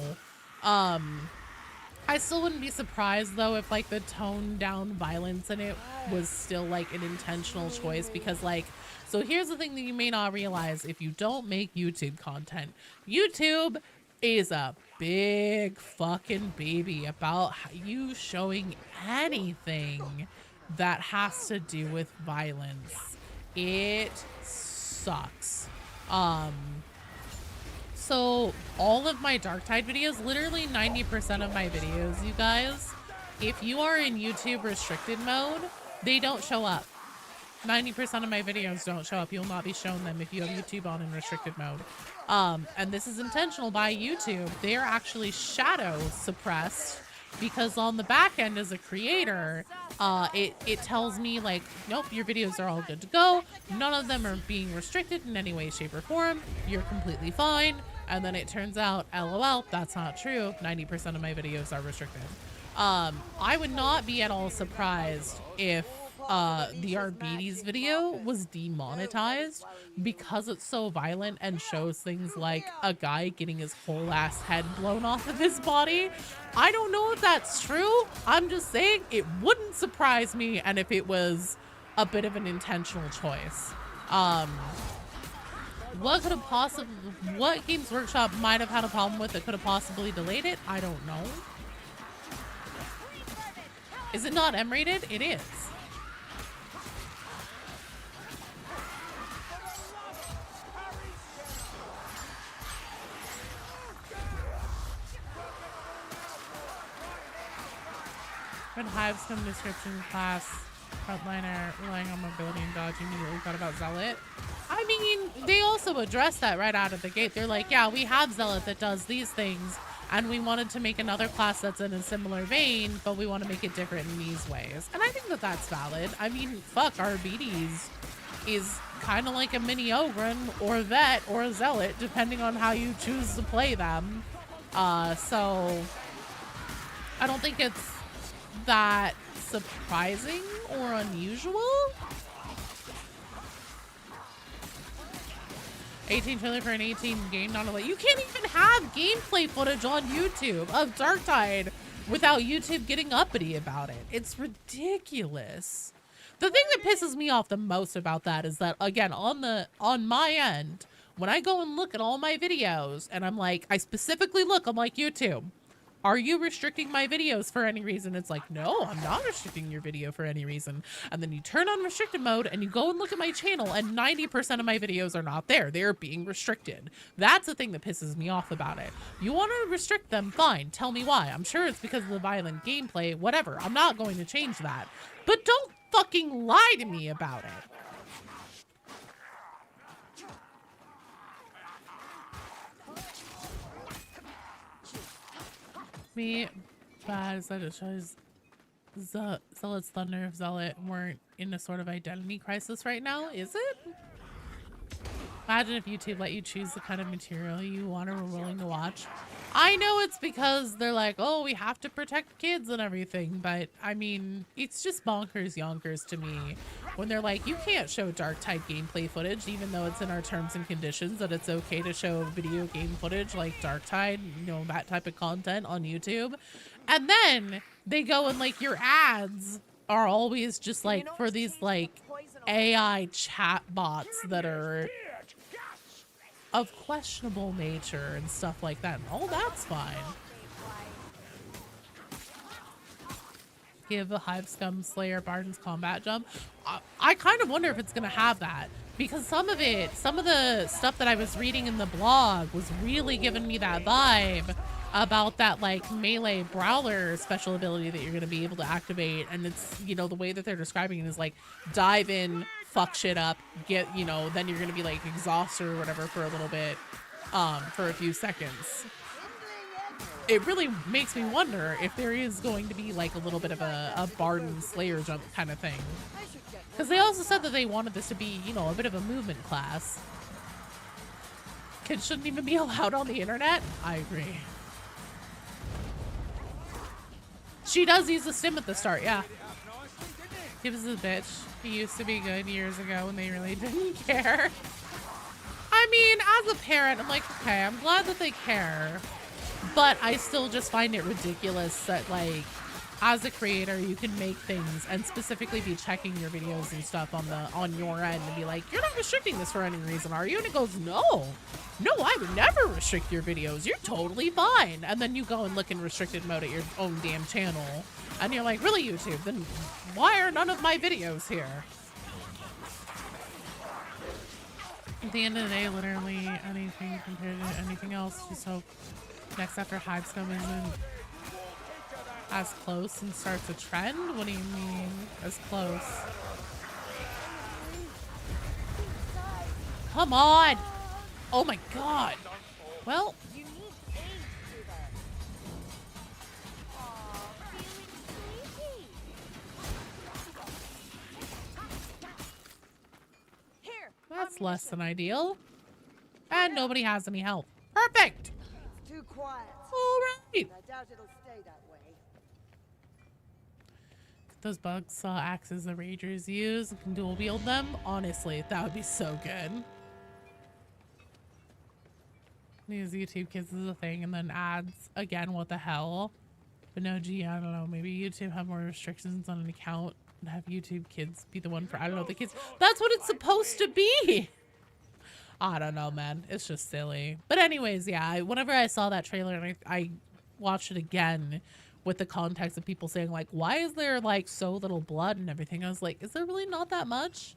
I still wouldn't be surprised though if like the toned down violence in it was still like an intentional choice, because like, so here's the thing that you may not realize if you don't make YouTube content. YouTube is a big fucking baby about you showing anything that has to do with violence. It sucks. So all of my Darktide videos, literally 90% of my videos, you guys, if you are in YouTube restricted mode, they don't show up. 90% of my videos don't show up. You'll not be shown them if you have YouTube on in restricted mode. And this is intentional by YouTube. They are actually shadow suppressed because on the back end as a creator, it tells me like, nope, your videos are all good to go. None of them are being restricted in any way, shape, or form. You're completely fine. And then it turns out, LOL, that's not true. 90% of my videos are restricted. I would not be at all surprised if the Arbides video was demonetized because it's so violent and shows things like a guy getting his whole ass head blown off of his body. I don't know if that's true. I'm just saying it wouldn't surprise me, and if it was a bit of an intentional choice. What Games Workshop might have had a problem with that could have possibly delayed it? I don't know. Is it not M-rated? It is. When Hives come description class, frontliner relying on mobility and dodge, immediately thought about Zealot. I mean, they also address that right out of the gate. They're like, yeah, we have Zealot that does these things, and we wanted to make another class that's in a similar vein, but we want to make it different in these ways. And I think that that's valid. I mean, fuck, Arbides is kind of like a mini Ogren or Vet or a Zealot, depending on how you choose to play them. So I don't think it's that surprising or unusual. 18 trailer for an 18 game, not a lot. You can't even have gameplay footage on YouTube of Darktide without YouTube getting uppity about it. It's ridiculous. The thing that pisses me off the most about that is that, again, on my end, when I go and look at all my videos and I'm like, I specifically look, I'm like, YouTube, are you restricting my videos for any reason? It's like, no, I'm not restricting your video for any reason. And then you turn on restricted mode and you go and look at my channel and 90% of my videos are not there. They're being restricted. That's the thing that pisses me off about it. You want to restrict them, fine. Tell me why. I'm sure it's because of the violent gameplay, whatever. I'm not going to change that. But don't fucking lie to me about it. Me bad is that it shows Zealot's Thunder if Zealot weren't in a sort of identity crisis right now, is it? Imagine if YouTube let you choose the kind of material you want or were willing to watch. I know it's because they're like, oh, we have to protect kids and everything, but I mean, it's just bonkers yonkers to me when they're like, you can't show Darktide gameplay footage, even though it's in our terms and conditions that it's okay to show video game footage like Darktide, you know, that type of content on YouTube. And then they go and like, your ads are always just like for these like AI chat bots that are of questionable nature and stuff like that. Oh, that's fine. Give a Hive Scum Slayer Barden's combat jump. I kind of wonder if it's gonna have that, because some of the stuff that I was reading in the blog was really giving me that vibe about that like melee brawler special ability that you're going to be able to activate. And it's, you know, the way that they're describing it is like dive in, fuck shit up, get, you know, then you're gonna be like exhausted or whatever for a little bit, for a few seconds. It really makes me wonder if there is going to be like a little bit of a Barden Slayer jump kind of thing. Because they also said that they wanted this to be, you know, a bit of a movement class. Kids shouldn't even be allowed on the internet? I agree. She does use the stim at the start, yeah. He was a bitch. He used to be good years ago when they really didn't care. I mean, as a parent, I'm like, okay, I'm glad that they care. But I still just find it ridiculous that, like, as a creator, you can make things and specifically be checking your videos and stuff on your end and be like, you're not restricting this for any reason, are you? And it goes, no, I would never restrict your videos. You're totally fine. And then you go and look in restricted mode at your own damn channel. And you're like, really, YouTube? Then why are none of my videos here? At the end of the day, literally anything compared to anything else. Just hope next after Hivescum isn't as close and starts a trend? What do you mean, as close? Come on! Oh my god! Well, You need aid to that. Aw, feeling sleepy. Here. that's less than ideal. And nobody has any help. Perfect! It's too quiet. Alright! I doubt it'll stay that way. Those bugs saw axes the Ragers use and can dual wield them. Honestly, that would be so good. These YouTube Kids is a thing, and then ads again. What the hell? But no, gee, I don't know. Maybe YouTube have more restrictions on an account and have YouTube Kids be the one for, I don't know, the kids. That's what it's supposed to be. I don't know, man. It's just silly. But anyways, yeah. Whenever I saw that trailer and I watched it again with the context of people saying like, why is there like so little blood and everything? I was like, is there really not that much?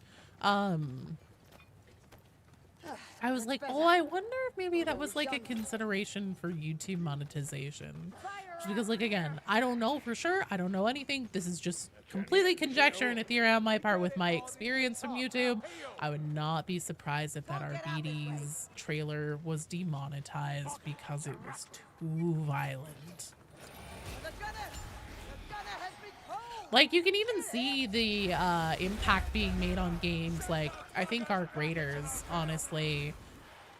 I was like, oh, I wonder if maybe that was like a consideration for YouTube monetization. Just because, like, again, I don't know for sure. I don't know anything. This is just completely conjecture and a theory on my part with my experience from YouTube. I would not be surprised if that Arbides trailer was demonetized because it was too violent. Like, you can even see the impact being made on games like, I think, Arc Raiders, honestly.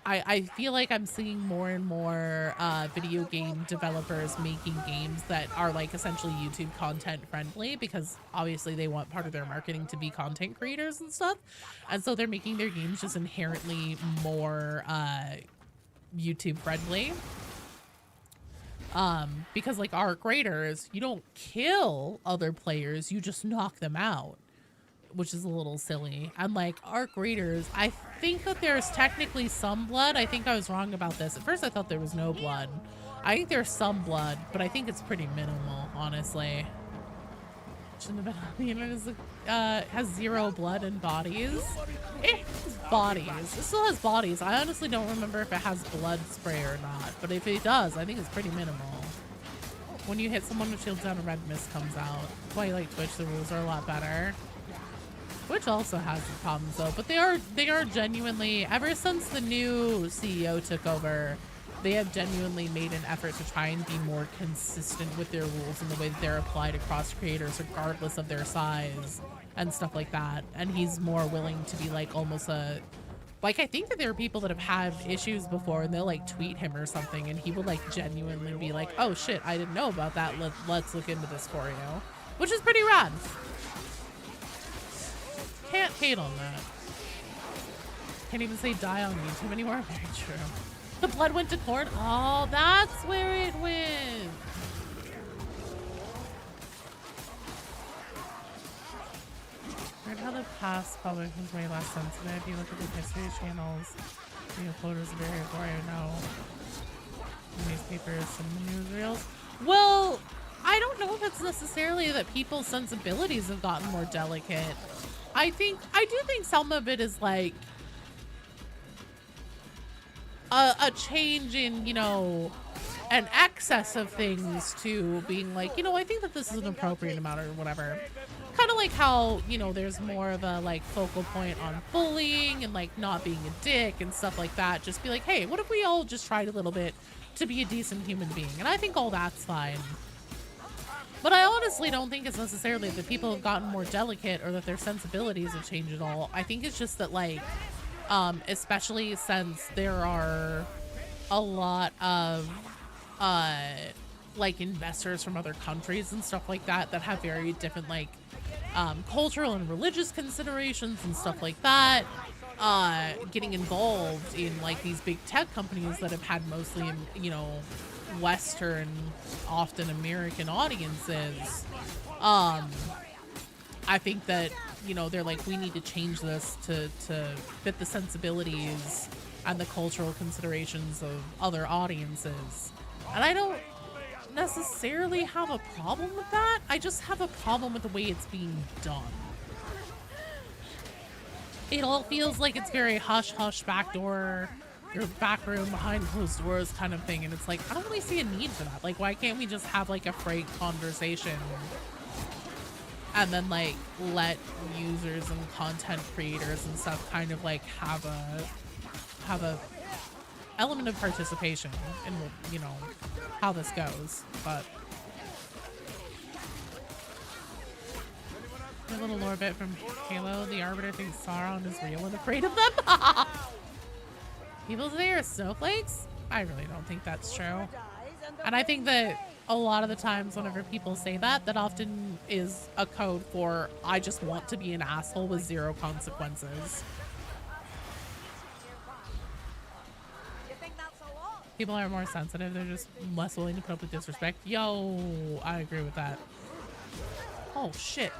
I feel like I'm seeing more and more video game developers making games that are, like, essentially YouTube content friendly because, obviously, they want part of their marketing to be content creators and stuff. And so they're making their games just inherently more YouTube friendly. Because like Arc Raiders, you don't kill other players, you just knock them out, which is a little silly. And like Arc Raiders, I think that there's technically some blood. I think I was wrong about this. At first I thought there was no blood. I think there's some blood, but I think it's pretty minimal, honestly. Shouldn't have been on the internet. Has 0 blood and bodies. It has bodies. It still has bodies. I honestly don't remember if it has blood spray or not, but if it does, I think it's pretty minimal. When you hit someone with shields down, a red mist comes out. That's why, like, Twitch, the rules are a lot better. Twitch also has its problems though, but they are genuinely, ever since the new CEO took over, they have genuinely made an effort to try and be more consistent with their rules and the way that they're applied across creators regardless of their size and stuff like that. And he's more willing to be like almost a, like, I think that there are people that have had issues before and they'll like tweet him or something and he will like genuinely be like, oh shit, I didn't know about that, let's look into this for you, which is pretty rad. Can't hate on that. Can't even say die on YouTube anymore. Very true. The blood went to court. Oh, that's where it went. Heard how the past public was way less sensitive. You look at the history channels, the uploaders are very boring now. Newspapers and the newsreels. Well, I don't know if it's necessarily that people's sensibilities have gotten more delicate. I do think some of it is like a change in, you know, an excess of things to being like, you know, I think that this is an appropriate amount or whatever. Kind kind of like how, you know, there's more of a like focal point on bullying and like not being a dick and stuff like that. Just be like, hey, what if we all just tried a little bit to be a decent human being? And I think all that's fine. But I honestly don't think it's necessarily that people have gotten more delicate or that their sensibilities have changed at all. I think it's just that, like, especially since there are a lot of, like, investors from other countries and stuff like that that have very different, like, cultural and religious considerations and stuff like that, getting involved in, like, these big tech companies that have had mostly, you know, Western, often American audiences. I think that, you know, they're like, we need to change this to fit the sensibilities and the cultural considerations of other audiences. And I don't necessarily have a problem with that. I just have a problem with the way it's being done. It all feels like it's very hush-hush backdoor, your back room behind closed doors kind of thing, and it's like, I don't really see a need for that. Like, why can't we just have like a frank conversation and then like let users and content creators and stuff kind of like have a element of participation in, you know, how this goes. But a little lore bit from Halo: the Arbiter thinks Sauron is real and afraid of them. People say are snowflakes? I really don't think that's true. And I think that a lot of the times whenever people say that, that often is a code for, I just want to be an asshole with zero consequences. People are more sensitive. They're just less willing to put up with disrespect. Yo, I agree with that. Oh, shit.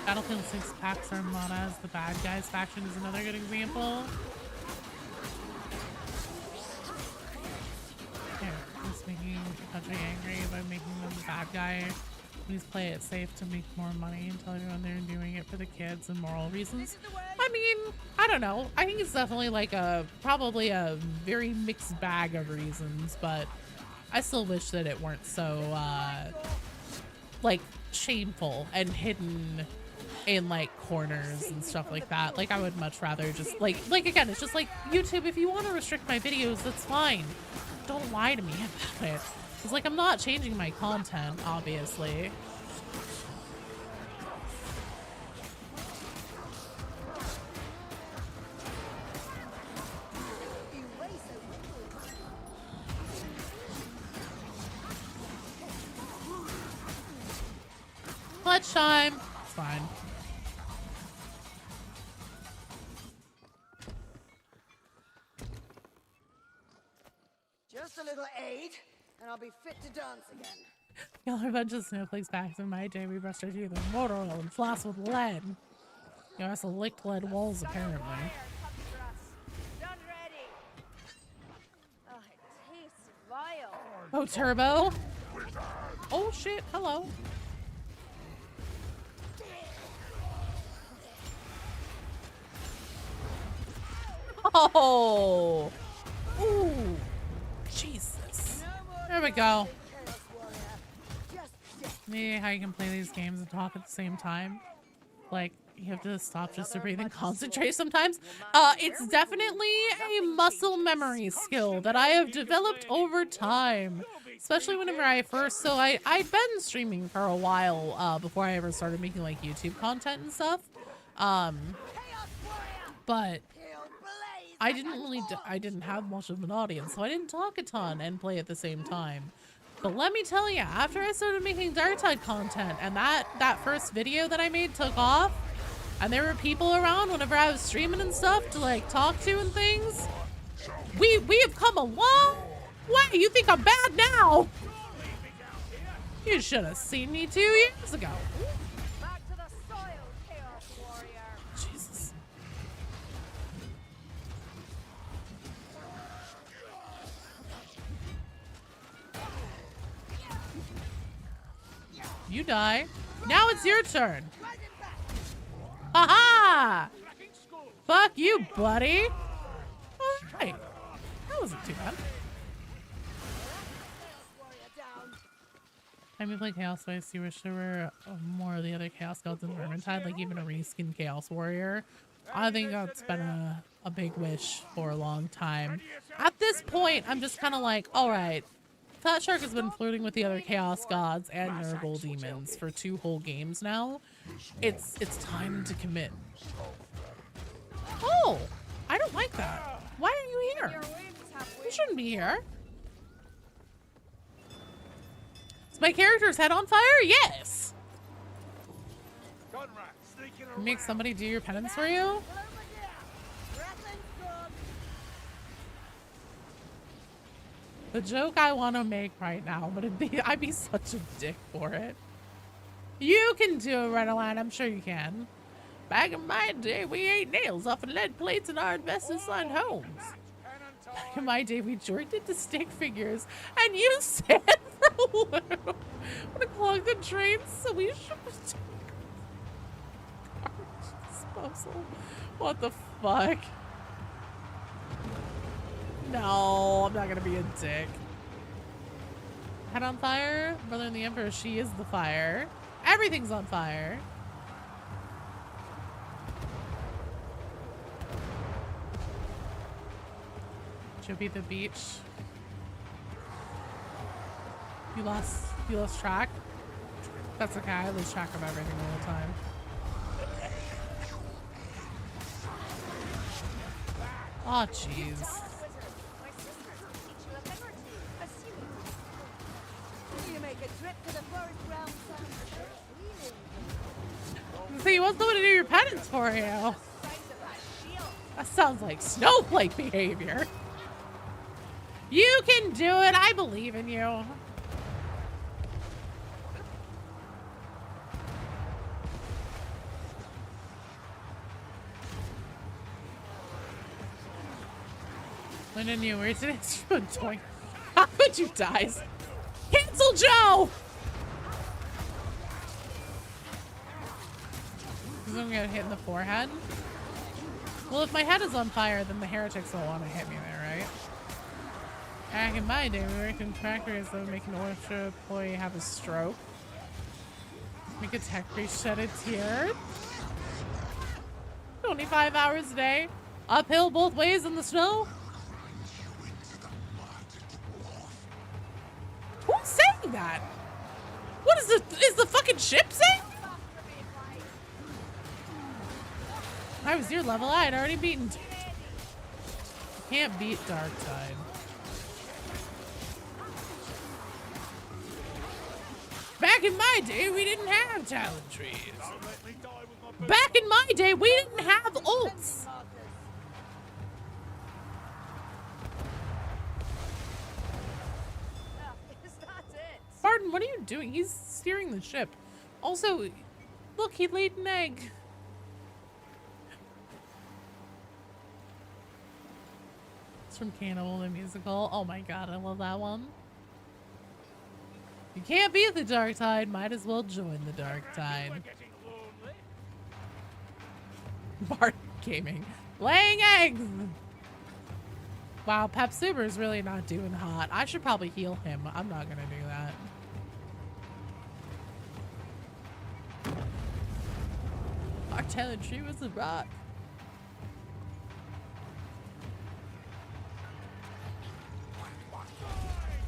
Battlefield 6 packs are modded as the bad guys faction is another good example. Here, just making the country angry by making them the bad guy. Please play it safe to make more money and tell everyone they're doing it for the kids and moral reasons. I mean, I don't know. I think it's definitely like probably a very mixed bag of reasons, but I still wish that it weren't so, like, shameful and hidden in like corners and stuff like that. Like, I would much rather just like again, it's just like, YouTube, if you want to restrict my videos, that's fine. Don't lie to me about it. It's like, I'm not changing my content, obviously. Clutch time. It's fine. Just a little aid, and I'll be fit to dance again. Y'all are a bunch of snowflakes back in my day. We brushed our teeth with motor oil and floss with lead. You also licked lead walls, apparently. Done ready. Oh, it tastes vile. Oh, Turbo. Oh, shit. Hello. Oh. Ooh. Jesus. There we go. Maybe how you can play these games and talk at the same time. Like, you have to stop just to breathe and concentrate sometimes. It's definitely a muscle memory skill that I have developed over time. Especially whenever I first, so I'd been streaming for a while before I ever started making like YouTube content and stuff. But I didn't have much of an audience, so I didn't talk a ton and play at the same time. But let me tell you, after I started making Darktide content and that first video that I made took off, and there were people around whenever I was streaming and stuff to like talk to and things, we have come a long way. You think I'm bad now? You should have seen me 2 years ago. Back to the soil, Chaos Warrior. Jesus. You die. Now it's your turn. Aha! Fuck you, buddy. Alright. That wasn't too bad. Time you play Chaos Spice, you wish there were more of the other Chaos Gods in Vermintide, like even a reskin Chaos Warrior. I think that's been a big wish for a long time. At this point, I'm just kind of like, alright, Fat Shark has been flirting with the other Chaos Gods and Nurgle Demons for 2 whole games now. It's time to commit. Oh! I don't like that. Why are you here? You shouldn't be here. Is my character's head on fire? Yes! Make somebody do your penance for you? The joke I want to make right now, but I'd be such a dick for it. You can do it, Redoline. I'm sure you can. Back in my day, we ate nails off of lead plates in our asbestos-lined homes. Back in my day, we jorked into stick figures and used sand for lube. When it clogged the drains, so we should disposal. What the fuck? No, I'm not gonna be a dick. Head on fire? Brother and the Emperor, she is the fire. Everything's on fire. Should be the beach. You lost track? That's okay, I lose track of everything all the time. Oh, jeez. So you want someone to do your penance for you? That sounds like snowflake behavior. You can do it. I believe in you. When did you wait today? How could you die? Cancel Joe! Because I'm gonna hit in the forehead. Well, if my head is on fire, then the heretics will want to hit me there, right? Back in my day, we worked in factories that would make an orchestra employee have a stroke. Make a tech priest shed a tear. 25 hours a day. Uphill both ways in the snow. Who's saying that? What is the fucking ship saying? If I was your level, I had already beaten. You can't beat Darktide. Back in my day, we didn't have talent trees. Back in my day, we didn't have ults. Barton, what are you doing? He's steering the ship. Also, look, he laid an egg. It's from Cannibal the Musical. Oh my god, I love that one. You can't beat the dark tide, might as well join the dark tide. Bart Gaming. Laying eggs! Wow, Pep Super's really not doing hot. I should probably heal him. I'm not gonna do that. Our talent tree was a rock.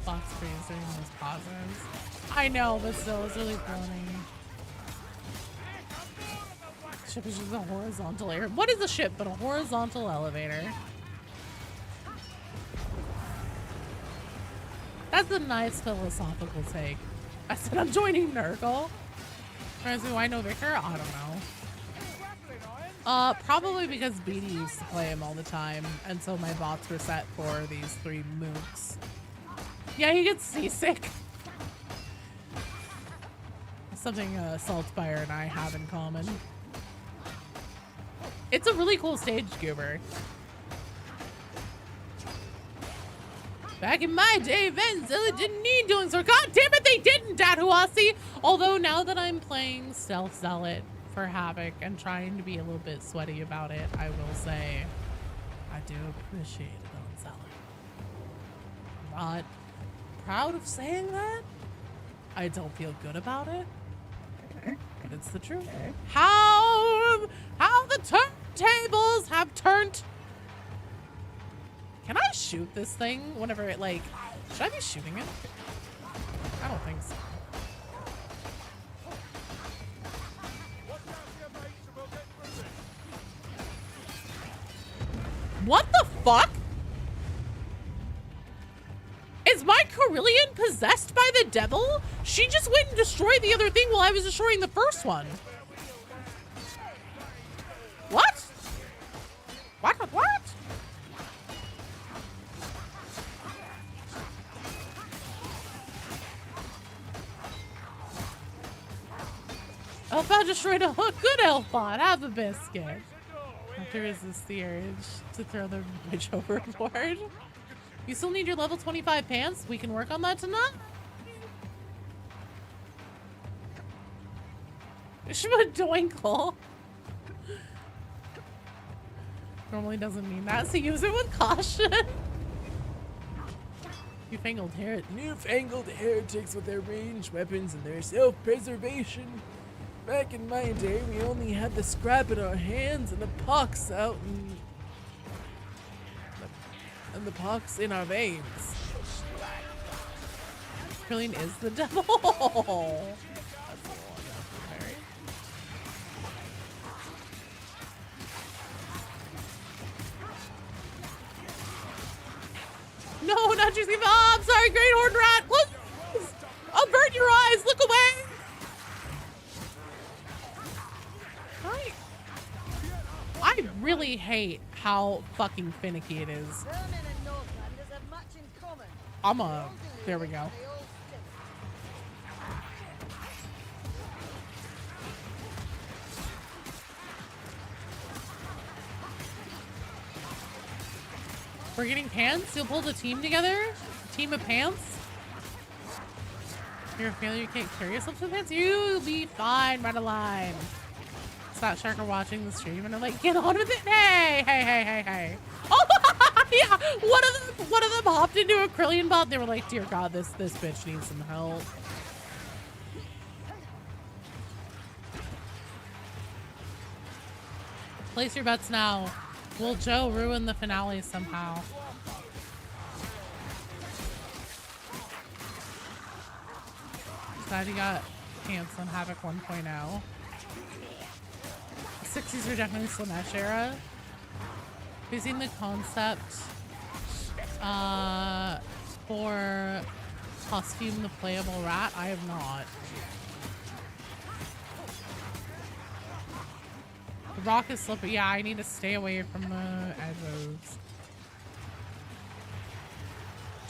Fox Free is doing those positives. I know, but still, it's really funny. Ship is just a horizontal air. What is a ship but a horizontal elevator? That's a nice philosophical take. I said I'm joining Nurgle. Do I know Vicar? I don't know. Probably because BD used to play him all the time, and so my bots were set for these 3 mooks. Yeah, he gets seasick. Something Saltspire and I have in common. It's a really cool stage, Goober. Back in my day, Venzilla didn't need doing so. God damn it, they didn't, Datuasi! Although now that I'm playing Stealth Zealot for Havoc and trying to be a little bit sweaty about it, I will say I do appreciate it on Zealot. not proud of saying that. I don't feel good about it, but it's the truth. How the turntables have turned. Can I shoot this thing whenever it like? Should I be shooting it? I don't think so. What the fuck? Is my Carillion possessed by the devil? She just went and destroyed the other thing while I was destroying the first one. What? What? Elfbot destroyed a hook. Good Elfbot. Have a biscuit. Have to resist the urge to throw the witch overboard. You still need your level 25 pants? We can work on that tonight. Doinkle. Normally doesn't mean that, so use it with caution. Newfangled heretics with their ranged weapons and their self-preservation. Back in my day, we only had the scrap in our hands and the pox out and the pox in our veins. Carillion is the devil. That's a little unnecessary. No, not just give. Oh, I'm sorry, Great Horned Rat. Look, avert your eyes. Look away. I really hate how fucking finicky it is. Vermin and Northlanders have much in common. There we go. They all stink. We're getting pants? You'll pull the team together? Team of pants? You're a failure, you can't carry yourself to the pants? You'll be fine, run a line. Fat Shark are watching the stream and I'm like, get on with it. Hey. Oh yeah, one of them hopped into a Carillion bot. They were like, dear God, this bitch needs some help. Place your bets now. Will Joe ruin the finale somehow? Glad you got pants on Havoc 1.0. 60s are definitely Slanesh era. Have you seen the concept for Costume the Playable Rat? I have not. The rock is slippery. Yeah, I need to stay away from the edges.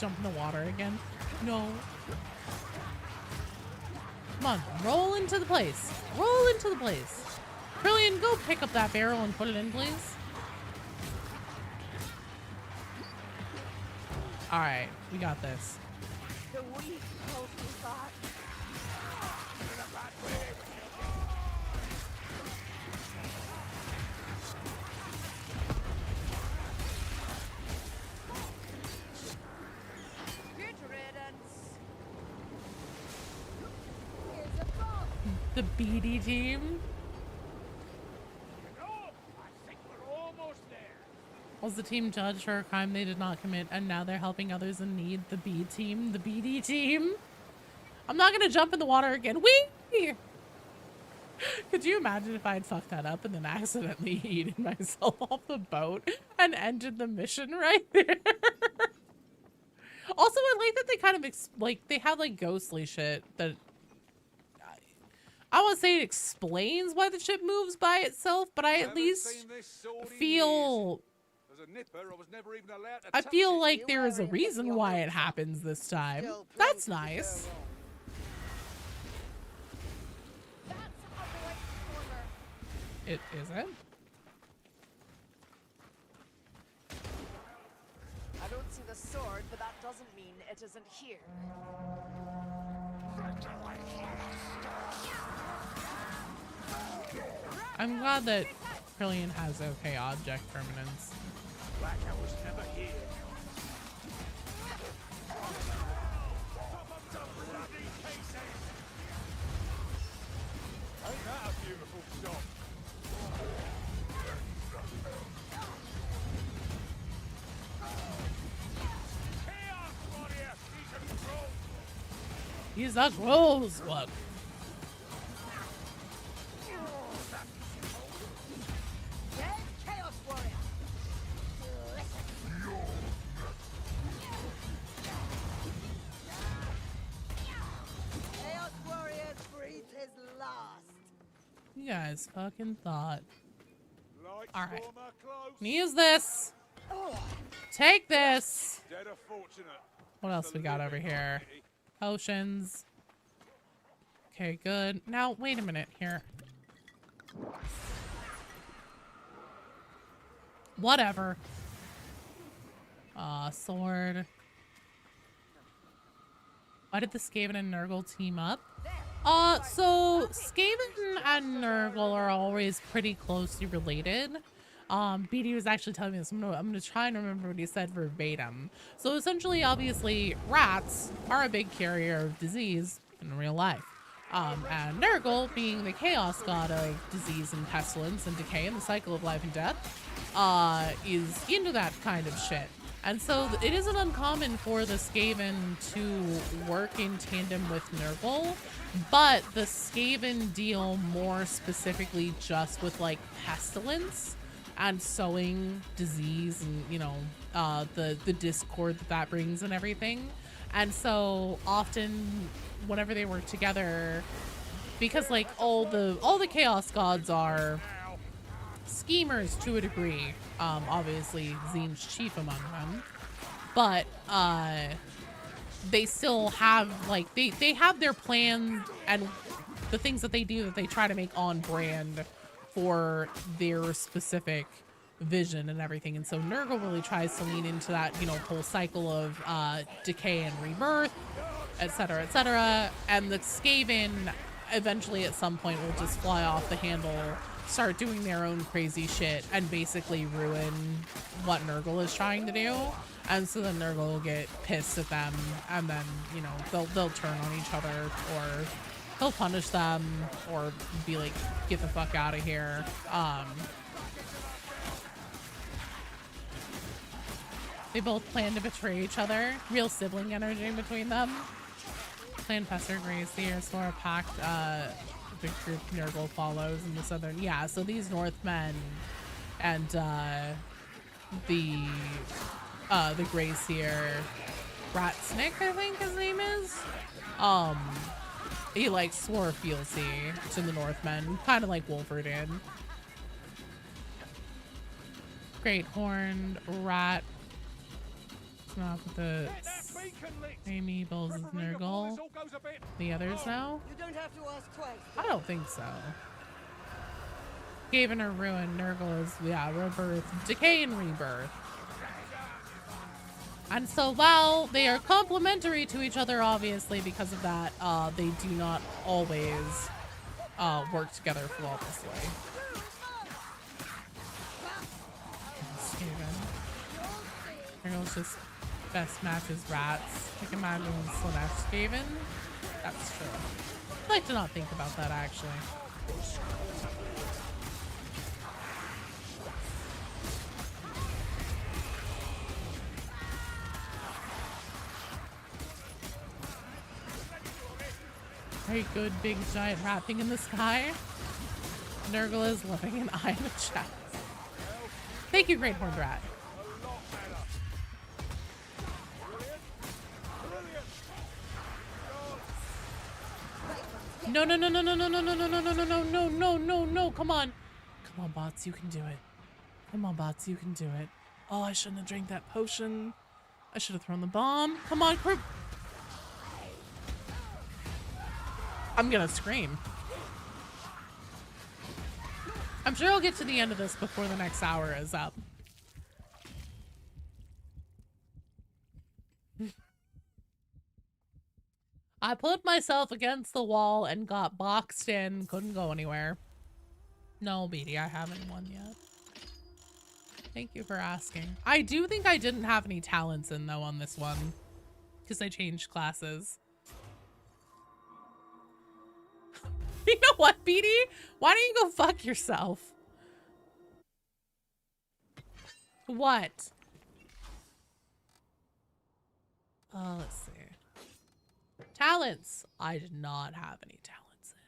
Jump in the water again. No. Come on, roll into the place. Roll into the place. Carillion, go pick up that barrel and put it in, please. All right, we got this. The weak mostly thought. Good riddance. Here's a bomb. The BD team. Was the team judged for a crime they did not commit, and now they're helping others in need? The B team, the BD team. I'm not gonna jump in the water again. Whee! Could you imagine if I had fucked that up and then accidentally yeeted myself off the boat and ended the mission right there? Also, I like that they kind of they have like ghostly shit that I won't say it explains why the ship moves by itself, but I at least feel. I feel like there is a reason why it happens this time. That's nice. That's a right corner. It isn't? I don't see the sword, but that doesn't mean it isn't here. I'm glad that Carillion has okay object permanence. Like I was never here. beautiful shot. Chaos Warrior, He's a gross one. Dead Chaos Warrior. Chaos Warrior breathed his last. You guys fucking thought. Lights All right. former close. Use this. Take this. Dead are fortunate. What else we got over here? Potions. Okay, good. Now, wait a minute here. Whatever. Sword. Why did the Skaven and Nurgle team up? So Skaven and Nurgle are always pretty closely related. BD was actually telling me this. I'm gonna try and remember what he said verbatim. So essentially, obviously, rats are a big carrier of disease in real life. And Nurgle, being the chaos god of disease and pestilence and decay and the cycle of life and death, is into that kind of shit. And so it isn't uncommon for the Skaven to work in tandem with Nurgle, but the Skaven deal more specifically just with like pestilence and sowing disease and, you know, the discord that brings and everything. And so often whenever they work together, because like all the chaos gods are schemers to a degree, obviously Zine's chief among them, but they still have like they have their plans and the things that they do that they try to make on brand for their specific vision and everything. And so Nurgle really tries to lean into that, you know, whole cycle of decay and rebirth, etc., etc. And the Skaven eventually at some point will just fly off the handle, start doing their own crazy shit, and basically ruin what Nurgle is trying to do. And so then Nurgle will get pissed at them, and then, you know, they'll turn on each other, or he'll punish them, or be like, get the fuck out of here. They both plan to betray each other. Real sibling energy between them. Clan Fester, Gracie, or Sora Pact, the group Nurgle follows in the southern. Yeah, so these Northmen and the Gracier Ratsnick, I think his name is. He like swore fealty to the Northmen, kind of like Wolfer did. Great Horned Rat. Not the Amy Bulls is Nurgle. The others now? You don't have to ask twice. I don't think so. Skaven or Ruin, Nurgle is, yeah, rebirth, decay and rebirth. And so while they are complementary to each other, obviously, because of that, they do not always work together flawlessly. Skaven. Nurgle's just best matches rats. I can imagine Slanesh Skaven. That's true. I'd like to not think about that, actually. Very good big giant rat thing in the sky. Nurgle is living an eye in the chest. Thank you, Great Horned Rat. No, no, no, no, no, no, no, no, no, no, no, no, no, no, no, no, no, come on. Come on, bots, you can do it. Come on, bots, you can do it. Oh, I shouldn't have drank that potion. I should have thrown the bomb. Come on, crew. I'm gonna scream. I'm sure I'll get to the end of this before the next hour is up. I put myself against the wall and got boxed in. Couldn't go anywhere. No, Beatty, I haven't won yet. Thank you for asking. I do think I didn't have any talents in, though, on this one. Because I changed classes. You know what, BD? Why don't you go fuck yourself? What? Let's see. Talents. I did not have any talents in.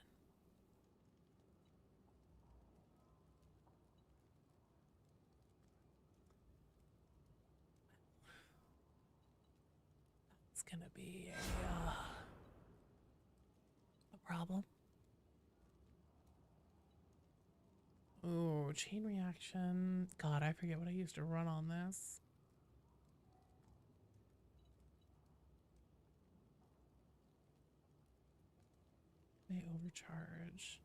It's gonna be a problem. Ooh, chain reaction. God, I forget what I used to run on this. They overcharge.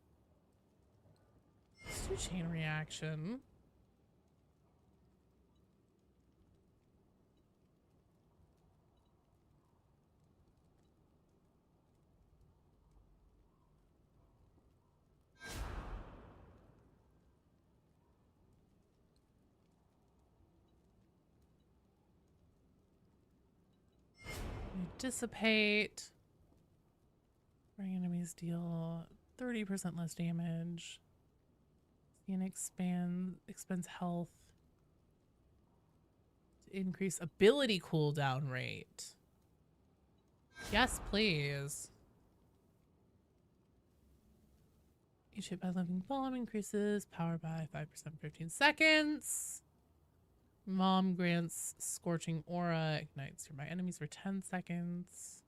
Let's do chain reaction. Dissipate. Bring enemies deal 30% less damage. And expends health. To increase ability cooldown rate. Yes, please. Each hit by living bomb increases power by 5% 15 seconds. Mom grants scorching aura, ignites nearby enemies for 10 seconds.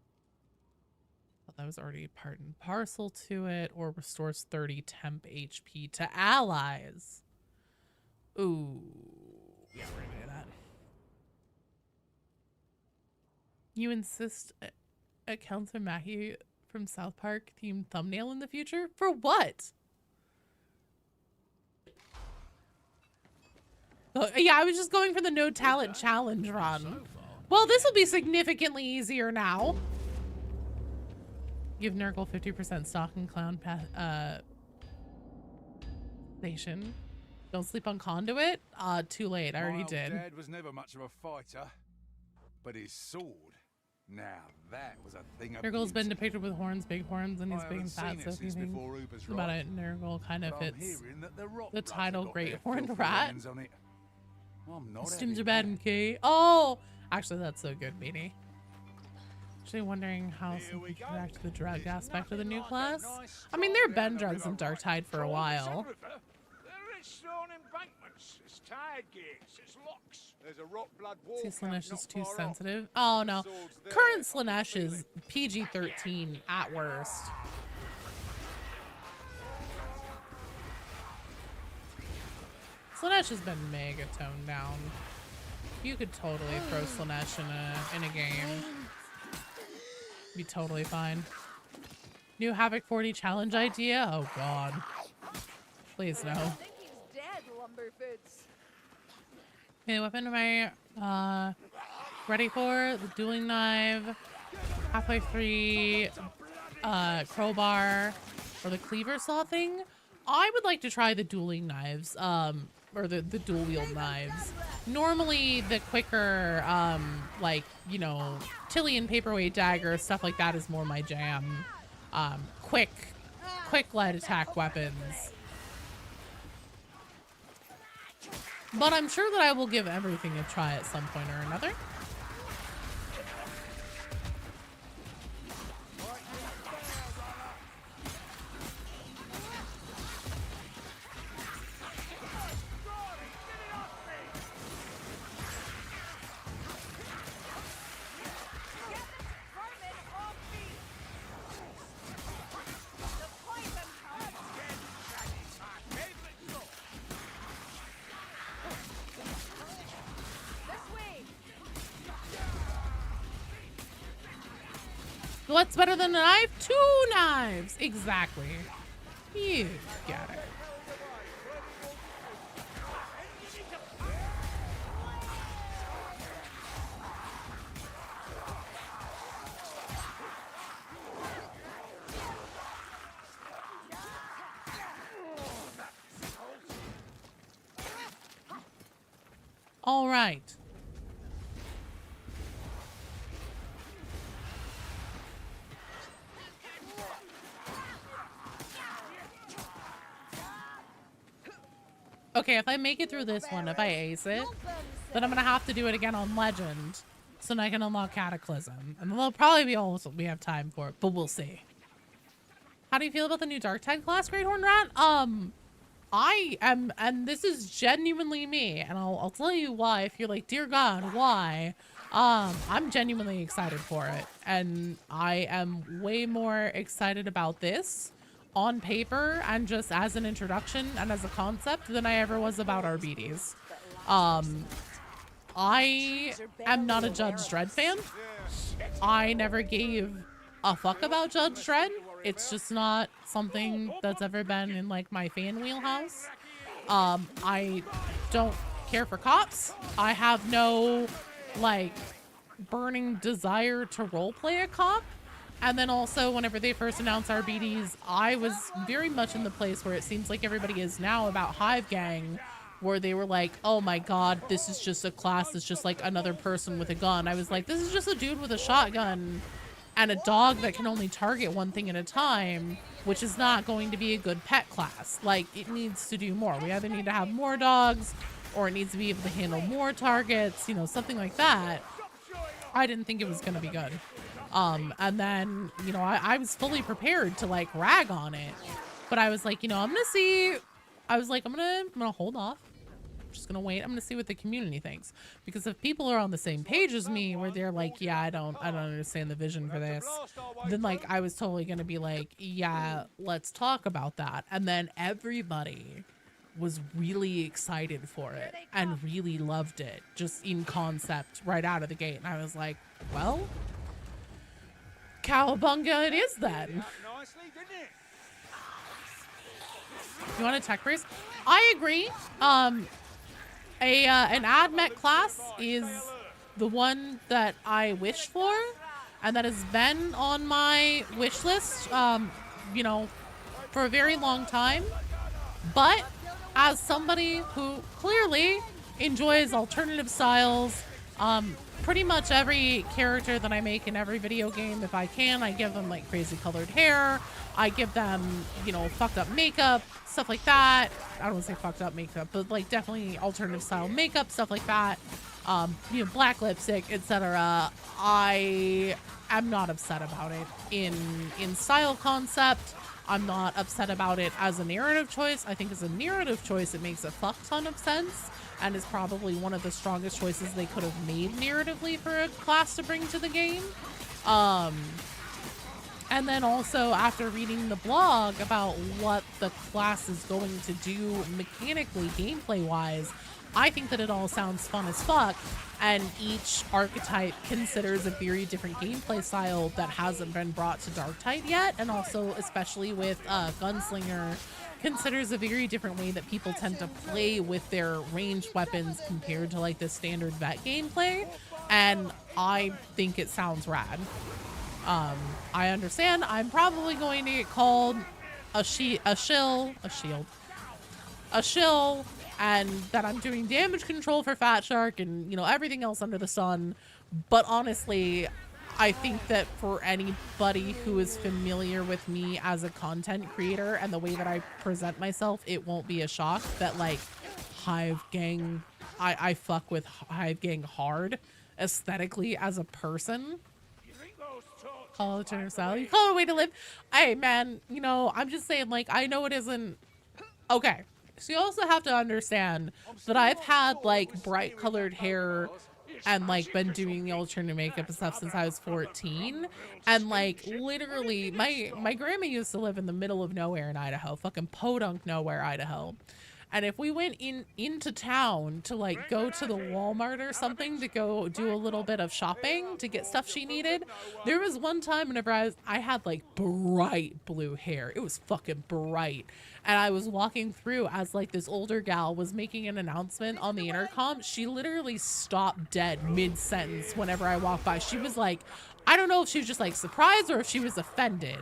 Thought that was already part and parcel to it, or restores 30 temp HP to allies. Ooh, yeah, we're gonna do that. You insist a Counselor Mackie from South Park themed thumbnail in the future? For what? Oh, yeah, I was just going for the no talent challenge run. Well, this will be significantly easier now. Give Nurgle 50% stock and clown station. Don't sleep on conduit? Too late. I already did. My old dad was never much of a fighter, but his sword, now that was a thing of Nurgle's been beauty. depicted with horns, big horns, and he's I big and haven't fat, seen so it if you since think before Uber's about right. it, Nurgle kind of But I'm fits hearing that the rock the bloods have title got Great their Horned filthy Rat. hands on it. I'm not Costumes are having bad that. and gay. Oh! Actually, that's so good, Beanie. Actually wondering how some people react to the drug aspect of the new class. I mean, there have been drugs in Darktide for a while. There is stone embankments, it's tide gates, it's locks. There's a rock blood wall. See, Slanesh not is too far off. sensitive. Oh, no. Swords there, Current I can Slanesh feel is it. PG-13 at worst. Slanesh has been mega toned down. You could totally throw Slanesh in a game. Be totally fine. New Havoc 40 challenge idea? Oh god. Please no. I think he's dead, Lumberfoots. Okay, weapon am I ready for? The dueling knife. Halfway free crowbar or the cleaver saw thing. I would like to try the dueling knives, or the dual wield knives. Normally the quicker, like, you know, Tillian paperweight dagger, stuff like that is more my jam. Quick lead attack weapons. But I'm sure that I will give everything a try at some point or another. What's better than a knife? 2 knives! Exactly. You got it. All right. okay, if I make it through this one, if I ace it, then I'm gonna have to do it again on Legend, so then I can unlock Cataclysm, and that'll probably be all we have time for it, but we'll see. How do you feel about the new Darktide class, Great Horn Rat? I am, and this is genuinely me, and I'll tell you why. If you're like, dear God, why? I'm genuinely excited for it, and I am way more excited about this on paper and just as an introduction and as a concept than I ever was about RBDs. I am not a Judge Dredd fan. I never gave a fuck about Judge Dredd. It's just not something that's ever been in like my fan wheelhouse. I don't care for cops. I have no like burning desire to roleplay a cop. And then also whenever they first announced RBDs, I was very much in the place where it seems like everybody is now about Hive Gang, where they were like, oh my God, this is just a class that's just like another person with a gun. I was like, this is just a dude with a shotgun and a dog that can only target one thing at a time, which is not going to be a good pet class. Like, it needs to do more. We either need to have more dogs or it needs to be able to handle more targets, you know, something like that. I didn't think it was going to be good. And then, you know, I was fully prepared to like rag on it, but I was like, you know, I'm going to see, I was like, I'm going to hold off. Just gonna wait. I'm gonna see what the community thinks, because if people are on the same page as me where they're like, yeah, I don't understand the vision for this, then like I was totally gonna be like, yeah, let's talk about that. And then everybody was really excited for it and really loved it just in concept right out of the gate, and I was like, well, cowabunga it is then. You want a tech race? I agree. An AdMech class is the one that I wish for, and that has been on my wish list, you know, for a very long time. But as somebody who clearly enjoys alternative styles, pretty much every character that I make in every video game, if I can, I give them like crazy colored hair. I give them, you know, fucked up makeup, stuff like that. I don't want to say fucked up makeup, but like definitely alternative style makeup, stuff like that. You know, black lipstick, etc. I am not upset about it in style concept. I'm not upset about it as a narrative choice. I think as a narrative choice, it makes a fuck ton of sense and is probably one of the strongest choices they could have made narratively for a class to bring to the game. And then also after reading the blog about what the class is going to do mechanically, gameplay wise, I think that it all sounds fun as fuck, and each archetype considers a very different gameplay style that hasn't been brought to Darktide yet, and also especially with Gunslinger considers a very different way that people tend to play with their ranged weapons compared to like the standard vet gameplay, and I think it sounds rad. I understand I'm probably going to get called a shill, and that I'm doing damage control for Fat Shark and, you know, everything else under the sun. But honestly, I think that for anybody who is familiar with me as a content creator and the way that I present myself, it won't be a shock that like Hive Gang, I fuck with Hive Gang hard aesthetically as a person. Call it alternative style. You call it a way to live. Hey man, you know, I'm just saying, like, I know it isn't okay. So you also have to understand that I've had like bright colored hair and like been doing the alternative makeup and stuff since I was 14, and like literally my grandma used to live in the middle of nowhere in Idaho, fucking podunk nowhere, Idaho. And if we went into town to like go to the Walmart or something to go do a little bit of shopping to get stuff she needed, there was one time whenever I had like bright blue hair. It was fucking bright. And I was walking through as like this older gal was making an announcement on the intercom. She literally stopped dead mid-sentence whenever I walked by. She was like, I don't know if she was just like surprised or if she was offended.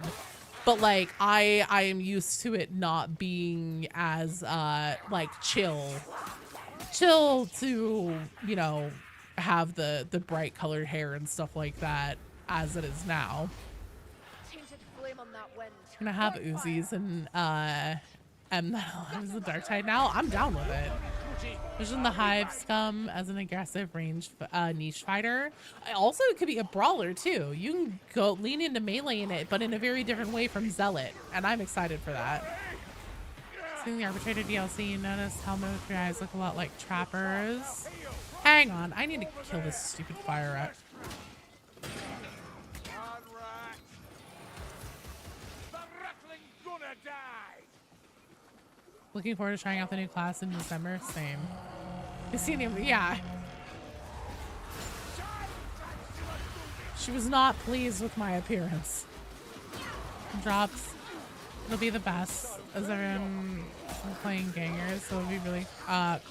But like I am used to it not being as like chill to, you know, have the bright colored hair and stuff like that as it is now. Tainted flame on that wind. I'm gonna have Uzis and M Metal is the Dark Tide now. I'm down with it. Vision the Hive Scum as an aggressive range niche fighter. Also, it could be a brawler too. You can go lean into melee in it, but in a very different way from Zealot, and I'm excited for that. Seeing the Arbitrator DLC, you notice how most of your eyes look a lot like trappers. Hang on, I need to kill this stupid fire rat. Looking forward to trying out the new class in December. Same. You seen him? Yeah. She was not pleased with my appearance. Drops. It'll be the best as I'm playing gangers, so it'll be really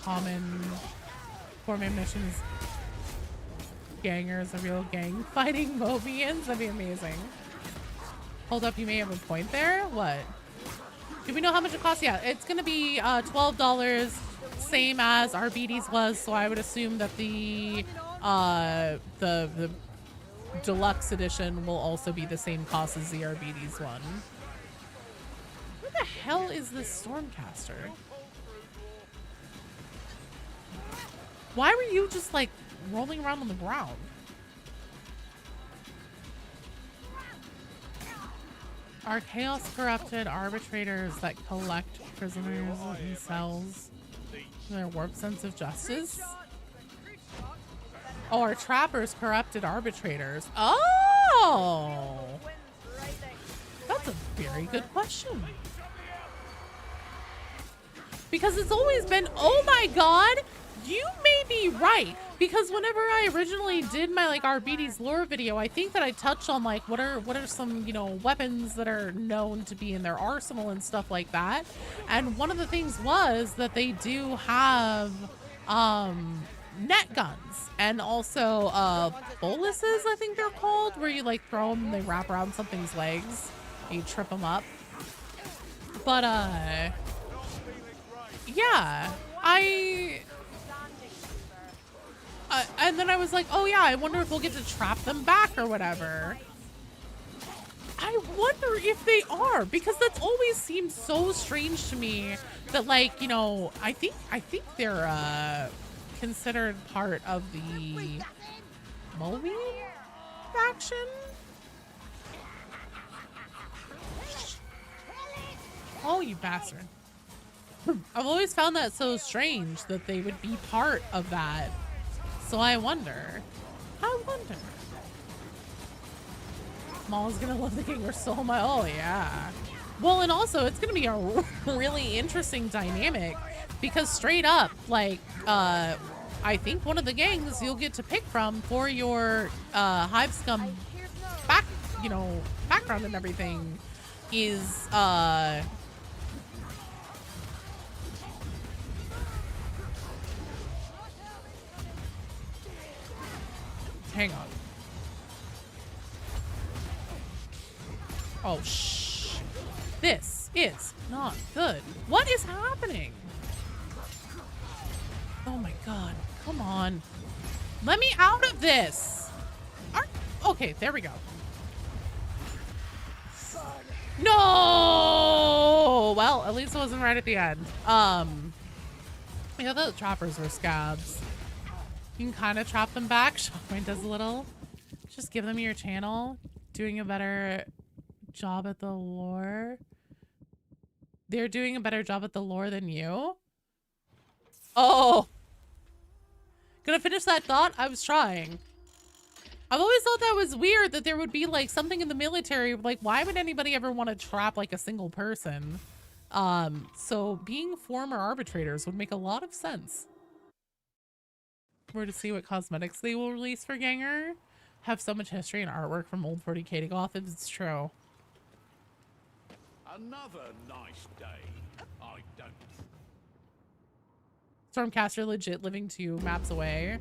common. Core main missions. Gangers, a real gang fighting Mobians. That'd be amazing. Hold up, you may have a point there. What? Do we know how much it costs? Yeah, it's gonna be $12, same as our BD's was. So I would assume that the deluxe edition will also be the same cost as the RBD's one. Who the hell is this Stormcaster? Why were you just like rolling around on the ground? Are chaos corrupted arbitrators that collect prisoners in cells in their warped sense of justice? Oh, are trappers corrupted arbitrators? Oh! That's a very good question. Because it's always been, oh my god, you may be right. Because whenever I originally did my like RBD's lore video, I think that I touched on like what are some, you know, weapons that are known to be in their arsenal and stuff like that. And one of the things was that they do have net guns and also boluses, I think they're called, where you like throw them and they wrap around something's legs and you trip them up. But yeah, and then I was like, oh yeah, I wonder if we'll get to trap them back or whatever. I wonder if they are, because that's always seemed so strange to me that, like, you know, I think they're considered part of the Moby faction. Oh, you bastard. I've always found that so strange that they would be part of that. So I wonder. Maul's gonna love the King or Soul. Oh yeah. Well, and also it's gonna be a really interesting dynamic because straight up, like, I think one of the gangs you'll get to pick from for your Hive Scum background and everything is hang on. Oh, shh. This is not good. What is happening? Oh my god. Come on. Let me out of this. Okay, there we go. No! Well, at least it wasn't right at the end. Yeah, the trappers were scabs. You can kind of trap them back. Shockpoint does a little. Just give them your channel. Doing a better job at the lore. They're doing a better job at the lore than you? Oh! Gonna finish that thought? I was trying. I've always thought that was weird that there would be like something in the military. Like, why would anybody ever want to trap like a single person? So being former arbitrators would make a lot of sense. We're to see what cosmetics they will release for Ganger. Have so much history and artwork from old 40k to goth. It's true. Another nice day. I don't. Stormcaster legit living 2 maps away.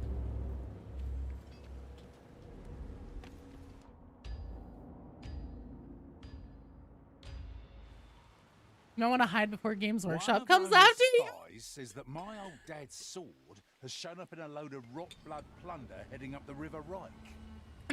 No one to hide before Games Workshop comes after you. Says that my old dad's sword has shown up in a load of rot blood plunder heading up the River Reik.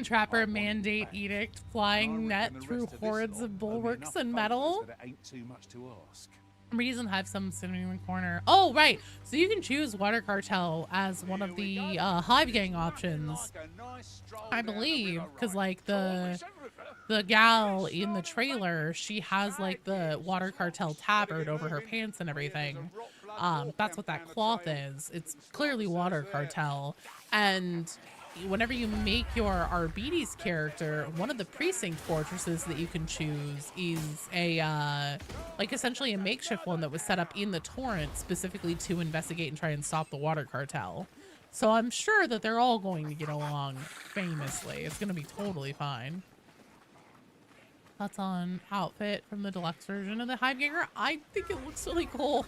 Trapper mandate edict flying net through hordes of bulwarks and metal. That it ain't too much to ask. Reason have some sitting in the corner. Oh, right. So you can choose Water Cartel as one of the Hive Gang options, I believe, because like the gal in the trailer, she has like the Water Cartel tabard over her pants and everything. That's what that cloth is. It's clearly Water Cartel. And whenever you make your Arbites character, one of the precinct fortresses that you can choose is a like essentially a makeshift one that was set up in the torrent specifically to investigate and try and stop the Water Cartel. So I'm sure that they're all going to get along famously. It's going to be totally fine. That's on outfit from the deluxe version of the Hive Ganger. I think it looks really cool.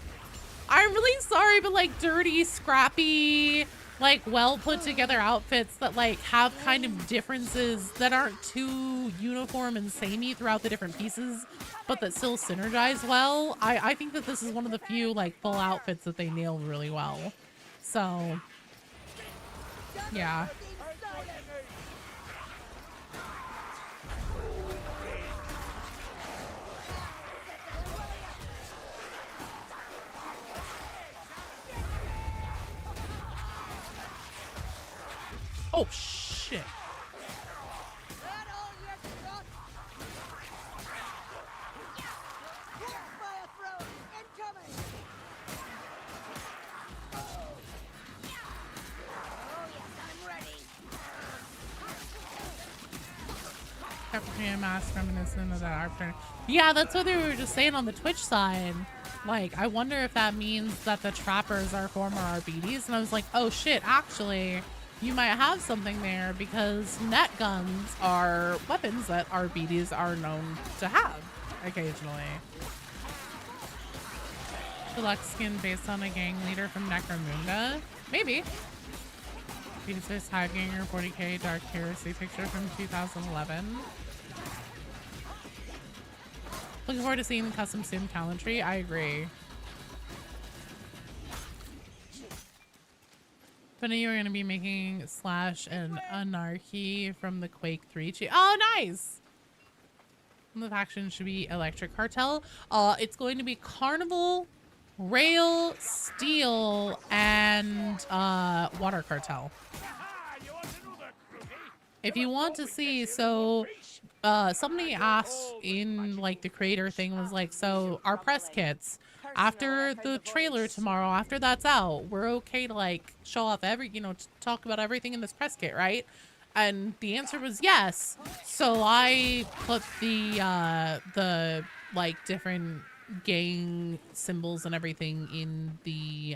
I'm really sorry, but like dirty, scrappy, like well put together outfits that like have kind of differences that aren't too uniform and samey throughout the different pieces, but that still synergize well. I think that this is one of the few like full outfits that they nailed really well. So yeah. Oh shit. That all you got? Fire thrower incoming! Oh yes, I'm ready. Cafeteria mask reminiscent of that opportunity. Yeah, that's what they were just saying on the Twitch side. Like, I wonder if that means that the trappers are former RBDs. And I was like, oh shit, actually, you might have something there because net guns are weapons that RBDs are known to have occasionally. Deluxe skin based on a gang leader from Necromunda? Maybe. Beatus Hive Ganger 40k Dark Heresy picture from 2011. Looking forward to seeing the custom sim calendry. I agree. But you are going to be making Slash and Anarchy from the Quake 3. Oh, nice! The faction should be Electric Cartel. It's going to be Carnival, Rail, Steel, and Water Cartel. If you want to see, so somebody asked in like the creator thing was like, so our press kits, after the trailer tomorrow, after that's out, we're okay to like show off every, you know, to talk about everything in this press kit, right? And the answer was yes. So I put the like different gang symbols and everything in the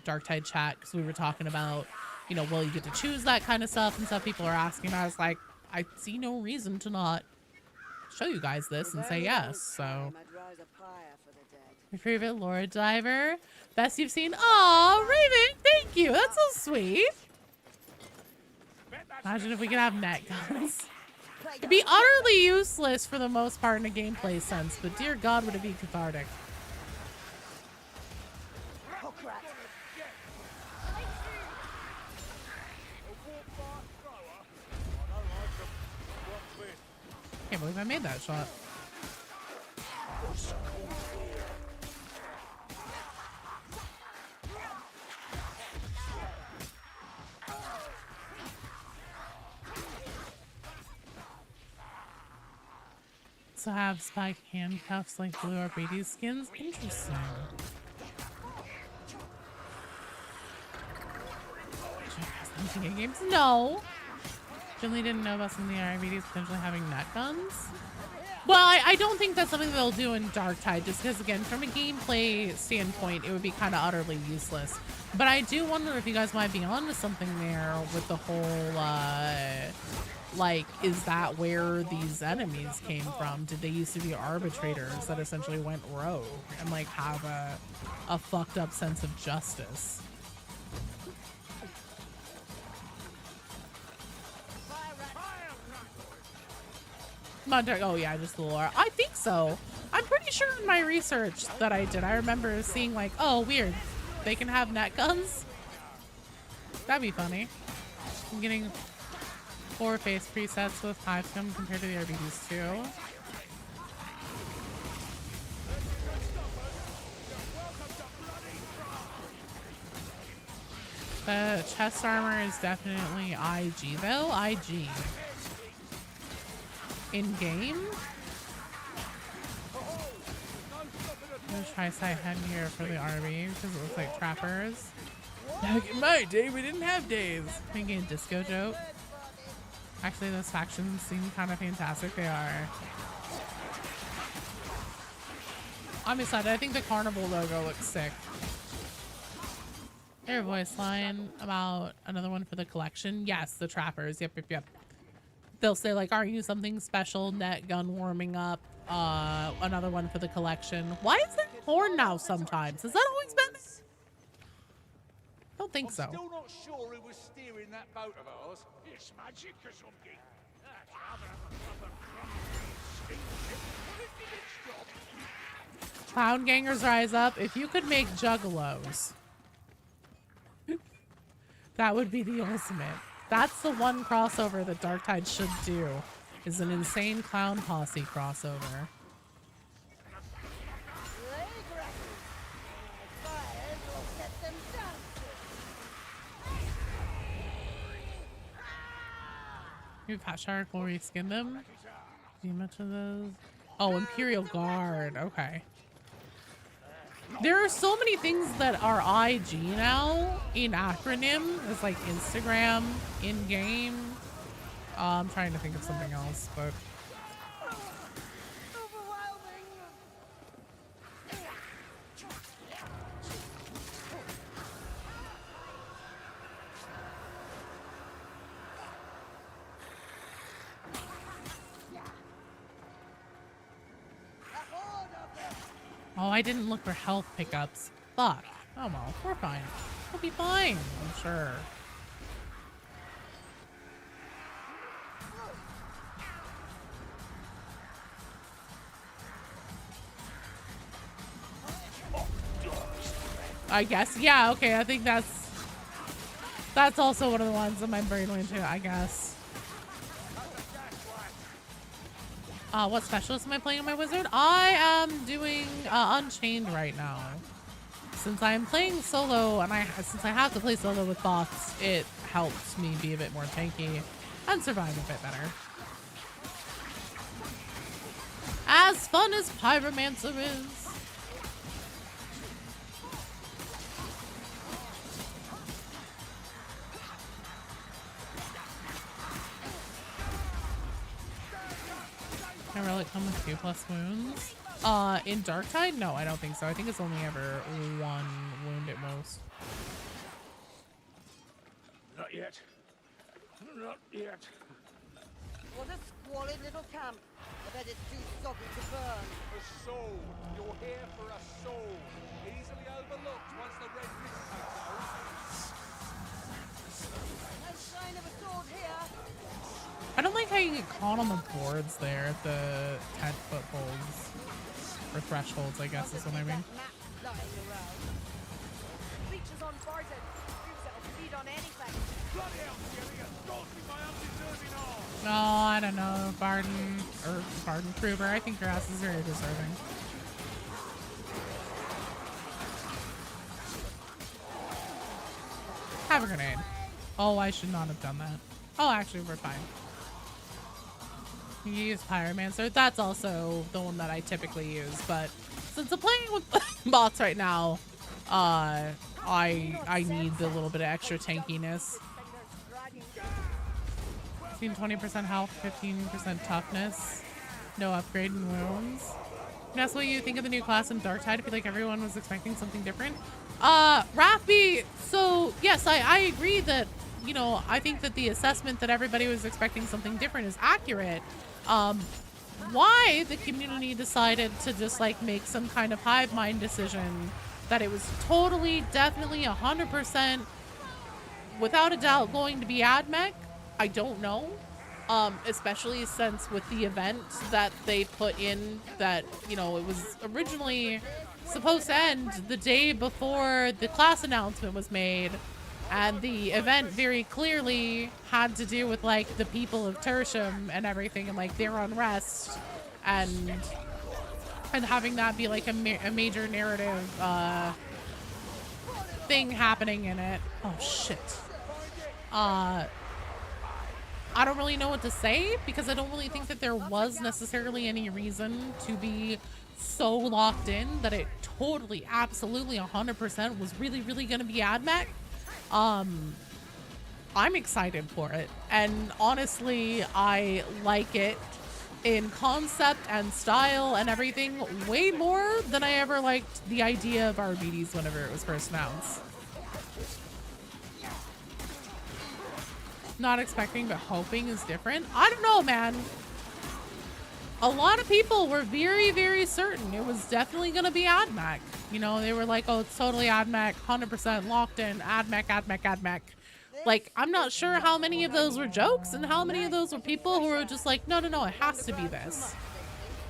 Darktide chat because we were talking about, you know, well, you get to choose that kind of stuff and stuff. People are asking. I was like, I see no reason to not show you guys this and say yes. So your favorite lore diver, best you've seen? Oh, Raven, thank you. That's so sweet. Imagine if we could have net guns. It'd be utterly useless for the most part in a gameplay sense, but dear God, would it be cathartic. Oh crap. Can't believe I made that shot. So have spike handcuffs like blue RBD skins? Interesting. Games? No. Generally didn't know about some of the RBDs potentially having net guns. Well, I don't think that's something they'll do in Darktide, just because, again, from a gameplay standpoint, it would be kind of utterly useless. But I do wonder if you guys might be onto something there with the whole, like, is that where these enemies came from? Did they used to be arbitrators that essentially went rogue and, like, have a fucked up sense of justice? Oh yeah, just the lore. I think so. I'm pretty sure in my research that I did, I remember seeing like, oh weird, they can have net guns? That'd be funny. I'm getting 4 face presets with Hive Scum compared to the RBDs too. The chest armor is definitely IG though. IG. In game. I'm gonna try side head here for the RB because it looks like trappers. Back in my day, we didn't have days. Making a disco joke. Actually, those factions seem kind of fantastic. They are. I'm excited. I think the carnival logo looks sick. Their voice line about another one for the collection. Yes, the trappers. Yep. They'll say like, "Are you something special?" Net gun warming up. Another one for the collection. Why is there horn now? Sometimes has that always been? Don't think so. I'm still not sure who was steering that boat of ours. It's magic or something. That's rather a proper crumbly steamship. What did it stop? Clown gangers rise up. If you could make juggalos, that would be the ultimate. That's the one crossover that Darktide should do, is an insane clown posse crossover. New Fat Shark will reskin them. Do you mention those? Oh, Imperial Guard. Okay. There are so many things that are IG now in acronym. It's like Instagram, in-game. I'm trying to think of something else, but... Oh, I didn't look for health pickups. Fuck. Oh well, we're fine. We'll be fine, I'm sure. I guess. Yeah, okay, I think that's also one of the ones that my brain went to, I guess. What specialist am I playing on my wizard? I am doing Unchained right now. Since I'm playing solo and since I have to play solo with bots, it helps me be a bit more tanky and survive a bit better. As fun as Pyromancer is. Can Relic come with 2+ wounds? In Darktide? No, I don't think so. I think it's only ever 1 wound at most. Not yet. Not yet. What a squalid little camp. I bet it's too soggy to burn. A soul. You're here for a soul. Easily overlooked once the red mist comes out. No sign of a sword here. I don't like how you get caught on the boards there at the 10-foot holds. Or thresholds, I guess is what I mean. Creatures on Barton. Proves it'll feed on anything. Bloody hell, Jerry, you're stalking my undeserving arm. Oh, I don't know. Barden Kruger. I think your ass is very deserving. Have a grenade. Oh, I should not have done that. Oh, actually, we're fine. You use Pyromancer. That's also the one that I typically use, but since I'm playing with bots right now, I need the little bit of extra tankiness. 20% health, 15% toughness, no upgrade in wounds. And that's what you think of the new class in Darktide. I feel like everyone was expecting something different. Raffi, so yes, I agree that, you know, I think that the assessment that everybody was expecting something different is accurate. Why the community decided to just like make some kind of hive mind decision that it was totally, definitely 100% without a doubt going to be AdMech, I don't know. Especially since with the event that they put in that, you know, it was originally supposed to end the day before the class announcement was made. And the event very clearly had to do with like the people of Tertium and everything and like their unrest and having that be like a major narrative thing happening in it. Oh shit. I don't really know what to say because I don't really think that there was necessarily any reason to be so locked in that it totally, absolutely 100% was really, really gonna be AdMech. I'm excited for it, and honestly, I like it in concept and style and everything way more than I ever liked the idea of RBDs whenever it was first announced. Not expecting but hoping is different. I don't know, man. A lot of people were very, very certain it was definitely going to be AdMech. You know, they were like, oh, it's totally AdMech, 100% locked in, AdMech, AdMech, AdMech. Like, I'm not sure how many of those were jokes and how many of those were people who were just like, no, no, no, it has to be this.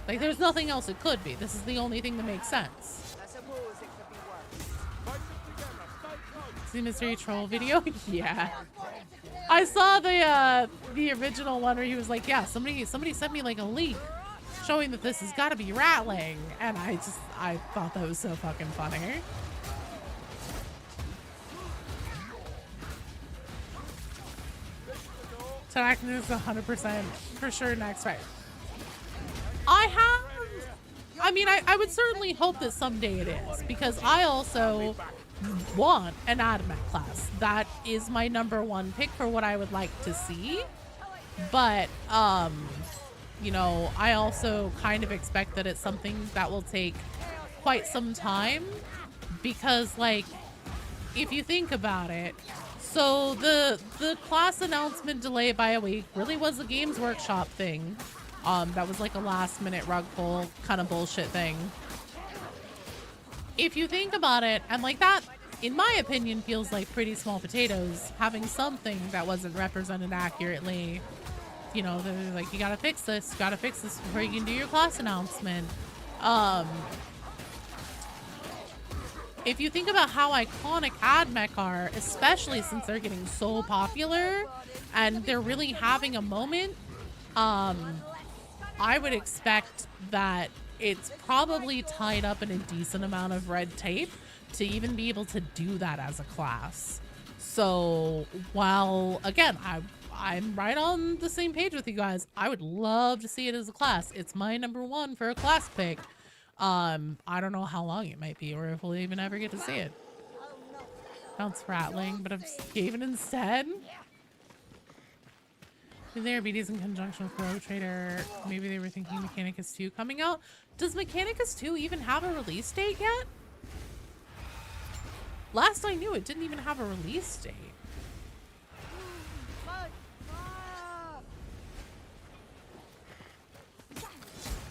Like, there's nothing else it could be. This is the only thing that makes sense. I suppose it could be worse. See the mystery troll video? Yeah. I saw the original one where he was like, yeah, somebody sent me like a link showing that this has got to be rattling, and I thought that was so fucking funny. So acting is 100% for sure next, right? I mean, I would certainly hope that someday it is, because I also want an AdMech class. That is my #1 pick for what I would like to see. But, you know, I also kind of expect that it's something that will take quite some time, because, like, if you think about it, so the class announcement delay by a week really was a Games Workshop thing. That was like a last minute rug pull kind of bullshit thing. If you think about it, and like that, in my opinion, feels like pretty small potatoes, having something that wasn't represented accurately. You know, they're like, you gotta fix this before you can do your class announcement. If you think about how iconic AdMech are, especially since they're getting so popular and they're really having a moment, I would expect that it's probably tied up in a decent amount of red tape to even be able to do that as a class. So while, again, I'm right on the same page with you guys, I would love to see it as a class. It's my #1 for a class pick. I don't know how long it might be or if we'll even ever get to see it. Sounds rattling, but I'm just gave it instead. There, BD's in conjunction with Rogue Trader. Maybe they were thinking Mechanicus 2 coming out. Does Mechanicus 2 even have a release date yet? Last I knew, it didn't even have a release date.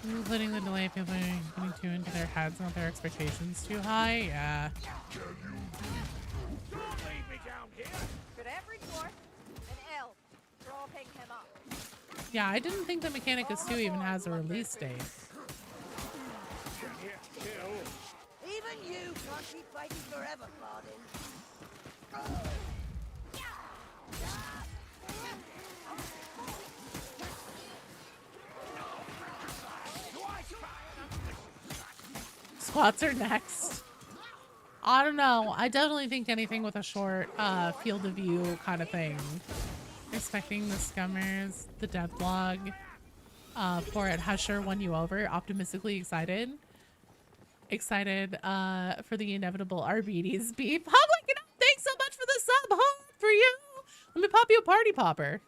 Including the delay, people are getting too into their heads, not their expectations too high. Yeah. Don't leave me down here. For every dwarf, an elf, propping him up. Yeah, I didn't think that Mechanicus 2 even has a release date. Here, kill. Even you can't keep fighting forever, Claudin. Squats are next. I don't know. I definitely think anything with a short field of view kind of thing. Expecting the scummers, the dev blog for it has sure won you over. Optimistically excited. Excited for the inevitable RBD's beef. Public, thanks so much for the sub. Home for you. Let me pop you a party popper.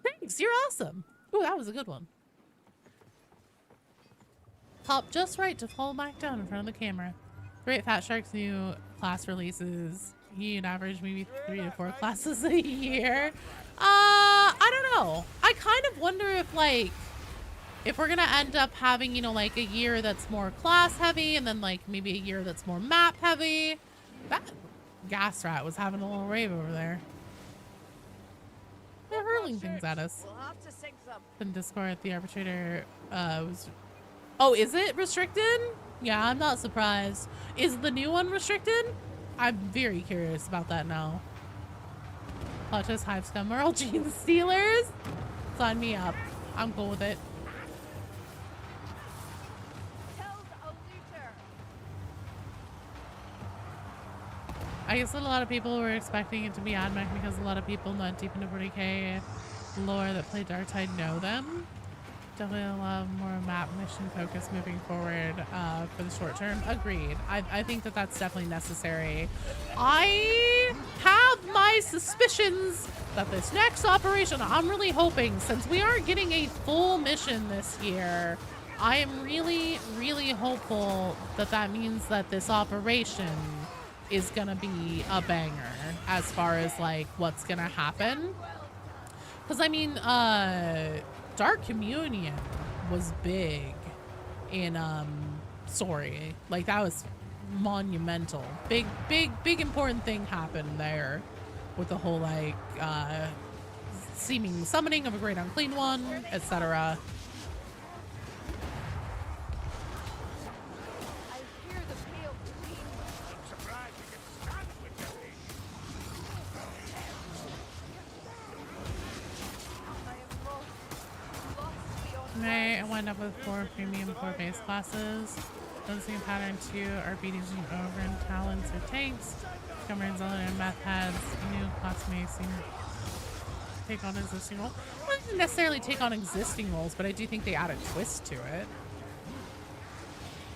Thanks, you're awesome. Ooh, that was a good one. Pop just right to fall back down in front of the camera. Great Fat Shark's new class releases. You'd average maybe 3 to 4 classes a year. I don't know. I kind of wonder if, like, if we're gonna end up having, you know, like a year that's more class heavy and then like maybe a year that's more map heavy. That gas rat was having a little rave over there. They're hurling things at us. We'll have to sing some. In Discord, the arbitrator was... Oh, is it restricted? Yeah, I'm not surprised. Is the new one restricted? I'm very curious about that now. Plotches, Hive Scum, Merle Jeans Steelers? Sign me up. I'm cool with it. Killed a looter. I guess that a lot of people were expecting it to be AdMech because a lot of people not deep into 40k lore that play Darktide know them. Definitely a lot more map mission focus moving forward for the short term. Agreed. I think that that's definitely necessary. I have my suspicions that this next operation, I'm really hoping, since we are getting a full mission this year, I am really, really hopeful that that means that this operation is gonna be a banger as far as like what's gonna happen. Because I mean, Dark Communion was big in Sorry. Like that was monumental. Big important thing happened there with the whole like seeming summoning of a great unclean one, etc. I hear the pale queen. I'm surprised you can stand with your fish. I am lost beyond May I wind up with 4 premium core base classes. Don't see a pattern 2 RPGs and over in talents or tanks. Cameron Zealot and Meth heads. New class may seem take on existing roles. Well, not necessarily take on existing roles, but I do think they add a twist to it.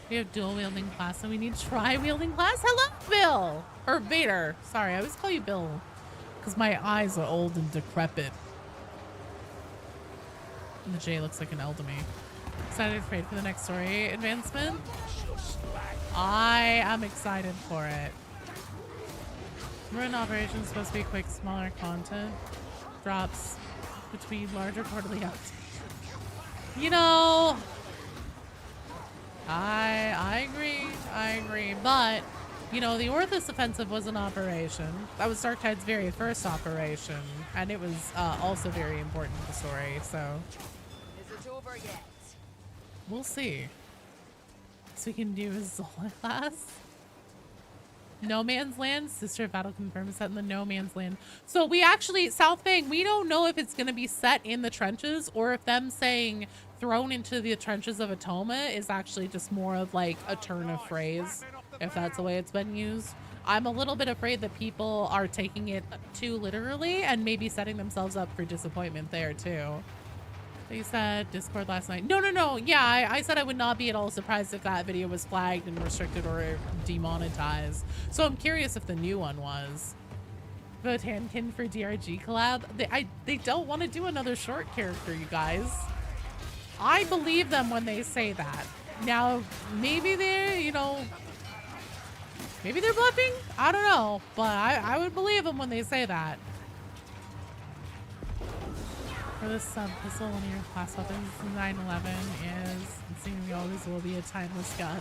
We have dual wielding class, so we need tri-wielding class. Hello, Bill! Or Vader. Sorry, I always call you Bill because my eyes are old and decrepit. And the J looks like an L to me. Excited for the next story advancement. I am excited for it. Ruin operations supposed to be quick, smaller content. Drops between larger quarterly updates. You know, I agree. But, you know, the Orthus offensive was an operation. That was Darktide's very first operation. And it was also very important to the story, so. Is it over yet? We'll see. So we can do a Zola class. No Man's Land. Sister of Battle confirmed set in the No Man's Land. So we actually, South Bang, we don't know if it's going to be set in the trenches or if them saying thrown into the trenches of Atoma is actually just more of like a turn of phrase, if that's the way it's been used. I'm a little bit afraid that people are taking it too literally and maybe setting themselves up for disappointment there too. You said Discord last night. No. Yeah, I said I would not be at all surprised if that video was flagged and restricted or demonetized. So I'm curious if the new one was. Votankin for DRG collab. They don't want to do another short character, you guys. I believe them when they say that. Now, maybe they're, you know, maybe they're bluffing. I don't know, but I would believe them when they say that. For this pistol, one of your class weapons, 911 is, it seemingly always will be a timeless gun.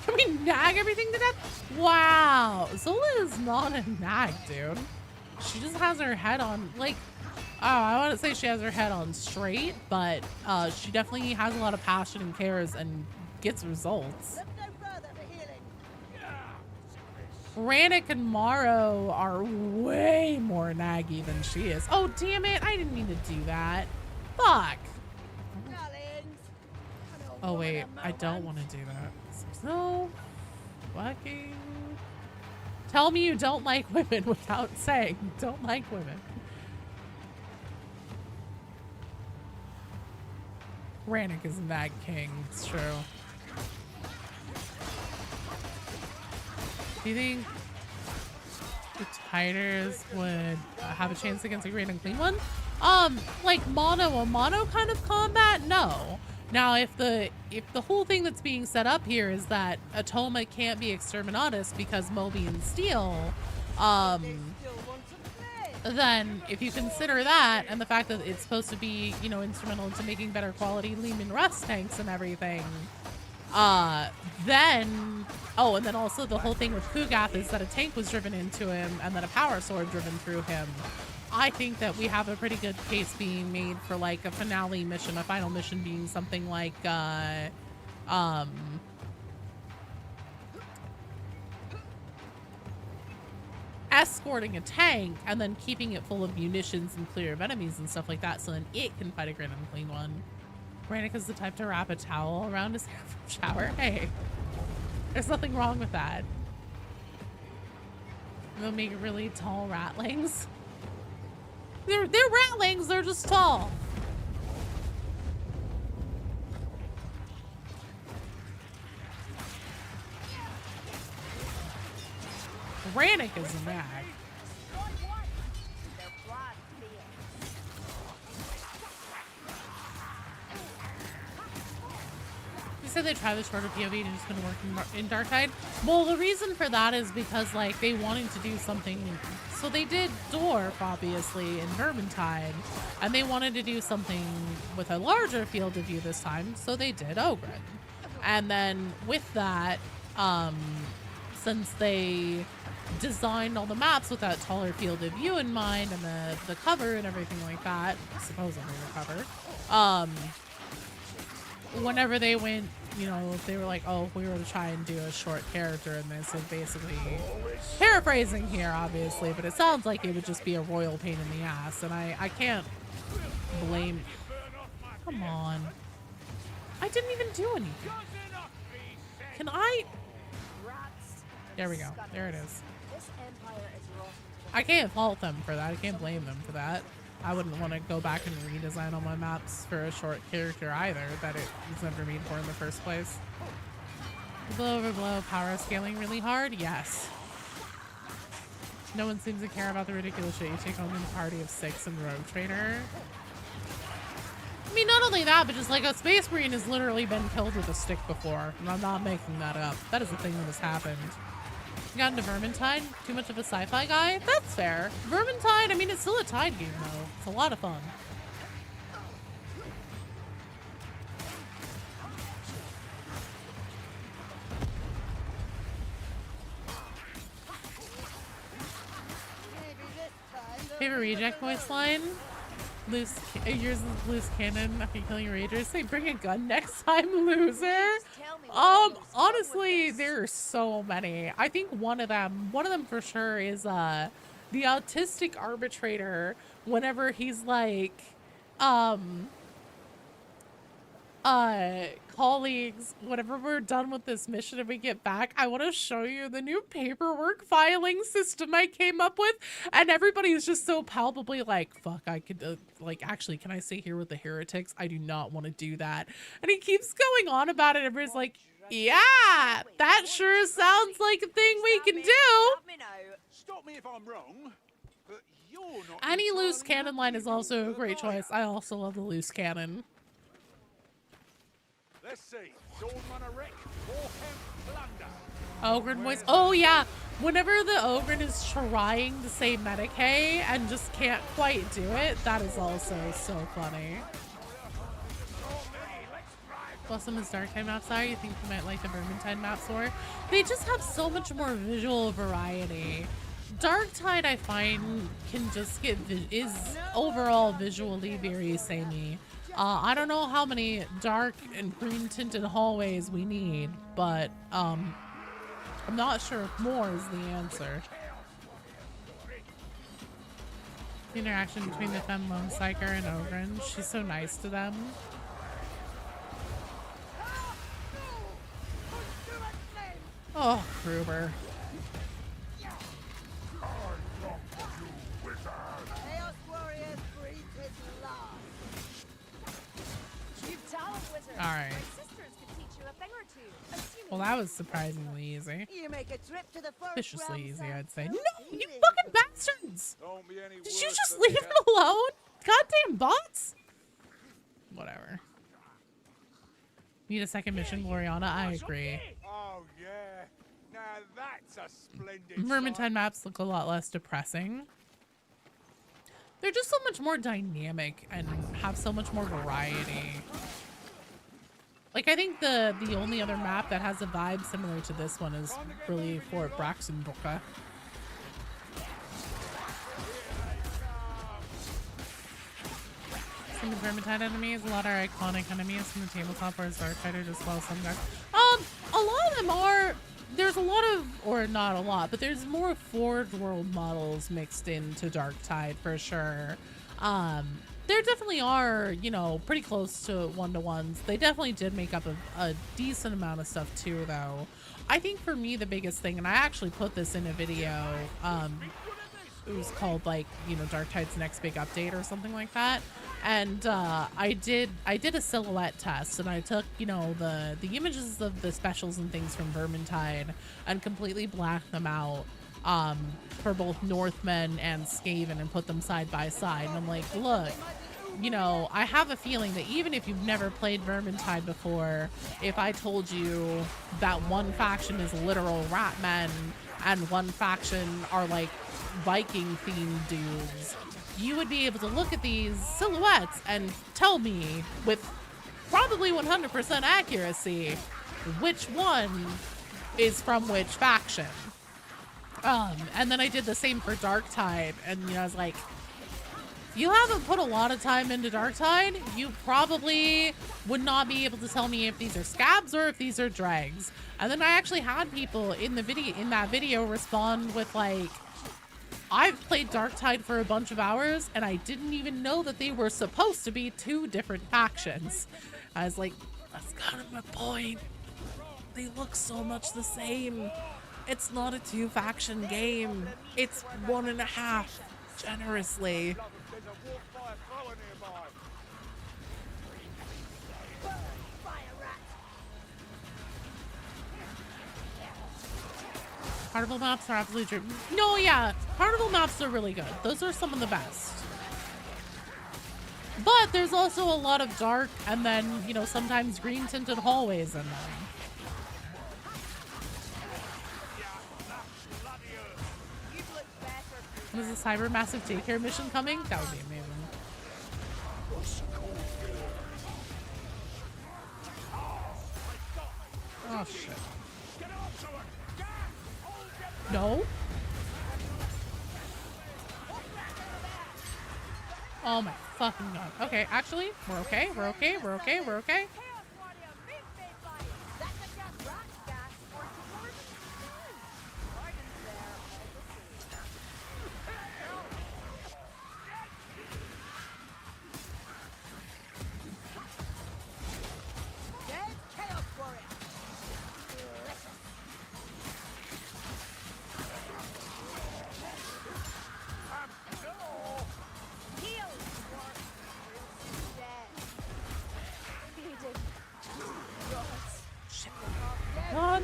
Can we nag everything to death? Wow, Zola is not a nag, dude. She just has her head on, like, oh, I want to say she has her head on straight, but she definitely has a lot of passion and cares and gets results. Look no further for healing. Rannick and Morrow are way more naggy than she is. Oh, damn it. I didn't mean to do that. Fuck. Darlings. Oh, wait. I don't want to do that. So fucking... Tell me you don't like women without saying you don't like women. Rannick is Nag King. It's true. Do you think the Tiders would have a chance against a Great Unclean one? Like a mono kind of combat? No. Now, if the whole thing that's being set up here is that Atoma can't be Exterminatus because Moby and Steel, then if you consider that and the fact that it's supposed to be, you know, instrumental into making better quality Lehman Russ tanks and everything, then, oh, and then also the whole thing with Kugath is that a tank was driven into him and then a power sword driven through him. I think that we have a pretty good case being made for like a finale mission, a final mission being something like, escorting a tank and then keeping it full of munitions and clear of enemies and stuff like that so then it can fight a Grand Unclean one. Ranica's the type to wrap a towel around his shower. Hey, there's nothing wrong with that. They'll make really tall ratlings. They're ratlings, they're just tall. Rannick is mad. They said they tried the shorter POV and it's gonna work in Darktide. Well, the reason for that is because like they wanted to do something. So they did Dwarf obviously in Vermintide, and they wanted to do something with a larger field of view this time. So they did Ogren, and then with that, since they designed all the maps with that taller field of view in mind and the cover and everything like that, supposedly the cover, whenever they went, you know, they were like, oh, we were to try and do a short character in this, and basically paraphrasing here obviously, but it sounds like it would just be a royal pain in the ass, and I can't blame. Come on, I didn't even do anything. Can I? There we go. There it is. I can't fault them for that. I can't blame them for that. I wouldn't want to go back and redesign all my maps for a short character either that it was never made for in the first place. Blow over blow, power scaling really hard? Yes. No one seems to care about the ridiculous shit you take home in a party of 6 and Rogue Trader. I mean, not only that, but just like a Space Marine has literally been killed with a stick before. And I'm not making that up. That is a thing that has happened. Got into Vermintide? Too much of a sci-fi guy? That's fair. Vermintide, I mean, it's still a Tide game, though. It's a lot of fun. Favorite reject voice line? Yours is loose cannon after killing ragers. Say bring a gun next time, loser. Honestly, there are so many. I think one of them for sure is the autistic arbitrator. Whenever he's like, colleagues, whenever we're done with this mission and we get back, I want to show you the new paperwork filing system I came up with. And everybody's just so palpably like, fuck, I could, like, actually, can I stay here with the heretics? I do not want to do that. And he keeps going on about it. Everybody's like, yeah, that sure sounds like a thing we can do. Stop me if I'm wrong, but you're not. Any loose cannon line is also a great choice. I also love the loose cannon. Let's see. Dawnrunner Reik, Warhammer Plunder. Ogren voice. Oh yeah, whenever the Ogren is trying to say Medicaid and just can't quite do it, that is also so funny. Plus some of his Darktide maps are, you think you might like the Vermintide maps more? They just have so much more visual variety. Darktide, I find, can just get is overall visually very samey. I don't know how many dark and green tinted hallways we need, but I'm not sure if more is the answer. The interaction between the Femme Lone Psyker and Ogren, she's so nice to them. Oh, Gruber. Chaos Warriors breathe his last. All right. Well, that was surprisingly easy. You make a trip to the forest Viciously realm, easy, son. I'd say. Don't No, feel you it. fucking bastards! Don't be any Did you worse just than leave the it alone? Goddamn bots! Whatever. Need a second mission, Gloriana? I agree. Oh yeah. Now that's a splendid Vermintide sight. maps look a lot less depressing. They're just so much more dynamic and have so much more variety. Like, I think the only other map that has a vibe similar to this one is really Fort Braxenbrucke. Some of the Vermintide enemies, a lot are iconic enemies from the tabletop, whereas Darksiders as well. Some guys, a lot of them are. There's a lot of, or not a lot, but there's more Forge World models mixed into Darktide for sure. there definitely are, you know, pretty close to one-to-ones. They definitely did make up a decent amount of stuff too, though. I think for me the biggest thing, and I actually put this in a video, it was called like, you know, Darktide's next big update or something like that. And I did a silhouette test, and I took, you know, the images of the specials and things from Vermintide and completely blacked them out for both Northmen and Skaven and put them side by side. And I'm like, look, you know, I have a feeling that even if you've never played Vermintide before, if I told you that one faction is literal rat men and one faction are like Viking themed dudes, you would be able to look at these silhouettes and tell me with probably 100% accuracy which one is from which faction. And then I did the same for Darktide, and you know, I was like, if you haven't put a lot of time into Darktide, you probably would not be able to tell me if these are scabs or if these are dregs. And then I actually had people in that video respond with like, I've played Darktide for a bunch of hours and I didn't even know that they were supposed to be two different factions. I was like, that's kind of my point. They look so much the same. It's not a two-faction game. It's 1.5, generously. There's a warp fire thrower nearby. Particle maps are absolutely true. No, yeah, particle maps are really good. Those are some of the best. But there's also a lot of dark and then, you know, sometimes green tinted hallways in them. Is a cyber massive daycare mission coming? That would be amazing. Oh shit. No? Oh my fucking god. Okay, actually, we're okay, we're okay, we're okay, we're okay. God.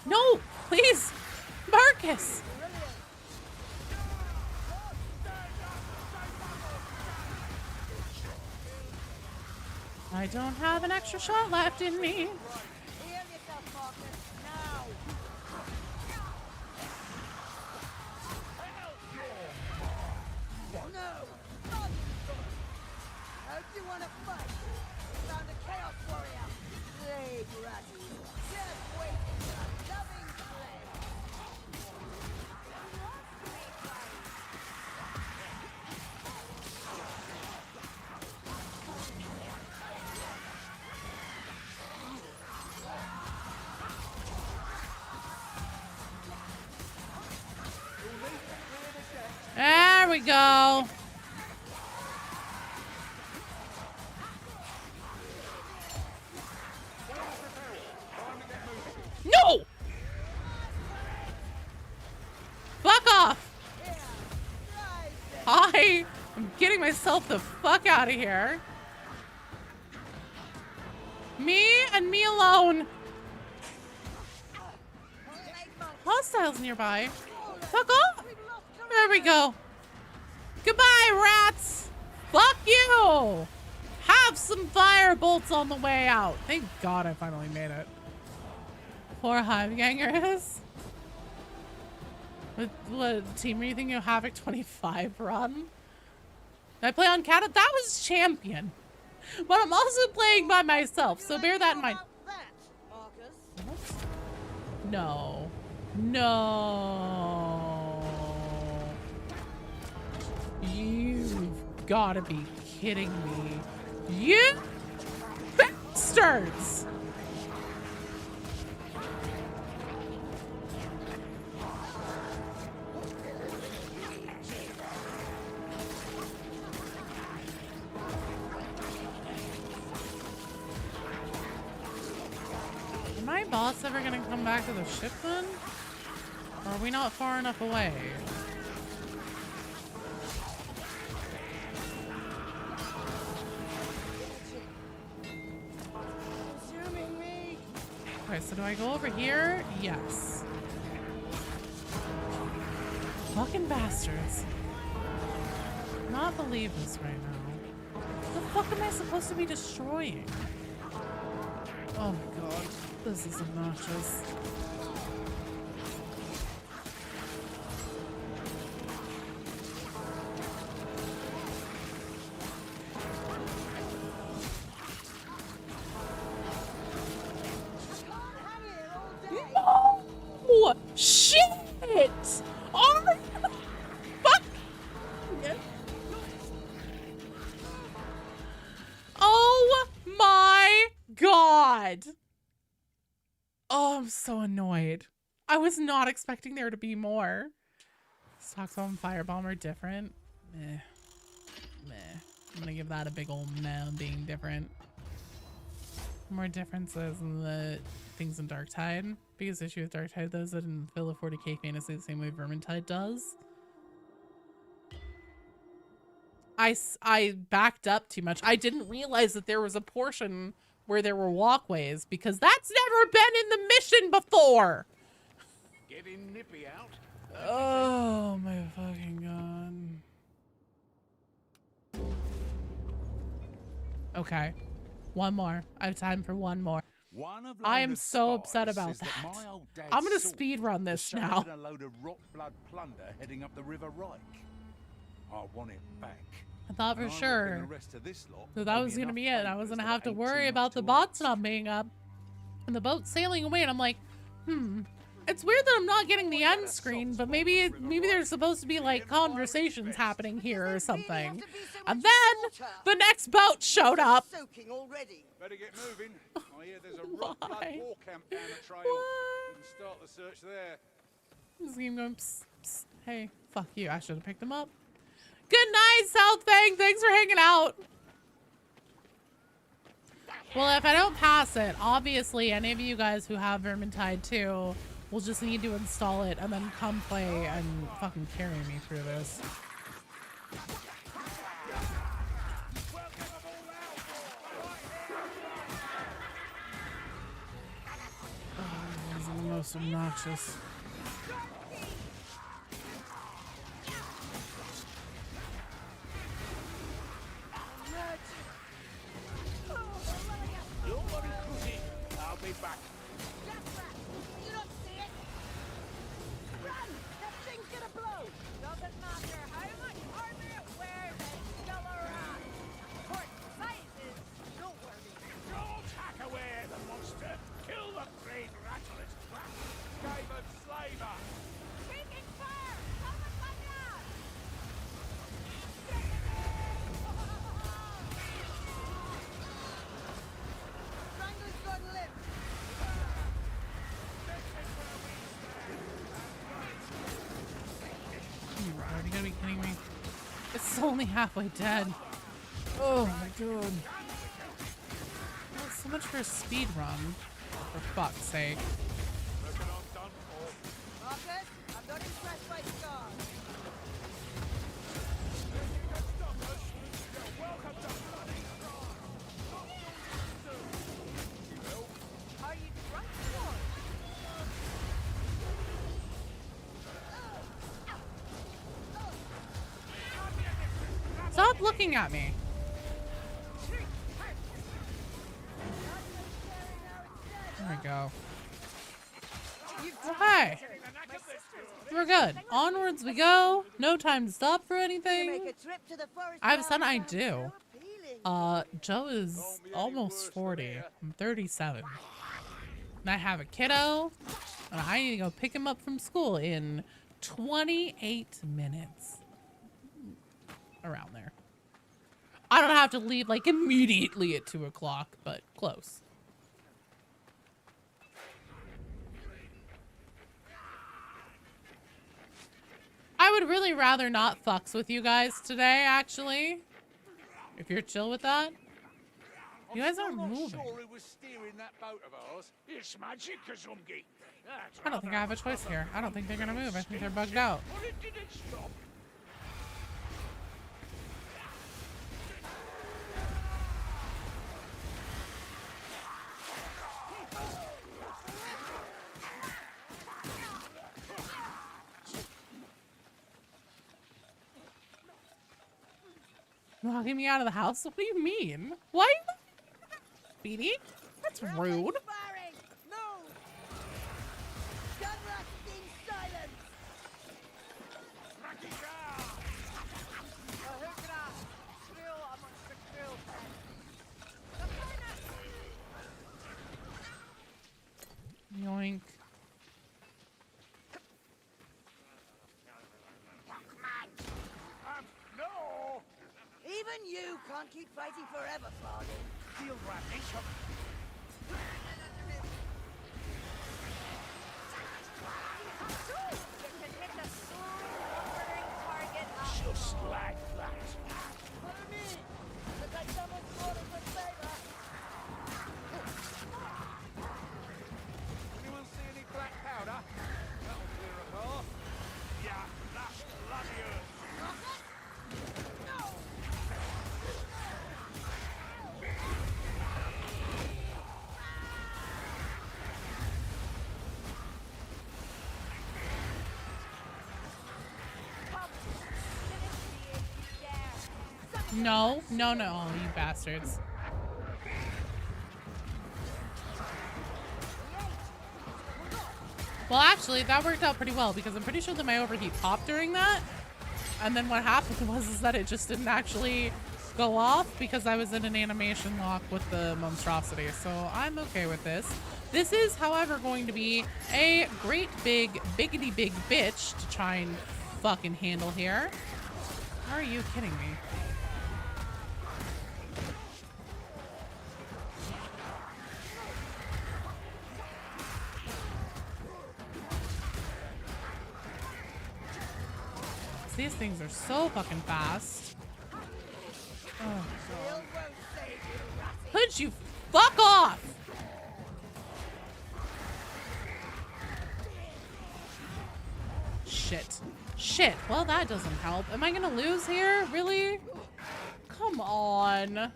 No, please, Marcus. I don't have an extra shot left in me. There we go. No! Fuck off! I am getting myself the fuck out of here. Me and me alone. Hostiles nearby. Fuck off! There we go. Goodbye, rats! Fuck you! Have some fire bolts on the way out. Thank God I finally made it. Poor Hivegangers. What team are you thinking of? Havoc 25 run? I play on Cat? That was champion. But I'm also playing by myself, so bear that in mind. No. No. You've gotta be kidding me. You bastards! Is my boss ever gonna come back to the ship then? Or are we not far enough away? Consuming me. Okay, so do I go over here? Yes. Fucking bastards. Not believe this right now. What the fuck am I supposed to be destroying? Oh my god. This is obnoxious. No! Shit! Oh my fuck! Oh my god! Oh, I'm so annoyed. I was not expecting there to be more. Stockholm and Firebomb are different. Meh. Meh. I'm gonna give that a big old meh on being different. More differences in the things in Darktide. Biggest issue with Darktide though is that in Fill of 40k Fantasy the same way Vermintide does. I backed up too much. I didn't realize that there was a portion where there were walkways because that's never been in the mission before. Getting nippy out. Oh my fucking god. Okay. One more. I have time for one more. I am so upset about that. I'm gonna speed run this now. A load of rot blood plunder heading up the River Reik. I want it back. I thought for And I sure reckon the rest of this lot that will was be gonna be enough it. I wasn't favours gonna have that to ain't worry too about much the to bots ask. not being up and the boat sailing away. And I'm like, it's weird that I'm not getting the end screen, but maybe there's supposed to be like conversations happening here or something. And then the next boat showed up. Soaking already. Better get moving. I hear there's a rock blood Why? war camp down the trail. What? We can start the search there. This game going, psst, psst. Hey, fuck you. I should have picked him up. Good night, South Fang. Thanks for hanging out. Well, if I don't pass it, obviously any of you guys who have Vermintide 2 will just need to install it and then come play and fucking carry me through this. Oh, this is the most obnoxious. Don't worry, Cruzy. I'll be back. You don't see it. Run! That thing's gonna blow. Doesn't matter how much armor it wears, it's still a rat. Port sizes, don't worry. Don't hack away the monster. Kill the great rat on its back. Gaven slaver. Taking fire! Someone come down! Strangler's got lip. Are you gonna be kidding me? It's only halfway dead. Oh my god. Well, so much for a speed run. For fuck's sake. Reckon I'm done for. Marcus, I'm not impressed by scars. You can stop us. You're welcome to bloody France. Are you drunk or? Stop looking at me. There we go. Okay. We're good. Onwards we go. No time to stop for Make anything. a trip to the forest. I have a son, now. I do. So appealing. Joe is almost 40. I'm 37. And I have a kiddo. And I need to go pick him up from school in 28 minutes. Around there. I don't have to leave like immediately at 2 o'clock, but close. I would really rather not fucks with you guys today, actually. If you're chill with that. You guys aren't moving. Sure who was steering that boat of ours. It's magic, Kazumgi. I don't think I have a choice here. I don't think they're gonna move. I think they're bugged out. Well, it didn't stop. Locking me out of the house? What do you mean? Why? Beanie? That's rude. Firing! Move! Gunrush in silence! Yoink. No! Even you can't keep fighting forever, Farley. Field rat, it's up. Just like that. Follow me! Look like someone's brought us a favor. Anyone see any black powder? That'll clear a path. Yeah, that's bloody earth. No, no, no, oh, you bastards. Well, actually, that worked out pretty well because I'm pretty sure that my overheat popped during that. And then what happened was is that it just didn't actually go off because I was in an animation lock with the monstrosity. So I'm okay with this. This is, however, going to be a great big, biggity big bitch to try and fucking handle here. Are you kidding me? These things are so fucking fast. Oh. Could you fuck off? Shit. Shit. Well, that doesn't help. Am I gonna lose here? Really? Come on.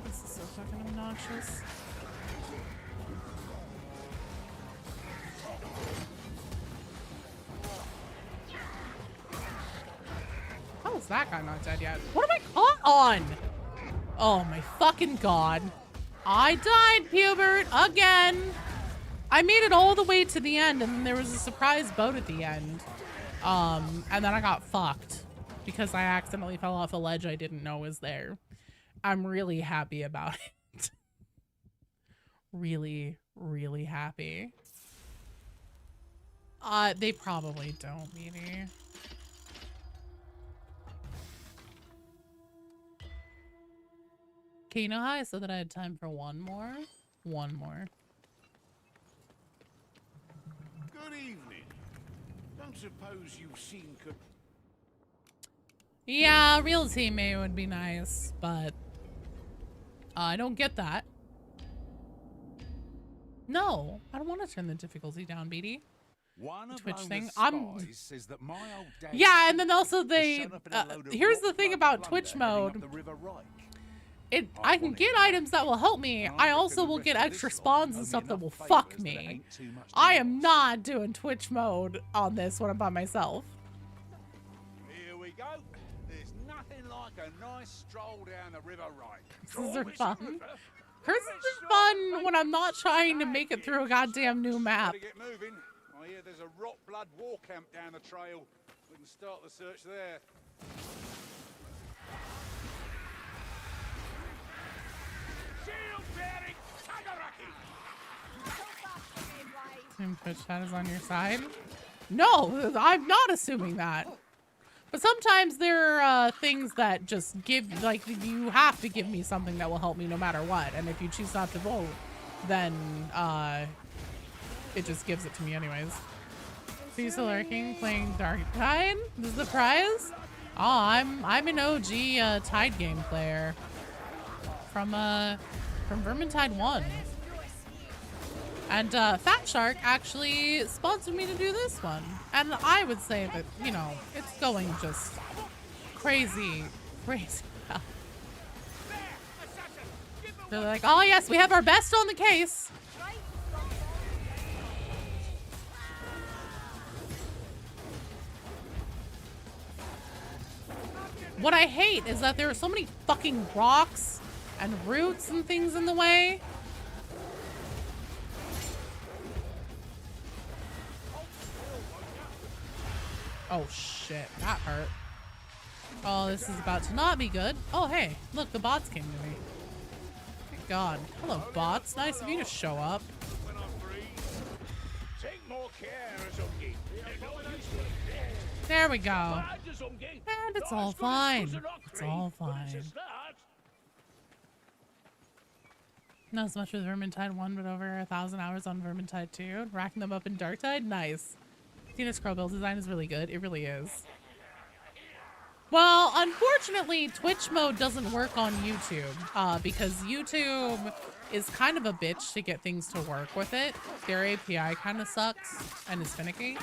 This is so fucking obnoxious. How is that guy not dead yet? What am I caught on? Oh my fucking god. I died, Pubert, again. I made it all the way to the end and then there was a surprise boat at the end. And then I got fucked because I accidentally fell off a ledge I didn't know was there. I'm really happy about it. Really, really happy. They probably don't, Meanie. Okay, you know how I said that I had time for one more? One more. Good evening. Don't suppose you've seen... Yeah, real teammate would be nice, but I don't get that. No, I don't want to turn the difficulty down, BD. One of Twitch Lona's thing. spies says that my old dad Yeah, and then also has they. shown up in a load of Here's the rock thing blood about plunder Twitch heading up mode. the River Reik. I can get items that will help me. I also will get extra spawns and stuff that will fuck me. I am not doing Twitch mode on this when I'm by myself. Here we go. There's nothing like a nice stroll down the River Reik. Cruises are fun. Cruises are fun when I'm not trying to make it through a goddamn new map. Better get moving. I hear there's a rot blood war camp down the trail. We can start the search there. Shield bearing Tagaraki! So fast for me, Blade. Assume Twitch chat is on your side. No, I'm not assuming that. But sometimes there are things that just give, like, you have to give me something that will help me no matter what. And if you choose not to vote, then it just gives it to me anyways. So you still lurking, playing Dark Tide? This is the prize? Oh, I'm an OG Tide game player from Vermintide 1. And Fat Shark actually sponsored me to do this one. And I would say that, you know, it's going just crazy well. They're like, oh yes, we have our best on the case. What I hate is that there are so many fucking rocks and roots and things in the way. Oh shit, that hurt. Oh, this is about to not be good. Oh hey, look, the bots came to me. Thank God. Hello bots, nice of you to show up. When I'm free, take more care, Azumgi. There's no use to it. There we go. Bad, Azumgi. And it's Not all as good as fine. Rock It's Tree, all but it's a fine. start. Not as much with Vermintide 1, but over 1,000 hours on Vermintide 2. Racking them up in Darktide. Nice. Tina Scroll build design is really good. It really is. Well, unfortunately, Twitch mode doesn't work on YouTube because YouTube is kind of a bitch to get things to work with it. Their API kind of sucks and is finicky.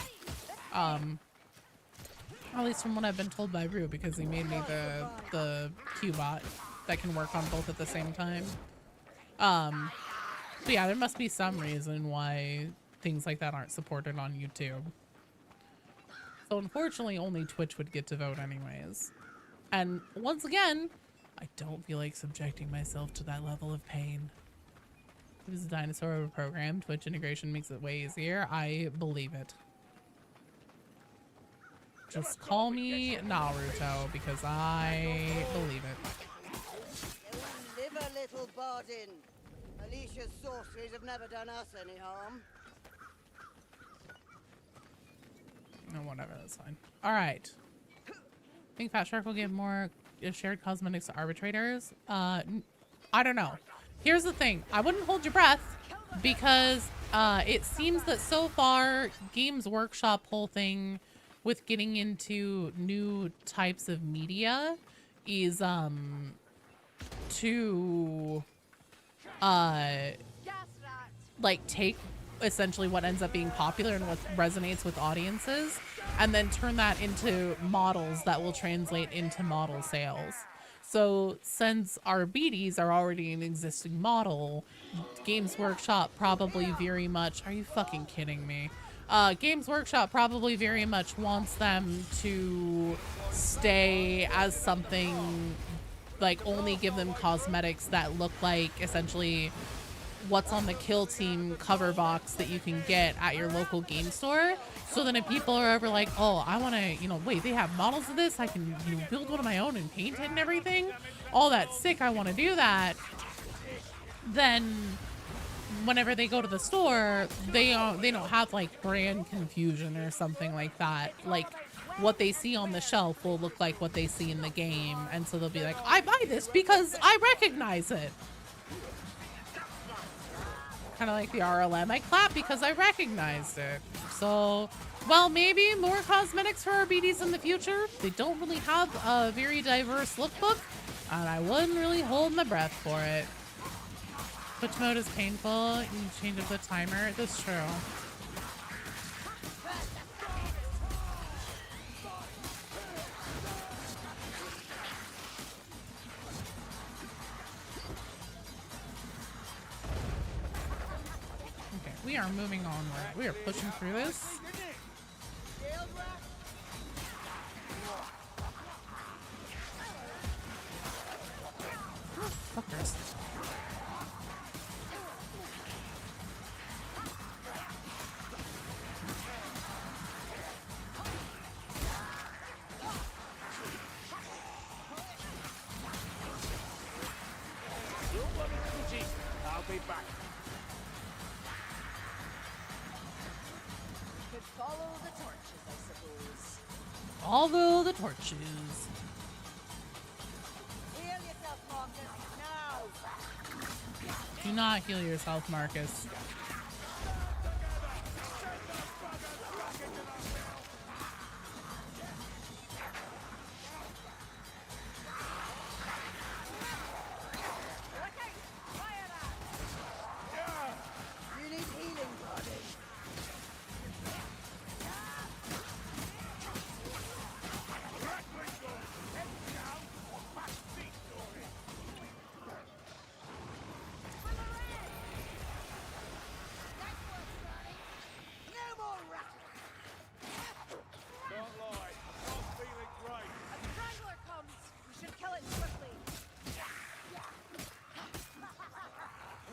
At least from what I've been told by Rue, because he made me the Qbot that can work on both at the same time. So yeah, there must be some reason why things like that aren't supported on YouTube. So unfortunately, only Twitch would get to vote anyways. And once again, I don't feel like subjecting myself to that level of pain. If it was a dinosaur program, Twitch integration makes it way easier. I believe it. Just call me Naruto because I believe it. Live a little, Bardin. Alicia's sorceries have never done us any harm. No, whatever, that's fine. All right. I think Fat Shark will give more shared cosmetics to arbitrators. I don't know. Here's the thing. I wouldn't hold your breath because it seems that so far Games Workshop whole thing with getting into new types of media is to like take essentially what ends up being popular and what resonates with audiences and then turn that into models that will translate into model sales. So since our BDs are already an existing model, Games Workshop probably very much, are you fucking kidding me? Games Workshop probably very much wants them to stay as something, like only give them cosmetics that look like essentially what's on the Kill Team cover box that you can get at your local game store. So then if people are ever like, oh, I want to, you know, wait, they have models of this, I can, you know, build one of my own and paint it and everything. All that sick, I want to do that. Then whenever they go to the store, they don't have like brand confusion or something like that. Like what they see on the shelf will look like what they see in the game. And so they'll be like, I buy this because I recognize it. Kind of like the RLM. I clap because I recognized it. So, well, maybe more cosmetics for our BDs in the future. They don't really have a very diverse lookbook, and I wouldn't really hold my breath for it. Twitch mode is painful. You can change up the timer. That's true. We are moving onward. We are pushing through this. Fuckers. Follow the torches. Heal yourself, Marcus. Now. Do not heal yourself, Marcus. You need healing, buddy. No more rattling. Don't lie, I'm not feeling great. A straggler comes. We should kill it quickly.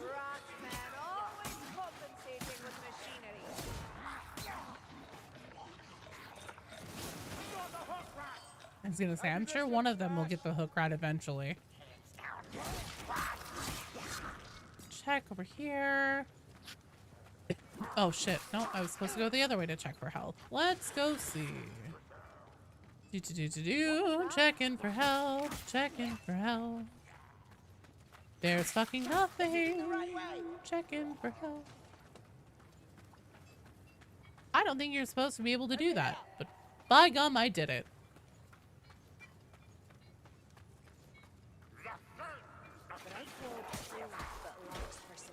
Ratman, always compensating with machinery. I was gonna say, I'm sure one of them will get the hook rat eventually. Check over here. Oh shit, no, I was supposed to go the other way to check for health. Let's go see. Checking for health, checking for health. There's fucking nothing. Checking for health. I don't think you're supposed to be able to do that, but by gum, I did it.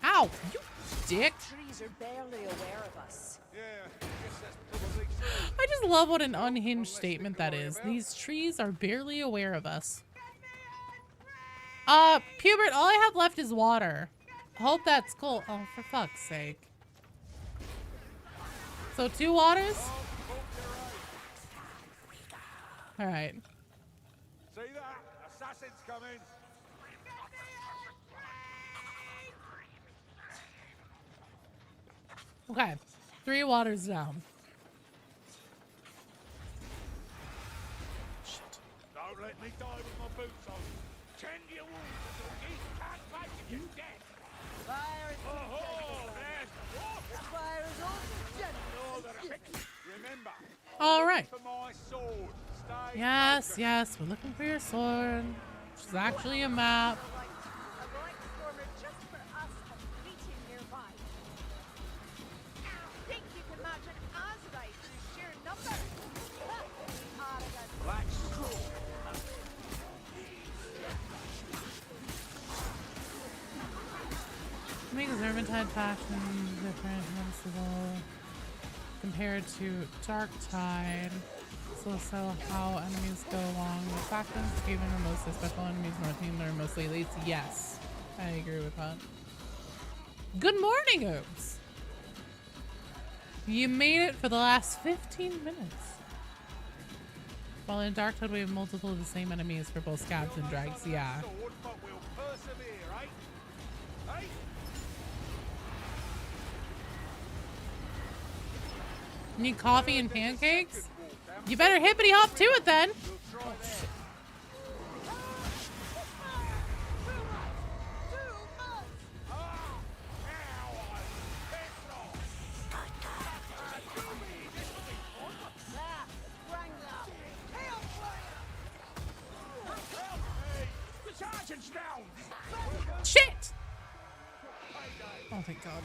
Ow, you dick. Trees are barely aware of us. Yeah, I guess that's probably true. I just love what an unhinged statement that is. These trees are barely aware of us. Pubert, all I have left is water. Hope that's cool. Oh, for fuck's sake. So 2 waters? Alright. See that? Assassin's coming. Okay. 3 waters down. Shit. Don't let me die with my boots on. Tend your wounds, Doogie. Can't fight if you're dead. Fire is Oh, there's water. fire is also No, gentle. they're Remember, Alright. for my sword. Stay Yes, focused. yes, we're looking for your sword. Which is actually a map. A relic stormer just for us and fleeting nearby. Think you can match an Azurite through sheer numbers? Arrogant. Black straw. Makes Zervantide faction different, noticeable compared to Darktide. So how enemies go along with factions, even are mostly special enemies, North Team are mostly elites. Yes, I agree with that. Good morning, Oops. You made it for the last 15 minutes. While in Darktide we have multiple of the same enemies for both scabs and drags. Yeah. Sword, but we'll persevere, eh? Eh? Need coffee and pancakes? You better hippity hop to it then. We'll try there. The sergeant's down. Shit! Oh, thank God.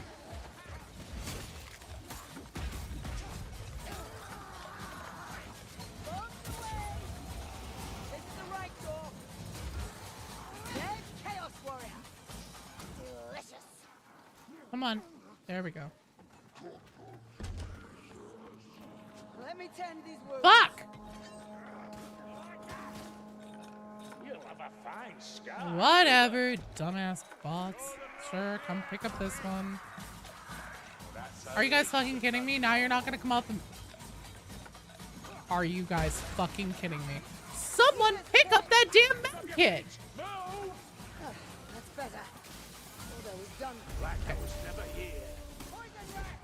Come on. There we go. Let me tend these wounds. Fuck! You'll have a fine scar. Whatever, dumbass bots. Sure, come pick up this one. Are you guys fucking kidding me? Now you're not gonna come up and... Are you guys fucking kidding me? Someone pick up that damn med kit! Move! That's better. Although he's done. Black was never here. Poison rat!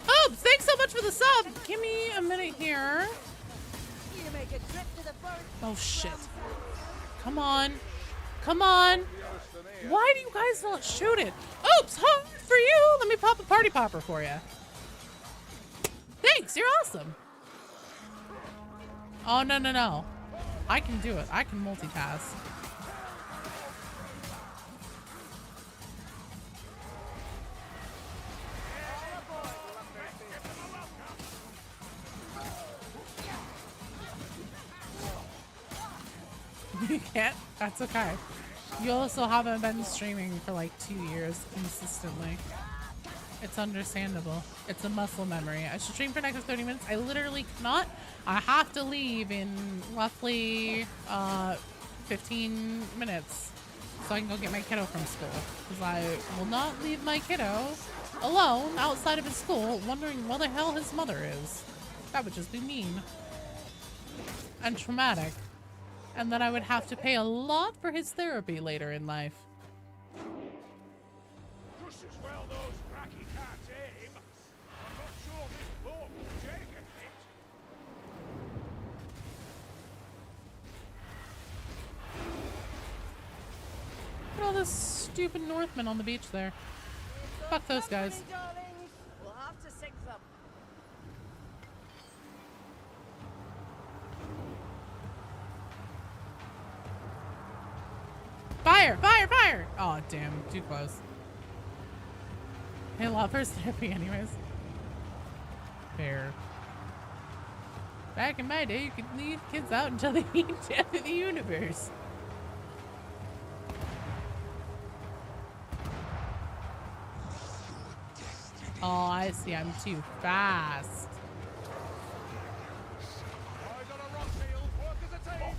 Oh, thanks so much for the sub! Give me a minute here. You make a trip to the forest. Oh shit. Come on. Come on. Why do you guys not shoot it? Oops, hard for you. Let me pop a party popper for you. Thanks, you're awesome. Oh, no, no, no. I can do it. I can multitask. You can't? That's okay. You also haven't been streaming for like 2 years consistently. It's understandable. It's a muscle memory. I should stream for the next 30 minutes. I literally cannot. I have to leave in roughly 15 minutes so I can go get my kiddo from school. Because I will not leave my kiddo alone outside of his school wondering where the hell his mother is. That would just be mean. And traumatic. And then I would have to pay a lot for his therapy later in life. Just as well those cracky can't aim. I'm not sure this boat will take a hit. Look at all this stupid Northmen on the beach there. Fuck those guys. Darlings, we'll have to sink them. Fire! Fire! Fire! Oh, damn. Too close. Hey, Lawford's therapy anyways. Fair. Back in my day, you could leave kids out until they meet death of the universe. Oh, I see. I'm too fast. Eyes on a rock heel. Work as a team.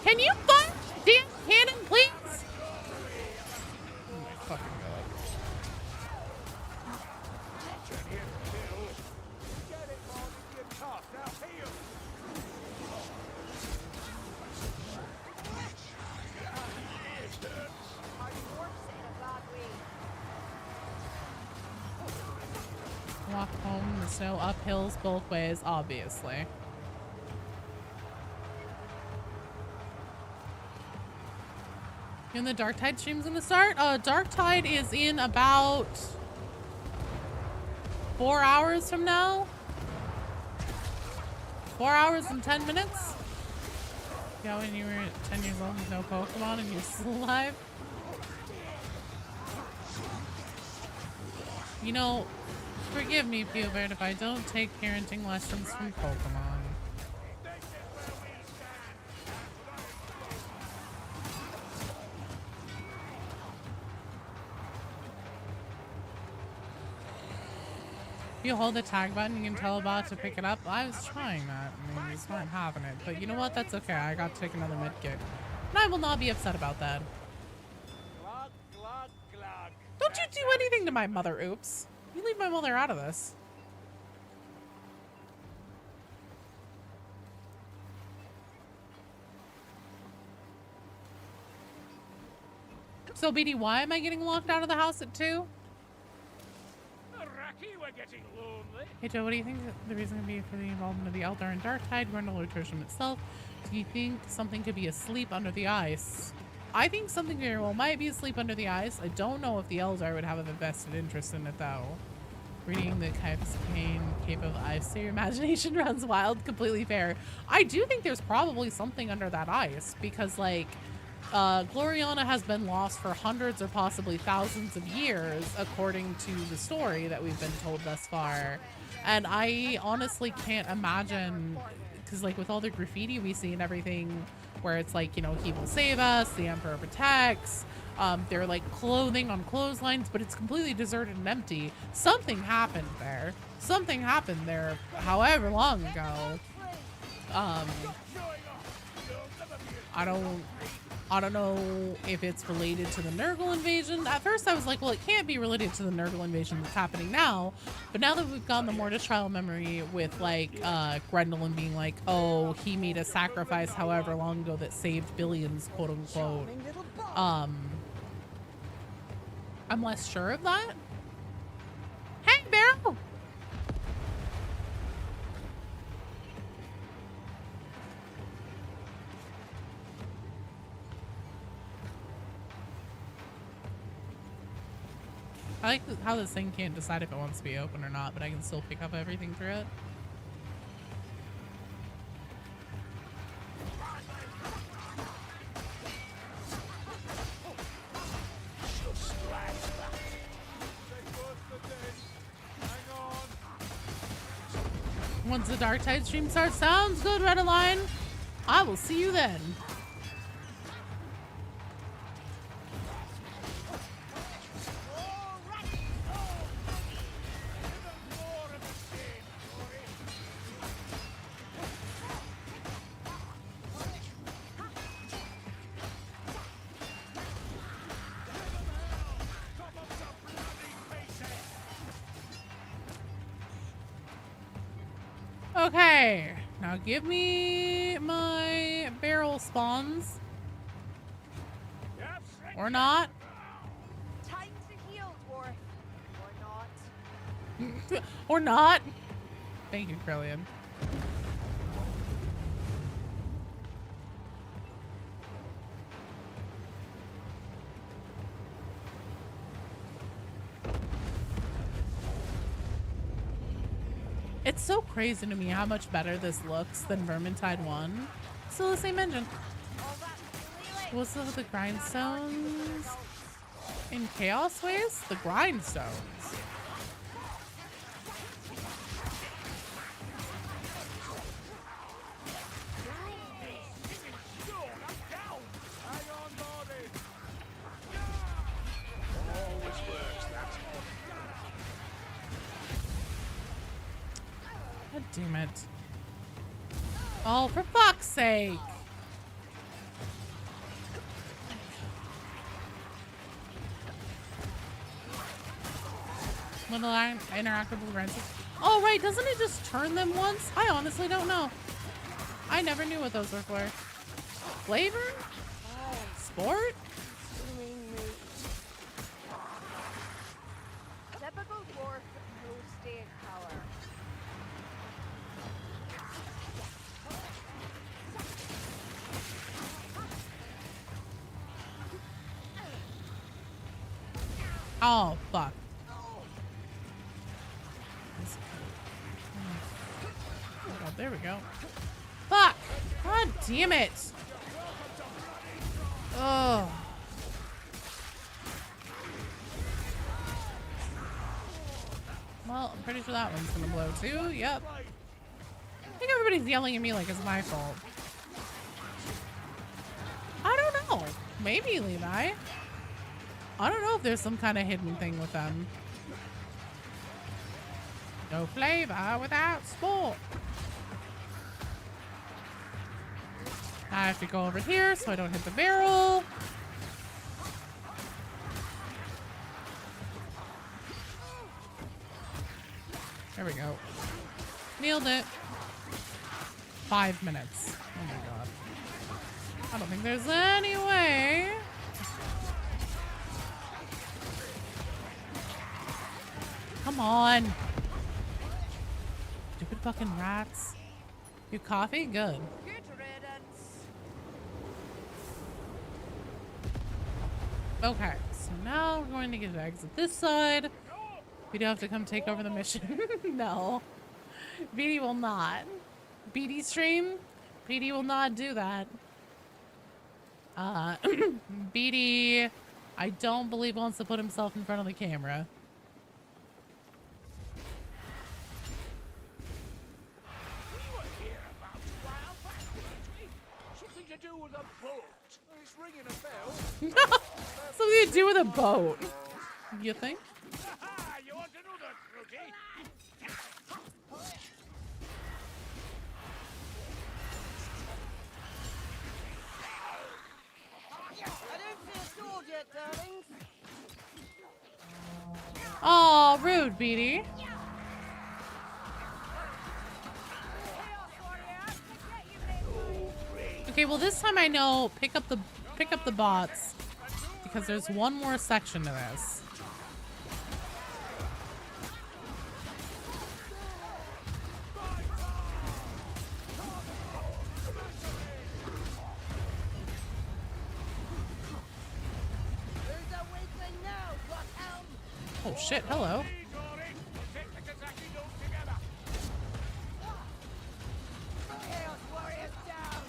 Can you fire damn cannon, please? Oh my fucking god. Get it, Marty. You're tough. Now heal. Walk home in the snow, up hills both ways, obviously. You in the Dark Tide streams in the start? Dark Tide is in about 4 hours from now. 4 hours and 10 minutes. Yeah, when you were 10 years old with no Pokemon and you're still alive. You know, forgive me, Pubert, if I don't take parenting lessons from Pokemon. If you hold the tag button, you can tell a bot to pick it up. I was trying that, and they just weren't having it. But you know what? That's okay. I got to take another med kit. And I will not be upset about that. Glug, glug, glug. Don't you do anything to my mother, oops. You leave my mother out of this. So, BD, why am I getting locked out of the house at 2? Racky, we're getting lonely. Hey Joe, what do you think the reason could be for the involvement of the Eldar and Darktide, Grendel, or Tertium itself? Do you think something could be asleep under the ice? I think something very well might be asleep under the ice. I don't know if the Eldar would have a vested interest in it though. Reading the Cape of Ice, so your imagination runs wild. Completely fair. I do think there's probably something under that ice because, like, Gloriana has been lost for hundreds or possibly thousands of years, according to the story that we've been told thus far. And I honestly can't imagine, because, like, with all the graffiti we see and everything, where it's like, you know, he will save us, the Emperor protects. They're like clothing on clotheslines, but it's completely deserted and empty. Something happened there. Something happened there however long ago. I don't know if it's related to the Nurgle invasion. At first I was like, well, it can't be related to the Nurgle invasion that's happening now. But now that we've gotten the Mortis trial memory with like Grendelin being like, oh, he made a sacrifice however long ago that saved billions, quote unquote. I'm less sure of that. Hey, Barrel! I like how this thing can't decide if it wants to be open or not, but I can still pick up everything through it. Once the Dark Tide stream starts, sounds good, Red Align. I will see you then. Okay, now give me my barrel spawns. Or not. Time to heal, dwarf. Or not. Or not. Thank you, Krillian. It's so crazy to me how much better this looks than Vermintide 1. Still the same engine. All that really What's up with the grindstones? In Chaos Ways? The grindstones. God damn it. Oh, for fuck's sake. When I interact with the grindstones. Oh, right. Doesn't it just turn them once? I honestly don't know. I never knew what those were for. Flavor? Sport? typical dwarf, no staying power. Oh, fuck. Oh, there we go. Fuck! God damn it! Oh. Well, I'm pretty sure that one's gonna blow too. Yep. I think everybody's yelling at me like it's my fault. I don't know. Maybe, Levi. I don't know if there's some kind of hidden thing with them. No flavor without sport. I have to go over here so I don't hit the barrel. There we go. Nailed it. 5 minutes. Oh my god. I don't think there's any way. Come on. Stupid fucking rats. You coffee? Good. Good riddance. Okay, so now we're going to get to exit this side. We do have to come take over the mission. No. BD will not. BD stream? BD will not do that. BD, I don't believe wants to put himself in front of the camera. Something to do with a boat. It's ringing a bell. Something to do with a boat. You think? Ah, you want another, Fruity? I don't feel sword yet, darlings. Oh, rude, BD. Chaos warrior, get you, big boy. Okay, well this time I know pick up the bots because there's one more section to this. Who's a weakling now, Bloodhound? Oh shit, hello. Chaos Warriors down!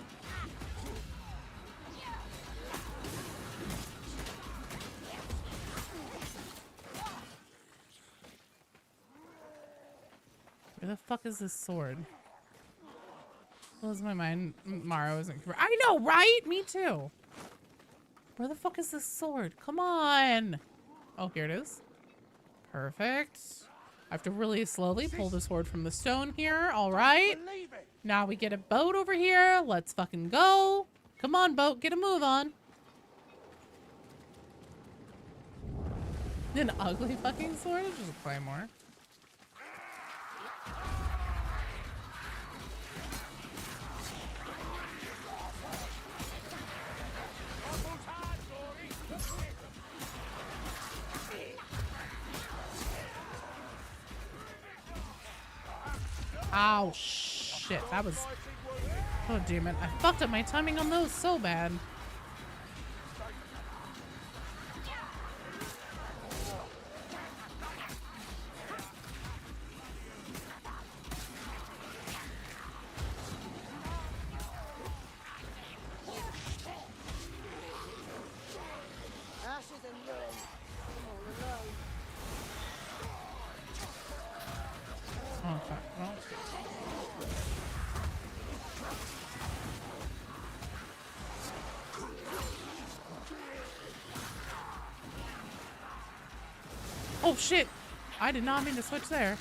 Where the fuck is this sword? Blows my mind. Mara isn't. I know, right? Me too. Where the fuck is this sword? Come on. Oh, here it is. Perfect. I have to really slowly pull the sword from the stone here. All right. Now we get a boat over here. Let's fucking go. Come on, boat. Get a move on. An ugly fucking sword? Just a claymore. Ow, shit. That was... Oh, damn it. I fucked up my timing on those so bad. Ashes and ruin. I'm all alone. Oh, fuck. Well. Oh, shit. I did not mean to switch there.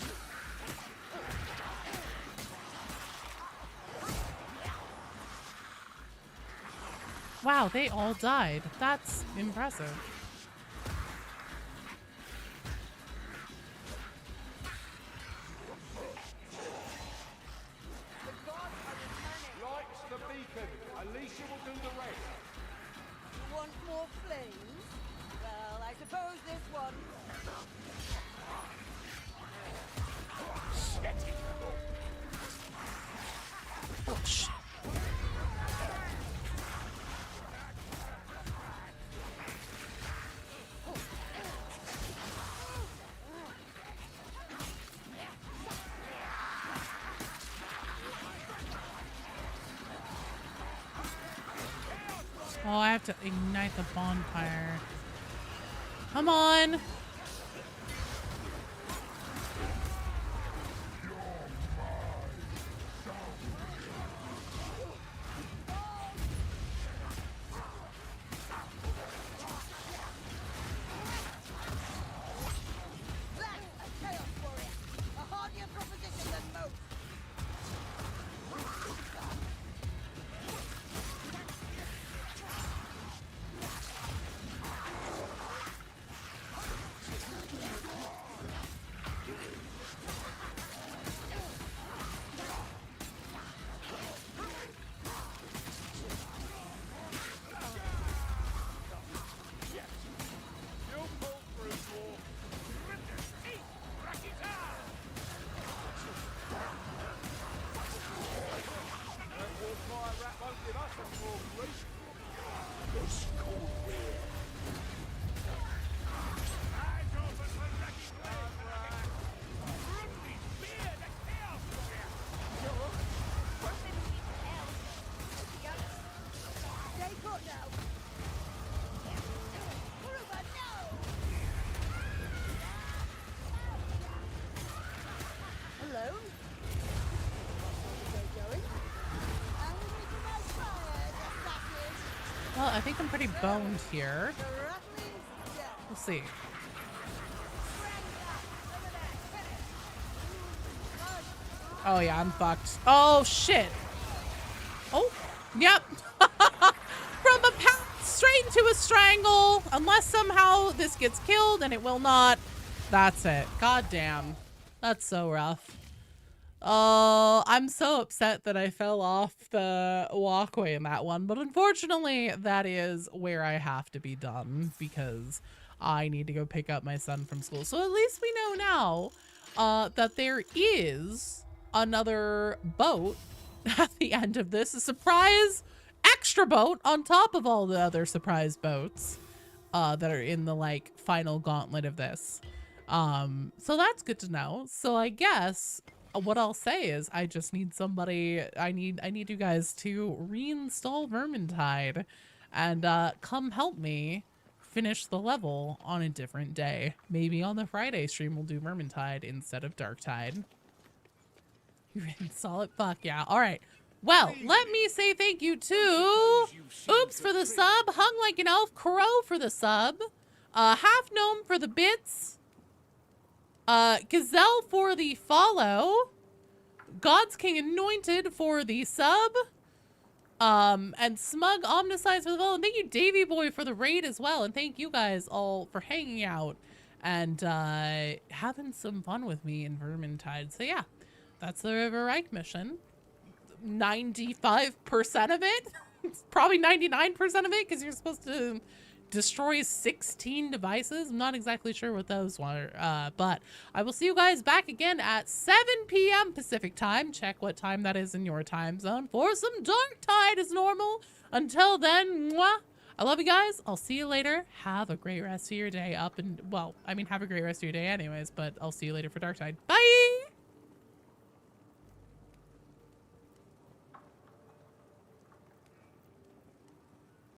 Wow, they all died. That's impressive. Lights the beacon. Alicia will do the rest. You want more flames? Well, I suppose this one. Oh, shit. Oh, I have to ignite the bonfire. Come on. That's a Chaos Warrior. A hardier proposition than most. You'll pull through, dwarf. That war fire rat won't give us any more grief. Eyes open for Reik! Grundy, spear the Chaos Warrior! Stay put now. Kuruba, no! Alone? Where going? Angry to my fire, assassins. Well, I think I'm pretty boned here. The rattling's dead. We'll see. Oh, yeah, I'm fucked. Oh, shit. Oh, yep. From a path straight into a strangle. Unless somehow this gets killed, and it will not. That's it. God damn. That's so rough. Oh, I'm so upset that I fell off the walkway in that one. But unfortunately, that is where I have to be done because I need to go pick up my son from school. So at least we know now that there is another boat at the end of this. A surprise extra boat on top of all the other surprise boats that are in the like final gauntlet of this. So that's good to know. So I guess what I'll say is I just need somebody, I need you guys to reinstall Vermintide and come help me finish the level on a different day. Maybe on the Friday stream we'll do Vermintide instead of Darktide. You reinstall it? Fuck yeah. All right. Well, let me say thank you to Oops for the sub, Hung Like an Elf, Crow for the sub, Half Gnome for the bits, Gazelle for the follow, God's King Anointed for the sub, and Smug Omnisize for the follow. And thank you, Davy Boy, for the raid as well. And thank you guys all for hanging out and having some fun with me in Vermintide. So yeah, that's the River Reik mission. 95% of it. It's probably 99% of it because you're supposed to destroy 16 devices. I'm not exactly sure what those were, but I will see you guys back again at 7 p.m. Pacific time. Check what time that is in your time zone for some Darktide as normal. Until then, mwah, I love you guys. I'll see you later. Have a great rest of your day well, I mean, have a great rest of your day anyways, but I'll see you later for Darktide. Bye!